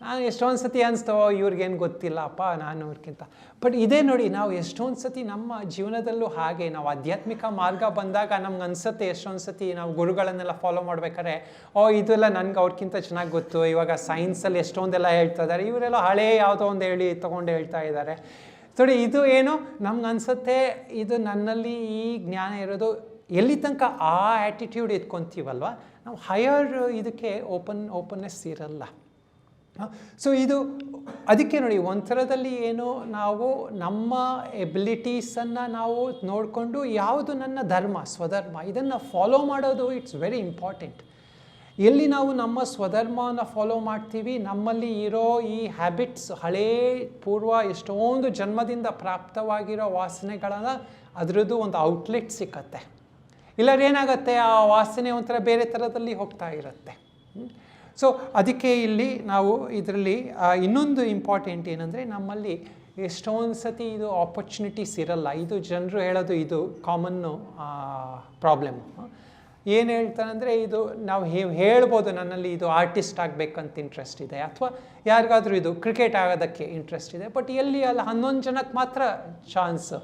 ನಾನು ಎಷ್ಟೊಂದು ಸತಿ ಅನಿಸ್ತೋ ಇವ್ರಿಗೇನು ಗೊತ್ತಿಲ್ಲಪ್ಪ ನಾನು ಅವ್ರಿಗಿಂತ. ಬಟ್ ಇದೇ ನೋಡಿ, ನಾವು ಎಷ್ಟೊಂದು ಸತಿ ನಮ್ಮ ಜೀವನದಲ್ಲೂ ಹಾಗೆ ನಾವು ಆಧ್ಯಾತ್ಮಿಕ ಮಾರ್ಗ ಬಂದಾಗ ನಮ್ಗೆ ಅನಿಸುತ್ತೆ ಎಷ್ಟೊಂದು ಸತಿ ನಾವು ಗುರುಗಳನ್ನೆಲ್ಲ ಫಾಲೋ ಮಾಡ್ಬೇಕಾದ್ರೆ ಇದೆಲ್ಲ ನನಗೆ ಅವ್ರಿಗಿಂತ ಚೆನ್ನಾಗಿ ಗೊತ್ತು, ಇವಾಗ ಸೈನ್ಸಲ್ಲಿ ಎಷ್ಟೊಂದೆಲ್ಲ ಹೇಳ್ತಾ ಇದ್ದಾರೆ, ಇವರೆಲ್ಲ ಹಳೇ ಯಾವುದೋ ಒಂದು ತೊಗೊಂಡು ಹೇಳ್ತಾ ಇದ್ದಾರೆ. ನೋಡಿ ಇದು ಏನು ನಮ್ಗೆ ಅನಿಸುತ್ತೆ, ಇದು ನನ್ನಲ್ಲಿ ಈ ಜ್ಞಾನ ಇರೋದು ಎಲ್ಲಿ ತನಕ ಆ ಆ್ಯಟಿಟ್ಯೂಡ್ ಇಟ್ಕೊತೀವಲ್ವ, ನಾವು ಹೈಯರ್ ಇದಕ್ಕೆ ಓಪನ್ನೆಸ್ ಇರಲ್ಲ. ಸೊ ಇದು ಅದಕ್ಕೆ ನೋಡಿ, ಒಂಥರದಲ್ಲಿ ಏನು ನಾವು ನಮ್ಮ ಎಬಿಲಿಟೀಸನ್ನು ನಾವು ನೋಡಿಕೊಂಡು ಯಾವುದು ನನ್ನ ಧರ್ಮ ಸ್ವಧರ್ಮ ಇದನ್ನು ಫಾಲೋ ಮಾಡೋದು ಇಟ್ಸ್ ವೆರಿ ಇಂಪಾರ್ಟೆಂಟ್. ಎಲ್ಲಿ ನಾವು ನಮ್ಮ ಸ್ವಧರ್ಮವನ್ನು ಫಾಲೋ ಮಾಡ್ತೀವಿ, ನಮ್ಮಲ್ಲಿ ಇರೋ ಈ ಹ್ಯಾಬಿಟ್ಸ್ ಹಳೇ ಪೂರ್ವ ಎಷ್ಟೊಂದು ಜನ್ಮದಿಂದ ಪ್ರಾಪ್ತವಾಗಿರೋ ವಾಸನೆಗಳನ್ನು ಅದರದ್ದು ಒಂದು ಔಟ್ಲೆಟ್ ಸಿಕ್ಕತ್ತೆ. ಇಲ್ಲದ್ರೆ ಏನಾಗುತ್ತೆ, ಆ ವಾಸನೆ ಒಂಥರ ಬೇರೆ ಥರದಲ್ಲಿ ಹೋಗ್ತಾ ಇರುತ್ತೆ. ಸೊ ಅದಕ್ಕೆ ಇಲ್ಲಿ ನಾವು ಇದರಲ್ಲಿ ಇನ್ನೊಂದು ಇಂಪಾರ್ಟೆಂಟ್ ಏನಂದರೆ, ನಮ್ಮಲ್ಲಿ ಎಷ್ಟೊಂದು ಸತಿ ಇದು ಆಪರ್ಚುನಿಟೀಸ್ ಇರಲ್ಲ. ಇದು ಜನರು ಹೇಳೋದು ಇದು ಕಾಮನ್ನು ಪ್ರಾಬ್ಲಮ್ಮು. ಏನು ಹೇಳ್ತಾರಂದರೆ, ಇದು ನಾವು ಹೇಳ್ಬೋದು ನನ್ನಲ್ಲಿ ಇದು ಆರ್ಟಿಸ್ಟ್ ಆಗಬೇಕಂತ ಇಂಟ್ರೆಸ್ಟ್ ಇದೆ, ಅಥವಾ ಯಾರಿಗಾದರೂ ಇದು ಕ್ರಿಕೆಟ್ ಆಗೋದಕ್ಕೆ ಇಂಟ್ರೆಸ್ಟ್ ಇದೆ, ಬಟ್ ಎಲ್ಲಿ ಅಲ್ಲ 11 ಜನಕ್ಕೆ ಮಾತ್ರ ಚಾನ್ಸು.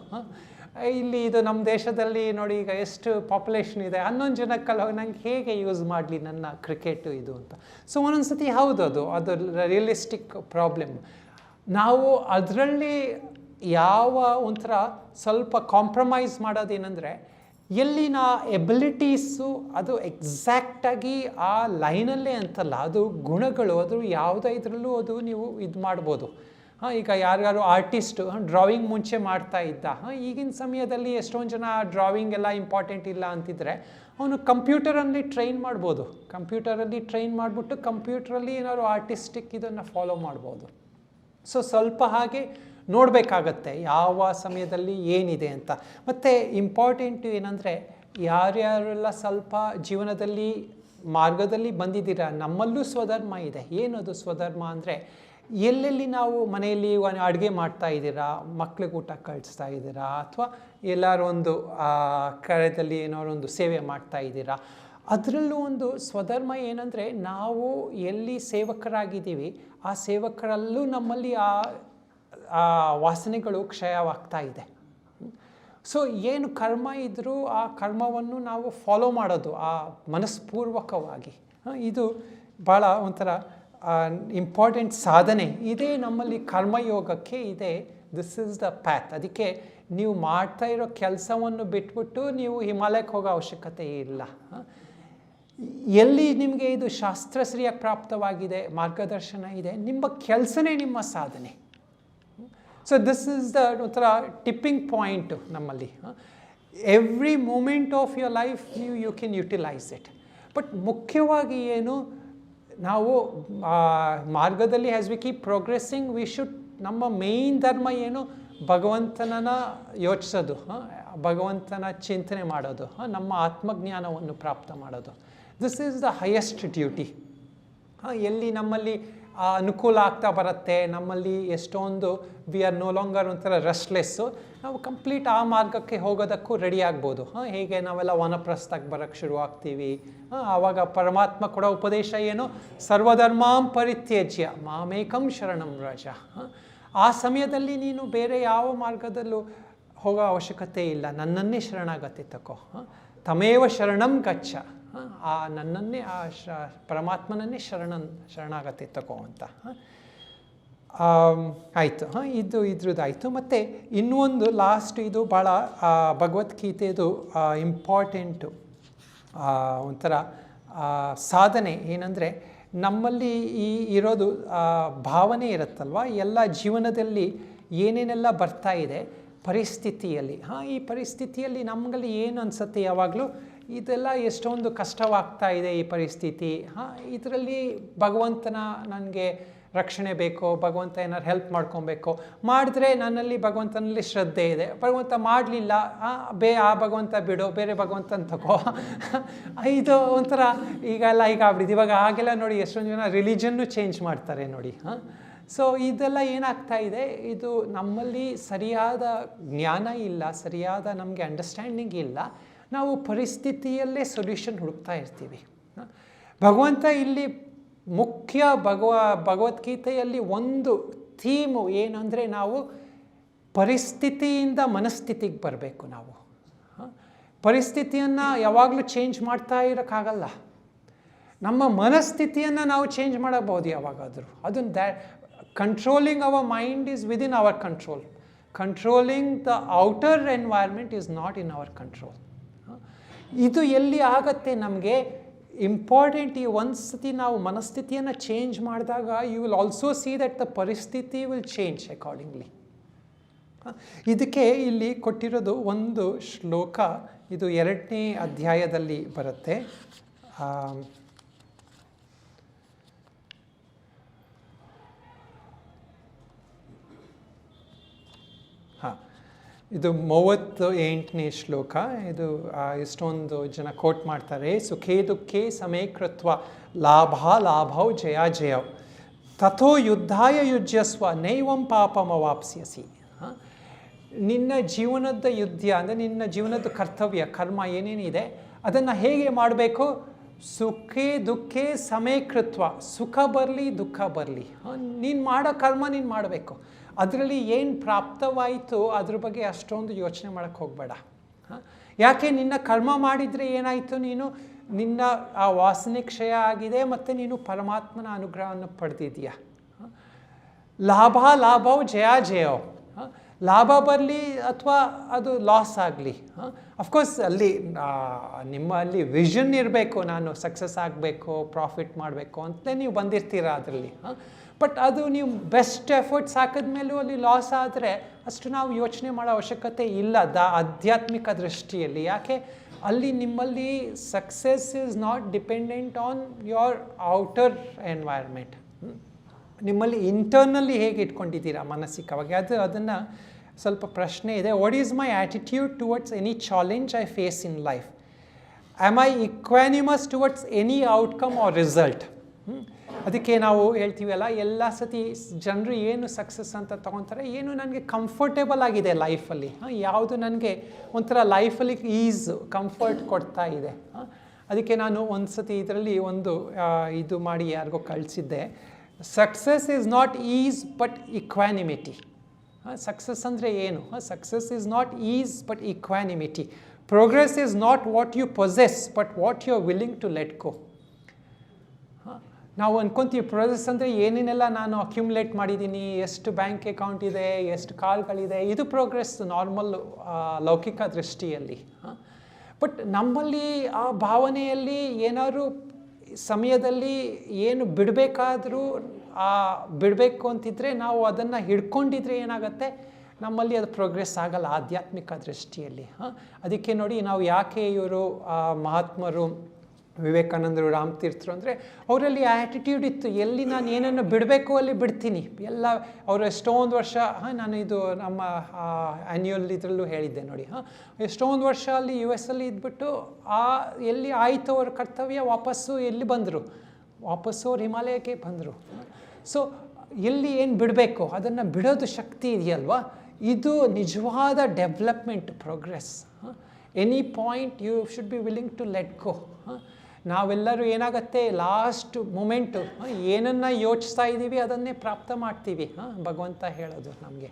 ಇಲ್ಲಿ ಇದು ನಮ್ಮ ದೇಶದಲ್ಲಿ ನೋಡಿ, ಈಗ ಎಷ್ಟು ಪಾಪ್ಯುಲೇಷನ್ ಇದೆ, 11 ಜನಕ್ಕಲ್ಲ, ನಂಗೆ ಹೇಗೆ ಯೂಸ್ ಮಾಡಲಿ ನನ್ನ ಕ್ರಿಕೆಟು ಇದು ಅಂತ. ಸೊ ಒಂದೊಂದು ಸತಿ ಹೌದು ಅದು ರಿಯಲಿಸ್ಟಿಕ್ ಪ್ರಾಬ್ಲಮ್. ನಾವು ಅದರಲ್ಲಿ ಯಾವ ಒಂಥರ ಸ್ವಲ್ಪ ಕಾಂಪ್ರಮೈಸ್ ಮಾಡೋದೇನೆಂದರೆ, ಎಲ್ಲಿನ ಎಬಿಲಿಟೀಸು ಅದು ಎಕ್ಸಾಕ್ಟಾಗಿ ಆ ಲೈನಲ್ಲೇ ಅಂತಲ್ಲ, ಅದು ಗುಣಗಳು, ಅದು ಯಾವುದೇ ಇದರಲ್ಲೂ ಅದು ನೀವು ಇದು ಮಾಡ್ಬೋದು. ಈಗ ಯಾರಿಗಾರು ಆರ್ಟಿಸ್ಟು ಡ್ರಾಯಿಂಗ್ ಮುಂಚೆ ಮಾಡ್ತಾ ಇದ್ದ, ಈಗಿನ ಸಮಯದಲ್ಲಿ ಎಷ್ಟೊಂದು ಜನ ಡ್ರಾಯಿಂಗ್ ಎಲ್ಲ ಇಂಪಾರ್ಟೆಂಟ್ ಇಲ್ಲ ಅಂತಿದ್ರೆ ಅವನು ಕಂಪ್ಯೂಟರಲ್ಲಿ ಟ್ರೈನ್ ಮಾಡ್ಬೋದು. ಕಂಪ್ಯೂಟರಲ್ಲಿ ಟ್ರೈನ್ ಮಾಡಿಬಿಟ್ಟು ಕಂಪ್ಯೂಟ್ರಲ್ಲಿ ಏನಾದ್ರು ಆರ್ಟಿಸ್ಟಿಕ್ ಇದನ್ನು ಫಾಲೋ ಮಾಡ್ಬೋದು. ಸೊ ಸ್ವಲ್ಪ ಹಾಗೆ ನೋಡಬೇಕಾಗತ್ತೆ ಯಾವ ಸಮಯದಲ್ಲಿ ಏನಿದೆ ಅಂತ. ಮತ್ತು ಇಂಪಾರ್ಟೆಂಟು ಏನಂದರೆ, ಯಾರ್ಯಾರೆಲ್ಲ ಸ್ವಲ್ಪ ಜೀವನದಲ್ಲಿ ಮಾರ್ಗದಲ್ಲಿ ಬಂದಿದ್ದೀರಾ, ನಮ್ಮಲ್ಲೂ ಸ್ವಧರ್ಮ ಇದೆ. ಏನದು ಸ್ವಧರ್ಮ ಅಂದರೆ, ಎಲ್ಲೆಲ್ಲಿ ನಾವು ಮನೆಯಲ್ಲಿ ಅಡುಗೆ ಮಾಡ್ತಾ ಇದ್ದೀರಾ, ಮಕ್ಳಿಗೆ ಊಟ ಕಳಿಸ್ತಾ ಇದ್ದೀರಾ, ಅಥವಾ ಎಲ್ಲರೂ ಒಂದು ಕಾರ್ಯದಲ್ಲಿ ಏನಾದ್ರು ಒಂದು ಸೇವೆ ಮಾಡ್ತಾ ಇದ್ದೀರಾ, ಅದರಲ್ಲೂ ಒಂದು ಸ್ವಧರ್ಮ ಏನಂದರೆ, ನಾವು ಎಲ್ಲಿ ಸೇವಕರಾಗಿದ್ದೀವಿ ಆ ಸೇವಕರಲ್ಲೂ ನಮ್ಮಲ್ಲಿ ಆ ವಾಸನೆಗಳು ಕ್ಷಯವಾಗ್ತಾ ಇದೆ. ಸೊ ಏನು ಕರ್ಮ ಇದ್ದರೂ ಆ ಕರ್ಮವನ್ನು ನಾವು ಫಾಲೋ ಮಾಡೋದು ಆ ಮನಸ್ಪೂರ್ವಕವಾಗಿ. ಇದು ಭಾಳ ಒಂಥರ ಇಂಪಾರ್ಟೆಂಟ್ ಸಾಧನೆ. ಇದೇ ನಮ್ಮಲ್ಲಿ ಕರ್ಮಯೋಗಕ್ಕೆ ಇದೆ. This is the path. ಅದಕ್ಕೆ ನೀವು ಮಾಡ್ತಾ ಇರೋ ಕೆಲಸವನ್ನು ಬಿಟ್ಬಿಟ್ಟು ನೀವು ಹಿಮಾಲಯಕ್ಕೆ ಹೋಗೋ ಅವಶ್ಯಕತೆ ಇಲ್ಲ. ಎಲ್ಲಿ ನಿಮಗೆ ಇದು ಶಾಸ್ತ್ರಶ್ರೀಯಾಗಿ ಪ್ರಾಪ್ತವಾಗಿದೆ, ಮಾರ್ಗದರ್ಶನ ಇದೆ, ನಿಮ್ಮ ಕೆಲಸನೇ ನಿಮ್ಮ ಸಾಧನೆ. ಸೊ ದಿಸ್ ಈಸ್ ದ ಒಂಥರ ಟಿಪ್ಪಿಂಗ್ ಪಾಯಿಂಟು ನಮ್ಮಲ್ಲಿ. Every moment of your life you can utilise it. But ಮುಖ್ಯವಾಗಿ ಏನು, ನಾವು ಮಾರ್ಗದಲ್ಲಿ as we keep progressing we should, ನಮ್ಮ ಮೇಯ್ನ್ ಧರ್ಮ ಏನು, ಭಗವಂತನ ಯೋಚಿಸೋದು, ಭಗವಂತನ ಚಿಂತನೆ ಮಾಡೋದು, ನಮ್ಮ ಆತ್ಮಜ್ಞಾನವನ್ನು ಪ್ರಾಪ್ತ ಮಾಡೋದು. This is the highest duty. ಎಲ್ಲಿ ನಮ್ಮಲ್ಲಿ ಅನುಕೂಲ ಆಗ್ತಾ ಬರುತ್ತೆ, ನಮ್ಮಲ್ಲಿ ಎಷ್ಟೊಂದು ವಿ ಆರ್ ನೋ ಲಾಂಗರ್ ಒಂಥರ ರೆಸ್ಟ್ಲೆಸ್ಸು, ನಾವು ಕಂಪ್ಲೀಟ್ ಆ ಮಾರ್ಗಕ್ಕೆ ಹೋಗೋದಕ್ಕೂ ರೆಡಿ ಆಗ್ಬೋದು. ಹೇಗೆ ನಾವೆಲ್ಲ ವನಪ್ರಸ್ಥಕ್ಕೆ ಬರೋಕ್ಕೆ ಶುರು ಆಗ್ತೀವಿ, ಆವಾಗ ಪರಮಾತ್ಮ ಕೊಡೋ ಉಪದೇಶ ಏನು, ಸರ್ವಧರ್ಮಾಂ ಪರಿತ್ಯಜ್ಯ ಮಾಮೇಕಂ ಶರಣಂ ವ್ರಜ. ಆ ಸಮಯದಲ್ಲಿ ನೀನು ಬೇರೆ ಯಾವ ಮಾರ್ಗದಲ್ಲೂ ಹೋಗೋ ಅವಶ್ಯಕತೆ ಇಲ್ಲ, ನನ್ನನ್ನೇ ಶರಣಾಗತಿ ತಗೋ, ತಮೇವ ಶರಣಂ ಗಚ್ಚ, ಆ ನನ್ನನ್ನೇ ಆ ಪರಮಾತ್ಮನನ್ನೇ ಶರಣಾಗತಿ ತಗೋ ಅಂತ. ಆಯಿತು, ಇದು ಇದ್ರದ್ದಾಯಿತು. ಮತ್ತು ಇನ್ನೊಂದು ಲಾಸ್ಟ್, ಇದು ಭಾಳ ಭಗವದ್ಗೀತೆದು ಇಂಪಾರ್ಟೆಂಟು ಒಂಥರ ಸಾಧನೆ ಏನಂದರೆ, ನಮ್ಮಲ್ಲಿ ಇರೋದು ಭಾವನೆ ಇರುತ್ತಲ್ವ, ಎಲ್ಲ ಜೀವನದಲ್ಲಿ ಏನೇನೆಲ್ಲ ಬರ್ತಾ ಇದೆ ಪರಿಸ್ಥಿತಿಯಲ್ಲಿ. ಈ ಪರಿಸ್ಥಿತಿಯಲ್ಲಿ ನಮಗಲ್ಲಿ ಏನು ಅನಿಸುತ್ತೆ ಯಾವಾಗಲೂ, ಇದೆಲ್ಲ ಎಷ್ಟೊಂದು ಕಷ್ಟವಾಗ್ತಾ ಇದೆ ಈ ಪರಿಸ್ಥಿತಿ, ಇದರಲ್ಲಿ ಭಗವಂತನ ನನಗೆ ರಕ್ಷಣೆ ಬೇಕು, ಭಗವಂತ ಏನಾರು ಹೆಲ್ಪ್ ಮಾಡ್ಕೊಬೇಕು, ಮಾಡಿದ್ರೆ ನನ್ನಲ್ಲಿ ಭಗವಂತನಲ್ಲಿ ಶ್ರದ್ಧೆ ಇದೆ, ಭಗವಂತ ಮಾಡಲಿಲ್ಲ ಆ ಭಗವಂತ ಬಿಡು, ಬೇರೆ ಭಗವಂತನ ತಗೋ. ಇದು ಒಂಥರ ಈಗ ಆಗ್ಬಿಟ್ಟಿದೆ. ಇವಾಗ ಹಾಗೆಲ್ಲ ನೋಡಿ ಎಷ್ಟೊಂದು ಜನ ರಿಲಿಜನ್ನು ಚೇಂಜ್ ಮಾಡ್ತಾರೆ ನೋಡಿ. ಸೊ ಇದೆಲ್ಲ ಏನಾಗ್ತಾ ಇದೆ, ಇದು ನಮ್ಮಲ್ಲಿ ಸರಿಯಾದ ಜ್ಞಾನ ಇಲ್ಲ, ಸರಿಯಾದ ನಮಗೆ ಅಂಡರ್ಸ್ಟ್ಯಾಂಡಿಂಗ್ ಇಲ್ಲ, ನಾವು ಪರಿಸ್ಥಿತಿಯಲ್ಲೇ ಸೊಲ್ಯೂಷನ್ ಹುಡುಕ್ತಾ ಇರ್ತೀವಿ. ಭಗವಂತ ಇಲ್ಲಿ ಮುಖ್ಯ ಭಗವದ್ಗೀತೆಯಲ್ಲಿ ಒಂದು ಥೀಮು ಏನಂದರೆ, ನಾವು ಪರಿಸ್ಥಿತಿಯಿಂದ ಮನಸ್ಥಿತಿಗೆ ಬರಬೇಕು. ನಾವು ಪರಿಸ್ಥಿತಿಯನ್ನು ಯಾವಾಗಲೂ ಚೇಂಜ್ ಮಾಡ್ತಾ ಇರೋಕ್ಕಾಗಲ್ಲ, ನಮ್ಮ ಮನಸ್ಥಿತಿಯನ್ನು ನಾವು ಚೇಂಜ್ ಮಾಡಬಹುದು ಯಾವಾಗಾದರೂ. ಅದನ್ನು controlling our mind is within hour control, controlling the outer environment is not in our control. ಇದು ಎಲ್ಲಿ ಆಗತ್ತೆ ನಮಗೆ ಇಂಪಾರ್ಟೆಂಟ್. ಈ ಒಂದು ಸತಿ ನಾವು ಮನಸ್ಥಿತಿಯನ್ನು ಚೇಂಜ್ ಮಾಡಿದಾಗ you will also see that the ಪರಿಸ್ಥಿತಿ ವಿಲ್ ಚೇಂಜ್ ಅಕಾರ್ಡಿಂಗ್ಲಿ. ಇದಕ್ಕೆ ಇಲ್ಲಿ ಕೊಟ್ಟಿರೋದು ಒಂದು ಶ್ಲೋಕ, ಇದು 2ನೇ ಅಧ್ಯಾಯದಲ್ಲಿ ಬರುತ್ತೆ. ಇದು 38ನೇ ಶ್ಲೋಕ. ಇದು ಎಷ್ಟೊಂದು ಜನ ಕೋಟ್ ಮಾಡ್ತಾರೆ. ಸುಖೇ ದುಃಖೇ ಸಮೇ ಕೃತ್ವ ಲಾಭೌ ಜಯೌ ತಥೋ ಯುದ್ಧಾಯ ಯುಜ್ಯಸ್ವ ನೈವಂ ಪಾಪಮವಾಪ್ಸ್ಯಸಿ. ನಿನ್ನ ಜೀವನದ ಯುದ್ಧ ಅಂದರೆ ನಿನ್ನ ಜೀವನದ ಕರ್ತವ್ಯ ಕರ್ಮ ಏನೇನಿದೆ ಅದನ್ನು ಹೇಗೆ ಮಾಡಬೇಕು, ಸುಖೇ ದುಃಖೇ ಸಮೇ ಕೃತ್ವ, ಸುಖ ಬರಲಿ ದುಃಖ ಬರಲಿ ನೀನು ಮಾಡೋ ಕರ್ಮ ನೀನು ಮಾಡಬೇಕು. ಅದರಲ್ಲಿ ಏನು ಪ್ರಾಪ್ತವಾಯಿತು ಅದ್ರ ಬಗ್ಗೆ ಅಷ್ಟೊಂದು ಯೋಚನೆ ಮಾಡೋಕ್ಕೆ ಹೋಗಬೇಡ. ಯಾಕೆ, ನಿನ್ನ ಕರ್ಮ ಮಾಡಿದರೆ ಏನಾಯಿತು, ನೀನು ನಿನ್ನ ಆ ವಾಸನೆ ಕ್ಷಯ ಆಗಿದೆ ಮತ್ತು ನೀನು ಪರಮಾತ್ಮನ ಅನುಗ್ರಹವನ್ನು ಪಡೆದಿದ್ದೀಯ. ಲಾಭೌ ಜಯೌ, ಲಾಭ ಬರಲಿ ಅಥವಾ ಅದು ಲಾಸ್ ಆಗಲಿ. ಅಫ್ಕೋರ್ಸ್ ಅಲ್ಲಿ ನಿಮ್ಮಲ್ಲಿ ವಿಷನ್ ಇರಬೇಕು, ನಾನು ಸಕ್ಸಸ್ ಆಗಬೇಕು, ಪ್ರಾಫಿಟ್ ಮಾಡಬೇಕು ಅಂತಲೇ ನೀವು ಬಂದಿರ್ತೀರ ಅದರಲ್ಲಿ. ಬಟ್ ಅದು ನೀವು ಬೆಸ್ಟ್ ಎಫರ್ಟ್ಸ್ ಹಾಕಿದ್ಮೇಲೂ ಅಲ್ಲಿ ಲಾಸ್ ಆದರೆ ಅಷ್ಟು ನಾವು ಯೋಚನೆ ಮಾಡೋ ಅವಶ್ಯಕತೆ ಇಲ್ಲ ಆಧ್ಯಾತ್ಮಿಕ ದೃಷ್ಟಿಯಲ್ಲಿ. ಯಾಕೆ, ಅಲ್ಲಿ ನಿಮ್ಮಲ್ಲಿ success is not dependent on your outer environment. ನಿಮ್ಮಲ್ಲಿ ಇಂಟರ್ನಲ್ಲಿ ಹೇಗೆ ಇಟ್ಕೊಂಡಿದ್ದೀರಾ ಮಾನಸಿಕವಾಗಿ, ಅದನ್ನು ಸ್ವಲ್ಪ ಪ್ರಶ್ನೆ ಇದೆ. What is my attitude towards any challenge I face in life? Am I equanimous towards any outcome or result? ಅದಕ್ಕೆ ನಾವು ಹೇಳ್ತೀವಲ್ಲ, ಎಲ್ಲ ಸತಿ ಜನರು ಏನು ಸಕ್ಸಸ್ ಅಂತ ತೊಗೊತಾರೆ, ಏನು ನನಗೆ ಕಂಫರ್ಟೇಬಲ್ ಆಗಿದೆ ಲೈಫಲ್ಲಿ, ಯಾವುದು ನನಗೆ ಒಂಥರ ಲೈಫಲ್ಲಿ ಈಸ್ ಕಂಫರ್ಟ್ ಕೊಡ್ತಾ ಇದೆ. ಅದಕ್ಕೆ ನಾನು ಒಂದು ಸತಿ ಇದರಲ್ಲಿ ಒಂದು ಇದು ಮಾಡಿ ಯಾರಿಗೋ ಕಳಿಸಿದ್ದೆ, success is not ease but equanimity. Success ಅಂದರೆ ಏನು? Success is not ease but equanimity. Progress is not what you possess but what you are willing to let go. ನಾವು ಅಂದ್ಕೊತೀವಿ ಪ್ರೋಗ್ರೆಸ್ ಅಂದರೆ ಏನೇನೆಲ್ಲ ನಾನು ಅಕ್ಯುಮುಲೇಟ್ ಮಾಡಿದ್ದೀನಿ, ಎಷ್ಟು ಬ್ಯಾಂಕ್ ಅಕೌಂಟ್ ಇದೆ, ಎಷ್ಟು ಕಾರ್ಗಳಿದೆ, ಇದು ಪ್ರೋಗ್ರೆಸ್ ನಾರ್ಮಲ್ ಲೌಕಿಕ ದೃಷ್ಟಿಯಲ್ಲಿ. ಬಟ್ ನಮ್ಮಲ್ಲಿ ಆ ಭಾವನೆಯಲ್ಲಿ ಏನಾದ್ರು ಸಮಯದಲ್ಲಿ ಏನು ಬಿಡಬೇಕಾದ್ರೂ ಬಿಡಬೇಕು ಅಂತಿದ್ರೆ ನಾವು ಅದನ್ನು ಹಿಡ್ಕೊಂಡಿದ್ರೆ ಏನಾಗುತ್ತೆ, ನಮ್ಮಲ್ಲಿ ಅದು ಪ್ರೋಗ್ರೆಸ್ ಆಗಲ್ಲ ಆಧ್ಯಾತ್ಮಿಕ ದೃಷ್ಟಿಯಲ್ಲಿ. ಅದಕ್ಕೆ ನೋಡಿ ನಾವು ಯಾಕೆ ಇವರು ಮಹಾತ್ಮರು ವಿವೇಕಾನಂದರು, ರಾಮತೀರ್ಥರು ಅಂದರೆ ಅವರಲ್ಲಿ ಆ್ಯಟಿಟ್ಯೂಡ್ ಇತ್ತು, ಎಲ್ಲಿ ನಾನು ಏನನ್ನು ಬಿಡಬೇಕು ಅಲ್ಲಿ ಬಿಡ್ತೀನಿ ಎಲ್ಲ. ಅವರು ಎಷ್ಟೊಂದು ವರ್ಷ ನಾನು ಇದು ನಮ್ಮ ಆ್ಯನ್ಯುವಲ್ ಇದರಲ್ಲೂ ಹೇಳಿದ್ದೆ ನೋಡಿ, ಎಷ್ಟೊಂದು ವರ್ಷ ಅಲ್ಲಿ US ಅಲ್ಲಿ ಇದ್ಬಿಟ್ಟು ಎಲ್ಲಿ ಆಯಿತು ಅವ್ರ ಕರ್ತವ್ಯ, ವಾಪಸ್ಸು ಎಲ್ಲಿ ಬಂದರು, ವಾಪಸ್ಸು ಅವ್ರು ಹಿಮಾಲಯಕ್ಕೆ ಬಂದರು. ಸೊ ಎಲ್ಲಿ ಏನು ಬಿಡಬೇಕು ಅದನ್ನು ಬಿಡೋದು ಶಕ್ತಿ ಇದೆಯಲ್ವಾ, ಇದು ನಿಜವಾದ development, progress. Any point you should be willing to let go. ನಾವೆಲ್ಲರೂ ಏನಾಗುತ್ತೆ, ಲಾಸ್ಟ್ ಮೂಮೆಂಟು ಏನನ್ನು ಯೋಚಿಸ್ತಾ ಇದ್ದೀವಿ ಅದನ್ನೇ ಪ್ರಾಪ್ತ ಮಾಡ್ತೀವಿ. ಭಗವಂತ ಹೇಳೋದು ನಮಗೆ.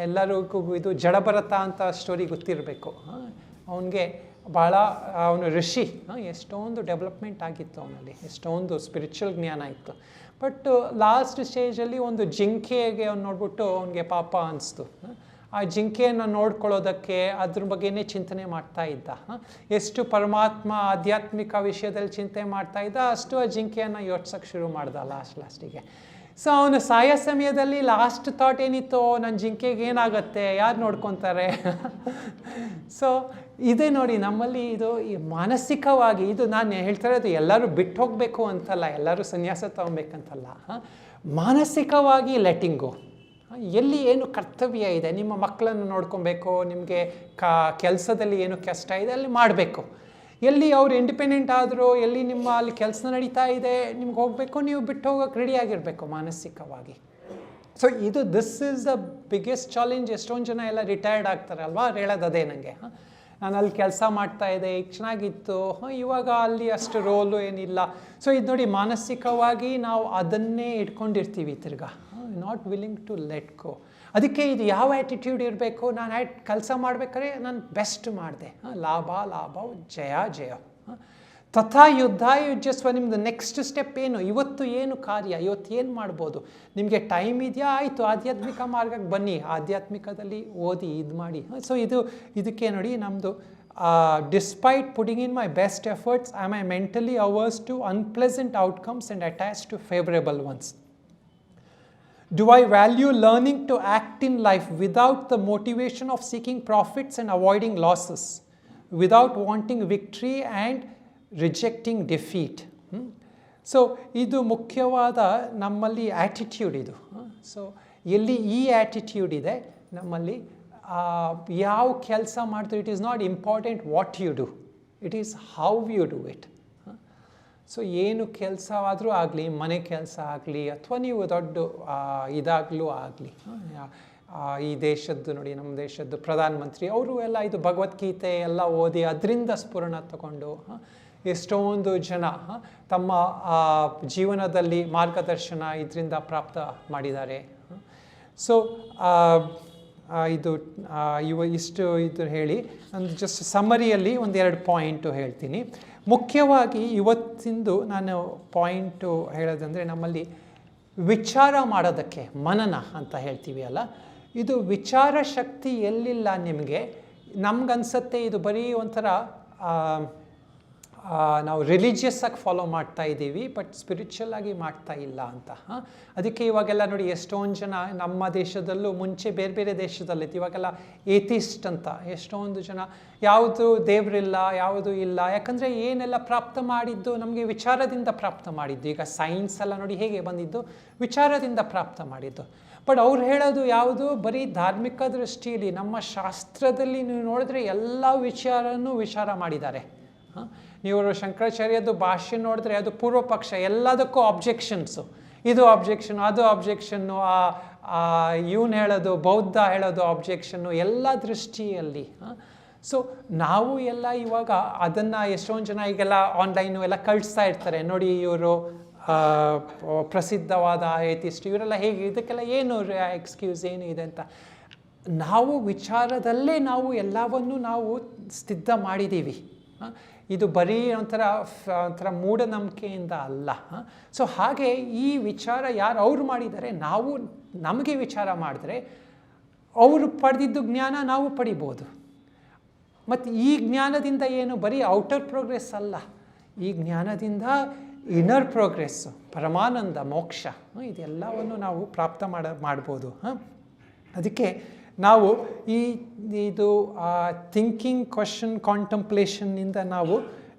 ಎಲ್ಲರಿಗೂ ಇದು ಜಡಭರತ ಅಂತ ಸ್ಟೋರಿ ಗೊತ್ತಿರಬೇಕು. ಅವನಿಗೆ ಭಾಳ ಅವನು ಋಷಿ, ಎಷ್ಟೊಂದು ಡೆವಲಪ್ಮೆಂಟ್ ಆಗಿತ್ತು ಅವನಲ್ಲಿ, ಎಷ್ಟೊಂದು ಸ್ಪಿರಿಚುವಲ್ ಜ್ಞಾನ ಇತ್ತು. ಬಟ್ ಲಾಸ್ಟ್ ಸ್ಟೇಜಲ್ಲಿ ಒಂದು ಜಿಂಕೆಗೆ ಅವ್ನು ನೋಡ್ಬಿಟ್ಟು ಅವನಿಗೆ ಪಾಪ ಅನಿಸ್ತು. ಆ ಜಿಂಕೆಯನ್ನು ನೋಡ್ಕೊಳ್ಳೋದಕ್ಕೆ ಅದ್ರ ಬಗ್ಗೆನೇ ಚಿಂತನೆ ಮಾಡ್ತಾ ಇದ್ದ. ಎಷ್ಟು ಪರಮಾತ್ಮ ಆಧ್ಯಾತ್ಮಿಕ ವಿಷಯದಲ್ಲಿ ಚಿಂತೆ ಮಾಡ್ತಾ ಇದ್ದ, ಅಷ್ಟು ಆ ಜಿಂಕೆಯನ್ನು ಯೋಚಿಸೋಕ್ಕೆ ಶುರು ಮಾಡ್ದ ಲಾಸ್ಟಿಗೆ. ಸೊ ಅವನು ಸಾಯೋ ಸಮಯದಲ್ಲಿ ಲಾಸ್ಟ್ ಥಾಟ್ ಏನಿತ್ತು, ನನ್ನ ಜಿಂಕೆಗೆ ಏನಾಗುತ್ತೆ, ಯಾರು ನೋಡ್ಕೊತಾರೆ. ಸೊ ಇದೇ ನೋಡಿ ನಮ್ಮಲ್ಲಿ ಇದು ಈ ಮಾನಸಿಕವಾಗಿ, ಇದು ನಾನು ಹೇಳ್ತಾ ಇರೋದು ಎಲ್ಲರೂ ಬಿಟ್ಟು ಹೋಗಬೇಕು ಅಂತಲ್ಲ, ಎಲ್ಲರೂ ಸನ್ಯಾಸ ತಗೊಬೇಕಂತಲ್ಲ, ಮಾನಸಿಕವಾಗಿ ಲೆಟ್ಟಿಂಗು. ಎಲ್ಲಿ ಏನು ಕರ್ತವ್ಯ ಇದೆ, ನಿಮ್ಮ ಮಕ್ಕಳನ್ನು ನೋಡ್ಕೊಬೇಕು, ನಿಮಗೆ ಕೆಲಸದಲ್ಲಿ ಏನು ಕಷ್ಟ ಇದೆ ಅಲ್ಲಿ ಮಾಡಬೇಕು. ಎಲ್ಲಿ ಅವ್ರು ಇಂಡಿಪೆಂಡೆಂಟ್ ಆದರೂ, ಎಲ್ಲಿ ನಿಮ್ಮ ಅಲ್ಲಿ ಕೆಲಸ ನಡೀತಾ ಇದೆ, ನಿಮ್ಗೆ ಹೋಗಬೇಕು, ನೀವು ಬಿಟ್ಟು ಹೋಗೋಕೆ ರೆಡಿಯಾಗಿರಬೇಕು ಮಾನಸಿಕವಾಗಿ. So this is the biggest challenge. ಎಷ್ಟೊಂದು ಜನ ಎಲ್ಲ ರಿಟೈರ್ಡ್ ಆಗ್ತಾರಲ್ವಾ, ಅವ್ರು ಹೇಳೋದು ಅದೇ ನನಗೆ, ನಾನು ಅಲ್ಲಿ ಕೆಲಸ ಮಾಡ್ತಾಯಿದ್ದೆ, ಈಗ ಚೆನ್ನಾಗಿತ್ತು, ಇವಾಗ ಅಲ್ಲಿ ಅಷ್ಟು ರೋಲು ಏನಿಲ್ಲ. ಸೊ ಇದು ನೋಡಿ, ಮಾನಸಿಕವಾಗಿ ನಾವು ಅದನ್ನೇ ಇಟ್ಕೊಂಡಿರ್ತೀವಿ ತಿರ್ಗಾ, not willing to let go. ಅದಕ್ಕೆ ಇದು ಯಾವ ಆ್ಯಟಿಟ್ಯೂಡ್ ಇರಬೇಕು, ನಾನು ಕೆಲಸ ಮಾಡ್ಬೇಕಾದ್ರೆ ನಾನು ಬೆಸ್ಟ್ ಮಾಡಿದೆ, ಲಾಭ ಲಾಭ, ಜಯ ಜಯ, ತಥಾ ಯುದ್ಧ ಯುಜ್ಯಸ್ವ. ನಿಮ್ಮದು ನೆಕ್ಸ್ಟ್ ಸ್ಟೆಪ್ ಏನು, ಇವತ್ತು ಏನು ಕಾರ್ಯ, ಇವತ್ತು ಏನು ಮಾಡ್ಬೋದು, ನಿಮಗೆ ಟೈಮ್ ಇದೆಯಾ, ಆಯಿತು ಆಧ್ಯಾತ್ಮಿಕ ಮಾರ್ಗಕ್ಕೆ ಬನ್ನಿ, ಆಧ್ಯಾತ್ಮಿಕದಲ್ಲಿ ಓದಿ ಇದು ಮಾಡಿ. ಸೊ ಇದಕ್ಕೆ ನೋಡಿ ನಮ್ಮದು despite putting in my best efforts am I mentally averse to unpleasant outcomes and attach to favourable ones. Do I value learning to act in life without the motivation of seeking profits and avoiding losses, without wanting victory and rejecting defeat? So ಇದು ಮುಖ್ಯವಾದ ನಮ್ಮಲ್ಲಿ attitude ಇದು. So ಎಲ್ಲಿ ಈ attitude ಇದೆ ನಮ್ಮಲ್ಲಿ, ಯಾವ ಕೆಲಸ ಮಾಡ್ತೀವಿ, it is not important what you do, it is how you do it. So ಏನು ಕೆಲಸ ಆದರೂ ಆಗಲಿ, ಮನೆ ಕೆಲಸ ಆಗಲಿ, ಅಥವಾ ನೀವು ದೊಡ್ಡ ಇದಾಗಲೂ ಆಗಲಿ, ಈ ದೇಶದ್ದು ನೋಡಿ, ನಮ್ಮ ದೇಶದ್ದು ಪ್ರಧಾನಮಂತ್ರಿ ಅವರು ಎಲ್ಲ ಇದು ಭಗವದ್ಗೀತೆ ಎಲ್ಲ ಓದಿ ಅದರಿಂದ ಸ್ಫುರಣ ತಗೊಂಡು ಎಷ್ಟೊಂದು ಜನ ತಮ್ಮ ಜೀವನದಲ್ಲಿ ಮಾರ್ಗದರ್ಶನ ಇದರಿಂದ ಪ್ರಾಪ್ತ ಮಾಡಿದ್ದಾರೆ. ಸೊ ಇಷ್ಟು ಹೇಳಿ ನಾನು ಜಸ್ಟ್ ಸಮ್ಮರಿಯಲ್ಲಿ ಒಂದೆರಡು ಪಾಯಿಂಟು ಹೇಳ್ತೀನಿ. ಮುಖ್ಯವಾಗಿ ಇವತ್ತಿಂದು ನಾನು ಪಾಯಿಂಟು ಹೇಳೋದಂದರೆ, ನಮ್ಮಲ್ಲಿ ವಿಚಾರ ಮಾಡೋದಕ್ಕೆ ಮನನ ಅಂತ ಹೇಳ್ತೀವಿ ಅಲ್ಲ, ಇದು ವಿಚಾರ ಶಕ್ತಿ ಎಲ್ಲಿಲ್ಲ ನಿಮಗೆ, ನಮ್ಗನ್ಸುತ್ತೆ ಇದು ಬರೀ ಒಂಥರ ನಾವು ರಿಲಿಜಿಯಸ್ ಆಗಿ ಫಾಲೋ ಮಾಡ್ತಾ ಇದ್ದೀವಿ, ಬಟ್ ಸ್ಪಿರಿಚುವಲ್ ಆಗಿ ಮಾಡ್ತಾ ಇಲ್ಲ ಅಂತ. ಅದಕ್ಕೆ ಇವಾಗೆಲ್ಲ ನೋಡಿ, ಎಷ್ಟೊಂದು ಜನ ನಮ್ಮ ದೇಶದಲ್ಲೂ, ಮುಂಚೆ ಬೇರೆ ಬೇರೆ ದೇಶದಲ್ಲಿತ್ತು, ಇವಾಗೆಲ್ಲ ಏಥಿಸ್ಟ್ ಅಂತ ಎಷ್ಟೊಂದು ಜನ, ಯಾವುದು ದೇವರಿಲ್ಲ, ಯಾವುದು ಇಲ್ಲ, ಯಾಕಂದರೆ ಏನೆಲ್ಲ ಪ್ರಾಪ್ತ ಮಾಡಿದ್ದು ನಮಗೆ ವಿಚಾರದಿಂದ ಪ್ರಾಪ್ತ ಮಾಡಿದ್ದು. ಈಗ ಸೈನ್ಸ್ ಎಲ್ಲ ನೋಡಿ ಹೇಗೆ ಬಂದಿದ್ದು, ವಿಚಾರದಿಂದ ಪ್ರಾಪ್ತ ಮಾಡಿದ್ದು. ಬಟ್ ಅವ್ರು ಹೇಳೋದು ಯಾವುದು, ಬರೀ ಧಾರ್ಮಿಕ ದೃಷ್ಟಿಯಲ್ಲಿ, ನಮ್ಮ ಶಾಸ್ತ್ರದಲ್ಲಿ ನೀವು ನೋಡಿದ್ರೆ ಎಲ್ಲ ವಿಚಾರ ಮಾಡಿದ್ದಾರೆ. ನೀವು ಶಂಕರಾಚಾರ್ಯದ್ದು ಭಾಷ್ಯ ನೋಡಿದ್ರೆ ಅದು ಪೂರ್ವ ಪಕ್ಷ, ಎಲ್ಲದಕ್ಕೂ ಆಬ್ಜೆಕ್ಷನ್ಸು, ಇದು ಆಬ್ಜೆಕ್ಷನು, ಅದು ಆಬ್ಜೆಕ್ಷನ್ನು, ಇವನು ಹೇಳೋದು, ಬೌದ್ಧ ಹೇಳೋದು ಆಬ್ಜೆಕ್ಷನ್ನು, ಎಲ್ಲ ದೃಷ್ಟಿಯಲ್ಲಿ. ಸೊ ನಾವು ಎಲ್ಲ ಇವಾಗ ಅದನ್ನು ಎಷ್ಟೊಂದು ಜನ ಈಗೆಲ್ಲ ಆನ್ಲೈನು ಎಲ್ಲ ಕಳಿಸ್ತಾ ಇರ್ತಾರೆ ನೋಡಿ, ಇವರು ಪ್ರಸಿದ್ಧವಾದ ಏಥಿಸ್ಟ್ ಇವರೆಲ್ಲ ಹೇಗೆ, ಇದಕ್ಕೆಲ್ಲ ಏನು ಎಕ್ಸ್ಕ್ಯೂಸ್ ಏನು ಇದೆ ಅಂತ. ನಾವು ವಿಚಾರದಲ್ಲೇ ನಾವು ಎಲ್ಲವನ್ನು ನಾವು ಸಿದ್ಧ ಮಾಡಿದ್ದೀವಿ. ಇದು ಬರೀ ಒಂಥರ ಮೂಢನಂಬಿಕೆಯಿಂದ ಅಲ್ಲ. ಸೊ ಹಾಗೆ ಈ ವಿಚಾರ ಯಾರು ಅವ್ರು ಮಾಡಿದ್ದಾರೆ, ನಾವು ನಮಗೆ ವಿಚಾರ ಮಾಡಿದ್ರೆ ಅವರು ಪಡೆದಿದ್ದು ಜ್ಞಾನ ನಾವು ಪಡಿಬೋದು. ಮತ್ತು ಈ ಜ್ಞಾನದಿಂದ ಏನು ಬರೀ ಔಟರ್ ಪ್ರೋಗ್ರೆಸ್ ಅಲ್ಲ, ಈ ಜ್ಞಾನದಿಂದ ಇನ್ನರ್ ಪ್ರೋಗ್ರೆಸ್ಸು, ಪರಮಾನಂದ, ಮೋಕ್ಷ, ಇದೆಲ್ಲವನ್ನು ನಾವು ಪ್ರಾಪ್ತ ಮಾಡ್ಬೋದು. ಅದಕ್ಕೆ ನಾವು ಇದು ಥಿಂಕಿಂಗ್ ಕ್ವಶನ್ ಕಾಂಟಂಪ್ಲೇಷನ್ನಿಂದ ನಾವು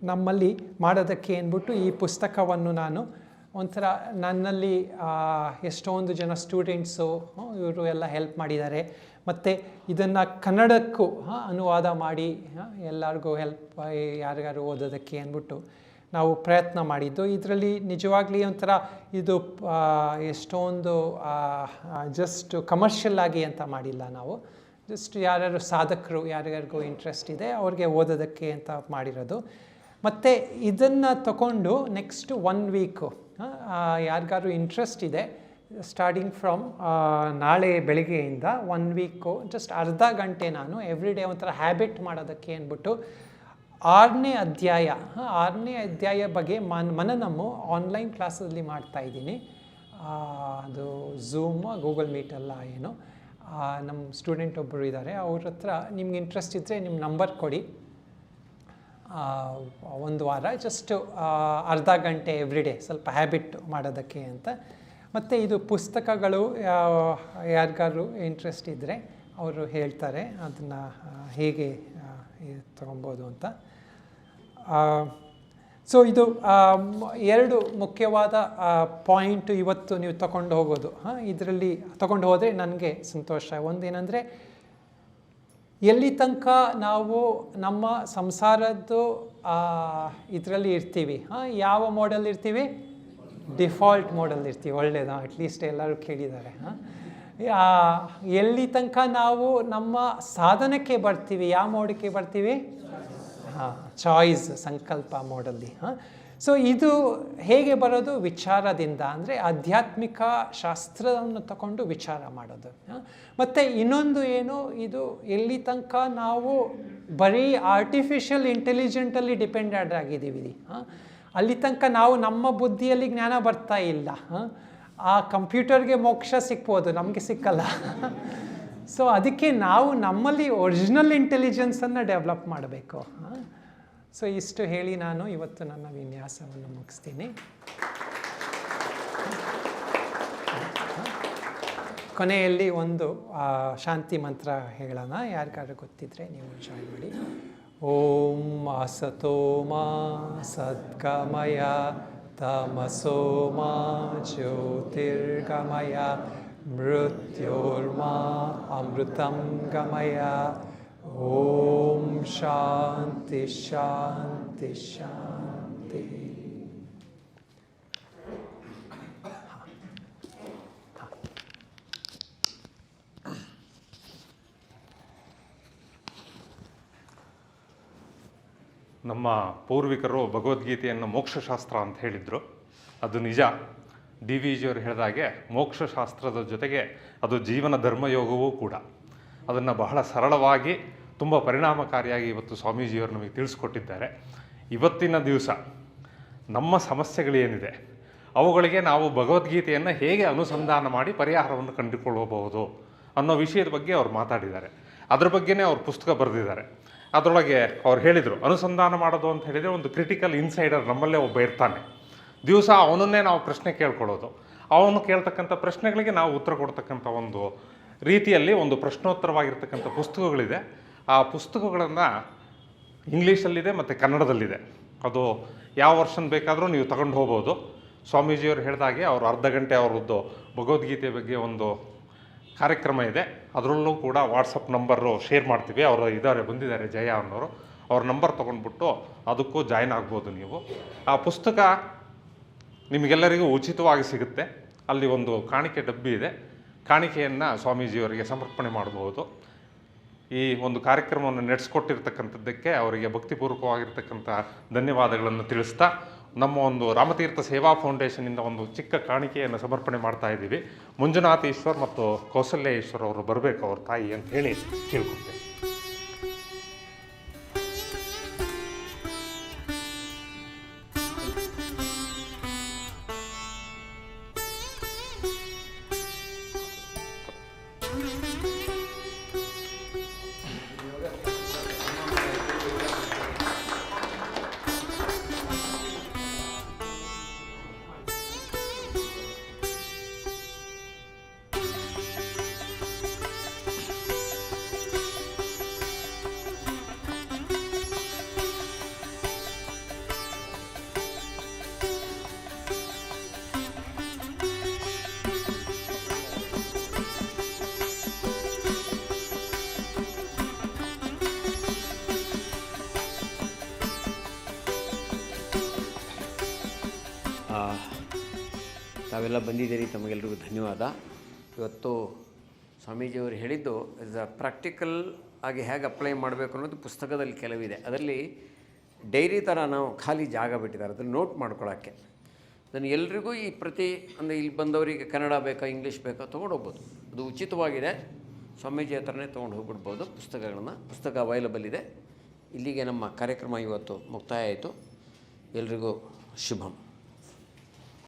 ನಮ್ಮಲ್ಲಿ ಮಾಡೋದಕ್ಕೆ ಅಂದ್ಬಿಟ್ಟು ಈ ಪುಸ್ತಕವನ್ನು ನಾನು ಒಂಥರ ನನ್ನಲ್ಲಿ ಎಷ್ಟೊಂದು ಜನ ಸ್ಟೂಡೆಂಟ್ಸು ಇವರು ಎಲ್ಲ ಹೆಲ್ಪ್ ಮಾಡಿದ್ದಾರೆ. ಮತ್ತು ಇದನ್ನು ಕನ್ನಡಕ್ಕೂ ಅನುವಾದ ಮಾಡಿ ಎಲ್ಲರಿಗೂ ಯಾರಿಗಾರು ಓದೋದಕ್ಕೆ ಅಂದ್ಬಿಟ್ಟು ನಾವು ಪ್ರಯತ್ನ ಮಾಡಿದ್ದು. ಇದರಲ್ಲಿ ನಿಜವಾಗ್ಲಿ ಒಂಥರ ಇದು ಎಷ್ಟೊಂದು ಜಸ್ಟ್ ಕಮರ್ಷಿಯಲ್ ಆಗಿ ಅಂತ ಮಾಡಿಲ್ಲ ನಾವು. ಜಸ್ಟ್ ಯಾರ್ಯಾರು ಸಾಧಕರು ಯಾರಿಗಾರಿಗೂ ಇಂಟ್ರೆಸ್ಟ್ ಇದೆ ಅವ್ರಿಗೆ ಓದೋದಕ್ಕೆ ಅಂತ ಮಾಡಿರೋದು. ಮತ್ತು ಇದನ್ನು ತಗೊಂಡು ನೆಕ್ಸ್ಟ್ 1 ವೀಕು ಯಾರಿಗಾರು ಇಂಟ್ರೆಸ್ಟ್ ಇದೆ, ಸ್ಟಾರ್ಟಿಂಗ್ ಫ್ರಮ್ ನಾಳೆ ಬೆಳಿಗ್ಗೆಯಿಂದ 1 ವೀಕು ಜಸ್ಟ್ ಅರ್ಧ ಗಂಟೆ ನಾನು ಎವ್ರಿ ಡೇ ಒಂಥರ ಹ್ಯಾಬಿಟ್ ಮಾಡೋದಕ್ಕೆ ಅಂದ್ಬಿಟ್ಟು 6ನೇ ಅಧ್ಯಾಯ ಬಗ್ಗೆ ಮನನಮ್ಮು ಆನ್ಲೈನ್ ಕ್ಲಾಸಲ್ಲಿ ಮಾಡ್ತಾಯಿದ್ದೀನಿ. ಅದು ಝೂಮ್, ಗೂಗಲ್ ಮೀಟೆಲ್ಲ ಏನು. ನಮ್ಮ ಸ್ಟೂಡೆಂಟ್ ಒಬ್ಬರು ಇದ್ದಾರೆ, ಅವ್ರ ಹತ್ರ ನಿಮ್ಗೆ ಇಂಟ್ರೆಸ್ಟ್ ಇದ್ದರೆ ನಿಮ್ಮ ನಂಬರ್ ಕೊಡಿ. 1 ವಾರ ಜಸ್ಟ್ ಅರ್ಧ ಗಂಟೆ ಎವ್ರಿ ಡೇ ಸ್ವಲ್ಪ ಹ್ಯಾಬಿಟ್ ಮಾಡೋದಕ್ಕೆ ಅಂತ. ಮತ್ತು ಇದು ಪುಸ್ತಕಗಳು ಯಾರಿಗಾರು ಇಂಟ್ರೆಸ್ಟ್ ಇದ್ದರೆ ಅವರು ಹೇಳ್ತಾರೆ ಅದನ್ನು ಹೇಗೆ ತೊಗೊಬೋದು ಅಂತ. ಸೊ ಇದು 2 ಮುಖ್ಯವಾದ ಪಾಯಿಂಟು ಇವತ್ತು ನೀವು ತಗೊಂಡು ಹೋಗೋದು. ಇದರಲ್ಲಿ ತಗೊಂಡು ಹೋದರೆ ನನಗೆ ಸಂತೋಷ. ಒಂದೇನೆಂದರೆ, ಎಲ್ಲಿ ತನಕ ನಾವು ನಮ್ಮ ಸಂಸಾರದ್ದು ಇದರಲ್ಲಿ ಇರ್ತೀವಿ, ಯಾವ ಮೋಡಲ್ ಇರ್ತೀವಿ? ಡಿಫಾಲ್ಟ್ ಮೋಡಲ್ ಇರ್ತೀವಿ. ಒಳ್ಳೆಯದು, ಅಟ್ಲೀಸ್ಟ್ ಎಲ್ಲರೂ ಕೇಳಿದ್ದಾರೆ. ಎಲ್ಲಿ ತನಕ ನಾವು ನಮ್ಮ ಸಾಧನಕ್ಕೆ ಬರ್ತೀವಿ, ಯಾವ ಮೋಡಕ್ಕೆ ಬರ್ತೀವಿ? ಚಾಯ್ಸ್, ಸಂಕಲ್ಪ ಮೋಡಲ್ಲಿ. ಸೊ ಇದು ಹೇಗೆ ಬರೋದು? ವಿಚಾರದಿಂದ, ಅಂದರೆ ಆಧ್ಯಾತ್ಮಿಕ ಶಾಸ್ತ್ರವನ್ನು ತಗೊಂಡು ವಿಚಾರ ಮಾಡೋದು. ಮತ್ತು ಇನ್ನೊಂದು ಏನು, ಇದು ಎಲ್ಲಿ ತನಕ ನಾವು ಬರೀ ಆರ್ಟಿಫಿಷಿಯಲ್ ಇಂಟೆಲಿಜೆಂಟಲ್ಲಿ ಡಿಪೆಂಡೆಡ್ ಆಗಿದ್ದೀವಿ, ಅಲ್ಲಿ ತನಕ ನಾವು ನಮ್ಮ ಬುದ್ಧಿಯಲ್ಲಿ ಜ್ಞಾನ ಬರ್ತಾ ಇಲ್ಲ. ಆ ಕಂಪ್ಯೂಟರ್ಗೆ ಮೋಕ್ಷ ಸಿಗ್ಬೋದು, ನಮಗೆ ಸಿಕ್ಕಲ್ಲ. ಸೊ ಅದಕ್ಕೆ ನಾವು ನಮ್ಮಲ್ಲಿ ಒರಿಜಿನಲ್ ಇಂಟೆಲಿಜೆನ್ಸನ್ನು ಡೆವಲಪ್ ಮಾಡಬೇಕು. ಸೊ ಇಷ್ಟು ಹೇಳಿ ನಾನು ಇವತ್ತು ನನ್ನ ವಿನ್ಯಾಸವನ್ನು ಮುಗಿಸ್ತೀನಿ. ಕೊನೆಯಲ್ಲಿ ಒಂದು ಶಾಂತಿ ಮಂತ್ರ ಹೇಳೋಣ. ಯಾರಿಗಾರು ಗೊತ್ತಿದ್ರೆ ನೀವು ಜಾಯ್ನ್ ಮಾಡಿ. ಓಂ ಅಸತೋ ಮಾ ಸದ್ಗಮಯ ತಮಸೋ ಮಾ ಜ್ಯೋತಿರ್ಗಮಯ ಮೃತ್ಯೋರ್ಮಾ ಅಮೃತಂ ಗಮಯ. ಓಂ ಶಾಂತಿ ಶಾಂತಿ ಶಾಂತಿ. ನಮ್ಮ ಪೂರ್ವಿಕರು ಭಗವದ್ಗೀತೆಯನ್ನು ಮೋಕ್ಷಶಾಸ್ತ್ರ ಅಂತ ಹೇಳಿದರು. ಅದು ನಿಜ. ಡಿ ವಿ ಜಿಯವರು ಹೇಳಿದಾಗೆ ಮೋಕ್ಷಶಾಸ್ತ್ರದ ಜೊತೆಗೆ ಅದು ಜೀವನ ಧರ್ಮಯೋಗವೂ ಕೂಡ. ಅದನ್ನು ಬಹಳ ಸರಳವಾಗಿ ತುಂಬ ಪರಿಣಾಮಕಾರಿಯಾಗಿ ಇವತ್ತು ಸ್ವಾಮೀಜಿಯವರು ನಮಗೆ ತಿಳಿಸ್ಕೊಟ್ಟಿದ್ದಾರೆ. ಇವತ್ತಿನ ದಿವಸ ನಮ್ಮ ಸಮಸ್ಯೆಗಳೇನಿದೆ ಅವುಗಳಿಗೆ ನಾವು ಭಗವದ್ಗೀತೆಯನ್ನು ಹೇಗೆ ಅನುಸಂಧಾನ ಮಾಡಿ ಪರಿಹಾರವನ್ನು ಕಂಡುಕೊಳ್ಳಬಹುದು ಅನ್ನೋ ವಿಷಯದ ಬಗ್ಗೆ ಅವ್ರು ಮಾತಾಡಿದ್ದಾರೆ. ಅದ್ರ ಬಗ್ಗೆನೇ ಅವ್ರು ಪುಸ್ತಕ ಬರೆದಿದ್ದಾರೆ. ಅದರೊಳಗೆ ಅವ್ರು ಹೇಳಿದರು, ಅನುಸಂಧಾನ ಮಾಡೋದು ಅಂತ ಹೇಳಿದರೆ ಒಂದು ಕ್ರಿಟಿಕಲ್ ಇನ್ಸೈಡರ್ ನಮ್ಮಲ್ಲೇ ಒಬ್ಬ ಇರ್ತಾನೆ. ದಿವಸ ಅವನನ್ನೇ ನಾವು ಪ್ರಶ್ನೆ ಕೇಳ್ಕೊಳ್ಳೋದು, ಅವನು ಕೇಳ್ತಕ್ಕಂಥ ಪ್ರಶ್ನೆಗಳಿಗೆ ನಾವು ಉತ್ತರ ಕೊಡ್ತಕ್ಕಂಥ ಒಂದು ರೀತಿಯಲ್ಲಿ ಒಂದು ಪ್ರಶ್ನೋತ್ತರವಾಗಿರ್ತಕ್ಕಂಥ ಪುಸ್ತಕಗಳಿದೆ. ಆ ಪುಸ್ತಕಗಳನ್ನು ಇಂಗ್ಲೀಷಲ್ಲಿದೆ ಮತ್ತು ಕನ್ನಡದಲ್ಲಿದೆ. ಅದು ಯಾವ ವರ್ಷನ್ ಬೇಕಾದರೂ ನೀವು ತಗೊಂಡು ಹೋಗ್ಬೋದು. ಸ್ವಾಮೀಜಿಯವರು ಹೇಳಿದಾಗೆ ಅವರು ಅರ್ಧ ಗಂಟೆ ಅವರದ್ದು ಭಗವದ್ಗೀತೆ ಬಗ್ಗೆ ಒಂದು ಕಾರ್ಯಕ್ರಮ ಇದೆ. ಅದರಲ್ಲೂ ಕೂಡ ವಾಟ್ಸಪ್ ನಂಬರು ಶೇರ್ ಮಾಡ್ತೀವಿ. ಅವರು ಬಂದಿದ್ದಾರೆ ಜಯ ಅನ್ನೋರು. ಅವ್ರ ನಂಬರ್ ತೊಗೊಂಡ್ಬಿಟ್ಟು ಅದಕ್ಕೂ ಜಾಯ್ನ್ ಆಗ್ಬೋದು ನೀವು. ಆ ಪುಸ್ತಕ ನಿಮಗೆಲ್ಲರಿಗೂ ಉಚಿತವಾಗಿ ಸಿಗುತ್ತೆ. ಅಲ್ಲಿ ಒಂದು ಕಾಣಿಕೆ ಡಬ್ಬಿ ಇದೆ. ಕಾಣಿಕೆಯನ್ನು ಸ್ವಾಮೀಜಿಯವರಿಗೆ ಸಮರ್ಪಣೆ ಮಾಡಬಹುದು. ಈ ಒಂದು ಕಾರ್ಯಕ್ರಮವನ್ನು ನಡೆಸ್ಕೊಟ್ಟಿರ್ತಕ್ಕಂಥದ್ದಕ್ಕೆ ಅವರಿಗೆ ಭಕ್ತಿಪೂರ್ವಕವಾಗಿರ್ತಕ್ಕಂಥ ಧನ್ಯವಾದಗಳನ್ನು ತಿಳಿಸ್ತಾ ನಮ್ಮ ಒಂದು ರಾಮತೀರ್ಥ ಸೇವಾ ಫೌಂಡೇಶನಿಂದ ಒಂದು ಚಿಕ್ಕ ಕಾಣಿಕೆಯನ್ನು ಸಮರ್ಪಣೆ ಮಾಡ್ತಾ ಇದ್ದೀವಿ. ಮಂಜುನಾಥ ಈಶ್ವರ್ ಮತ್ತು ಕೌಸಲ್ಯ ಈಶ್ವರ್ ಅವರು ಬರಬೇಕು ಅವ್ರ ತಾಯಿ ಅಂತ ಹೇಳಿ ಕೇಳ್ಕೊಳ್ತೇವೆ. ತಾವೆಲ್ಲ ಬಂದಿದ್ದೀರಿ, ತಮಗೆಲ್ಲರಿಗೂ ಧನ್ಯವಾದ. ಇವತ್ತು ಸ್ವಾಮೀಜಿಯವರು ಹೇಳಿದ್ದು ಇಸ್ ಪ್ರಾಕ್ಟಿಕಲ್ ಆಗಿ ಹೇಗೆ ಅಪ್ಲೈ ಮಾಡಬೇಕು ಅನ್ನೋದು ಪುಸ್ತಕದಲ್ಲಿ ಕೆಲವಿದೆ. ಅದರಲ್ಲಿ ಡೈರಿ ಥರ ನಾವು ಖಾಲಿ ಜಾಗ ಬಿಟ್ಟಿದ್ದಾರೆ, ಅದನ್ನು ನೋಟ್ ಮಾಡ್ಕೊಳ್ಳೋಕ್ಕೆ. ಅದನ್ನು ಎಲ್ರಿಗೂ ಈ ಅಂದರೆ ಇಲ್ಲಿ ಬಂದವರಿಗೆ ಕನ್ನಡ ಬೇಕಾ ಇಂಗ್ಲೀಷ್ ಬೇಕಾ ತೊಗೊಂಡು ಹೋಗ್ಬೋದು. ಅದು ಉಚಿತವಾಗಿದೆ, ಸ್ವಾಮೀಜಿ ಹತ್ರನೇ ತೊಗೊಂಡು ಹೋಗ್ಬಿಡ್ಬೋದು ಪುಸ್ತಕಗಳನ್ನು. ಪುಸ್ತಕ ಅವೈಲಬಲ್ ಇದೆ. ಇಲ್ಲಿಗೆ ನಮ್ಮ ಕಾರ್ಯಕ್ರಮ ಇವತ್ತು ಮುಕ್ತಾಯ ಆಯಿತು. ಎಲ್ರಿಗೂ ಶುಭಂ.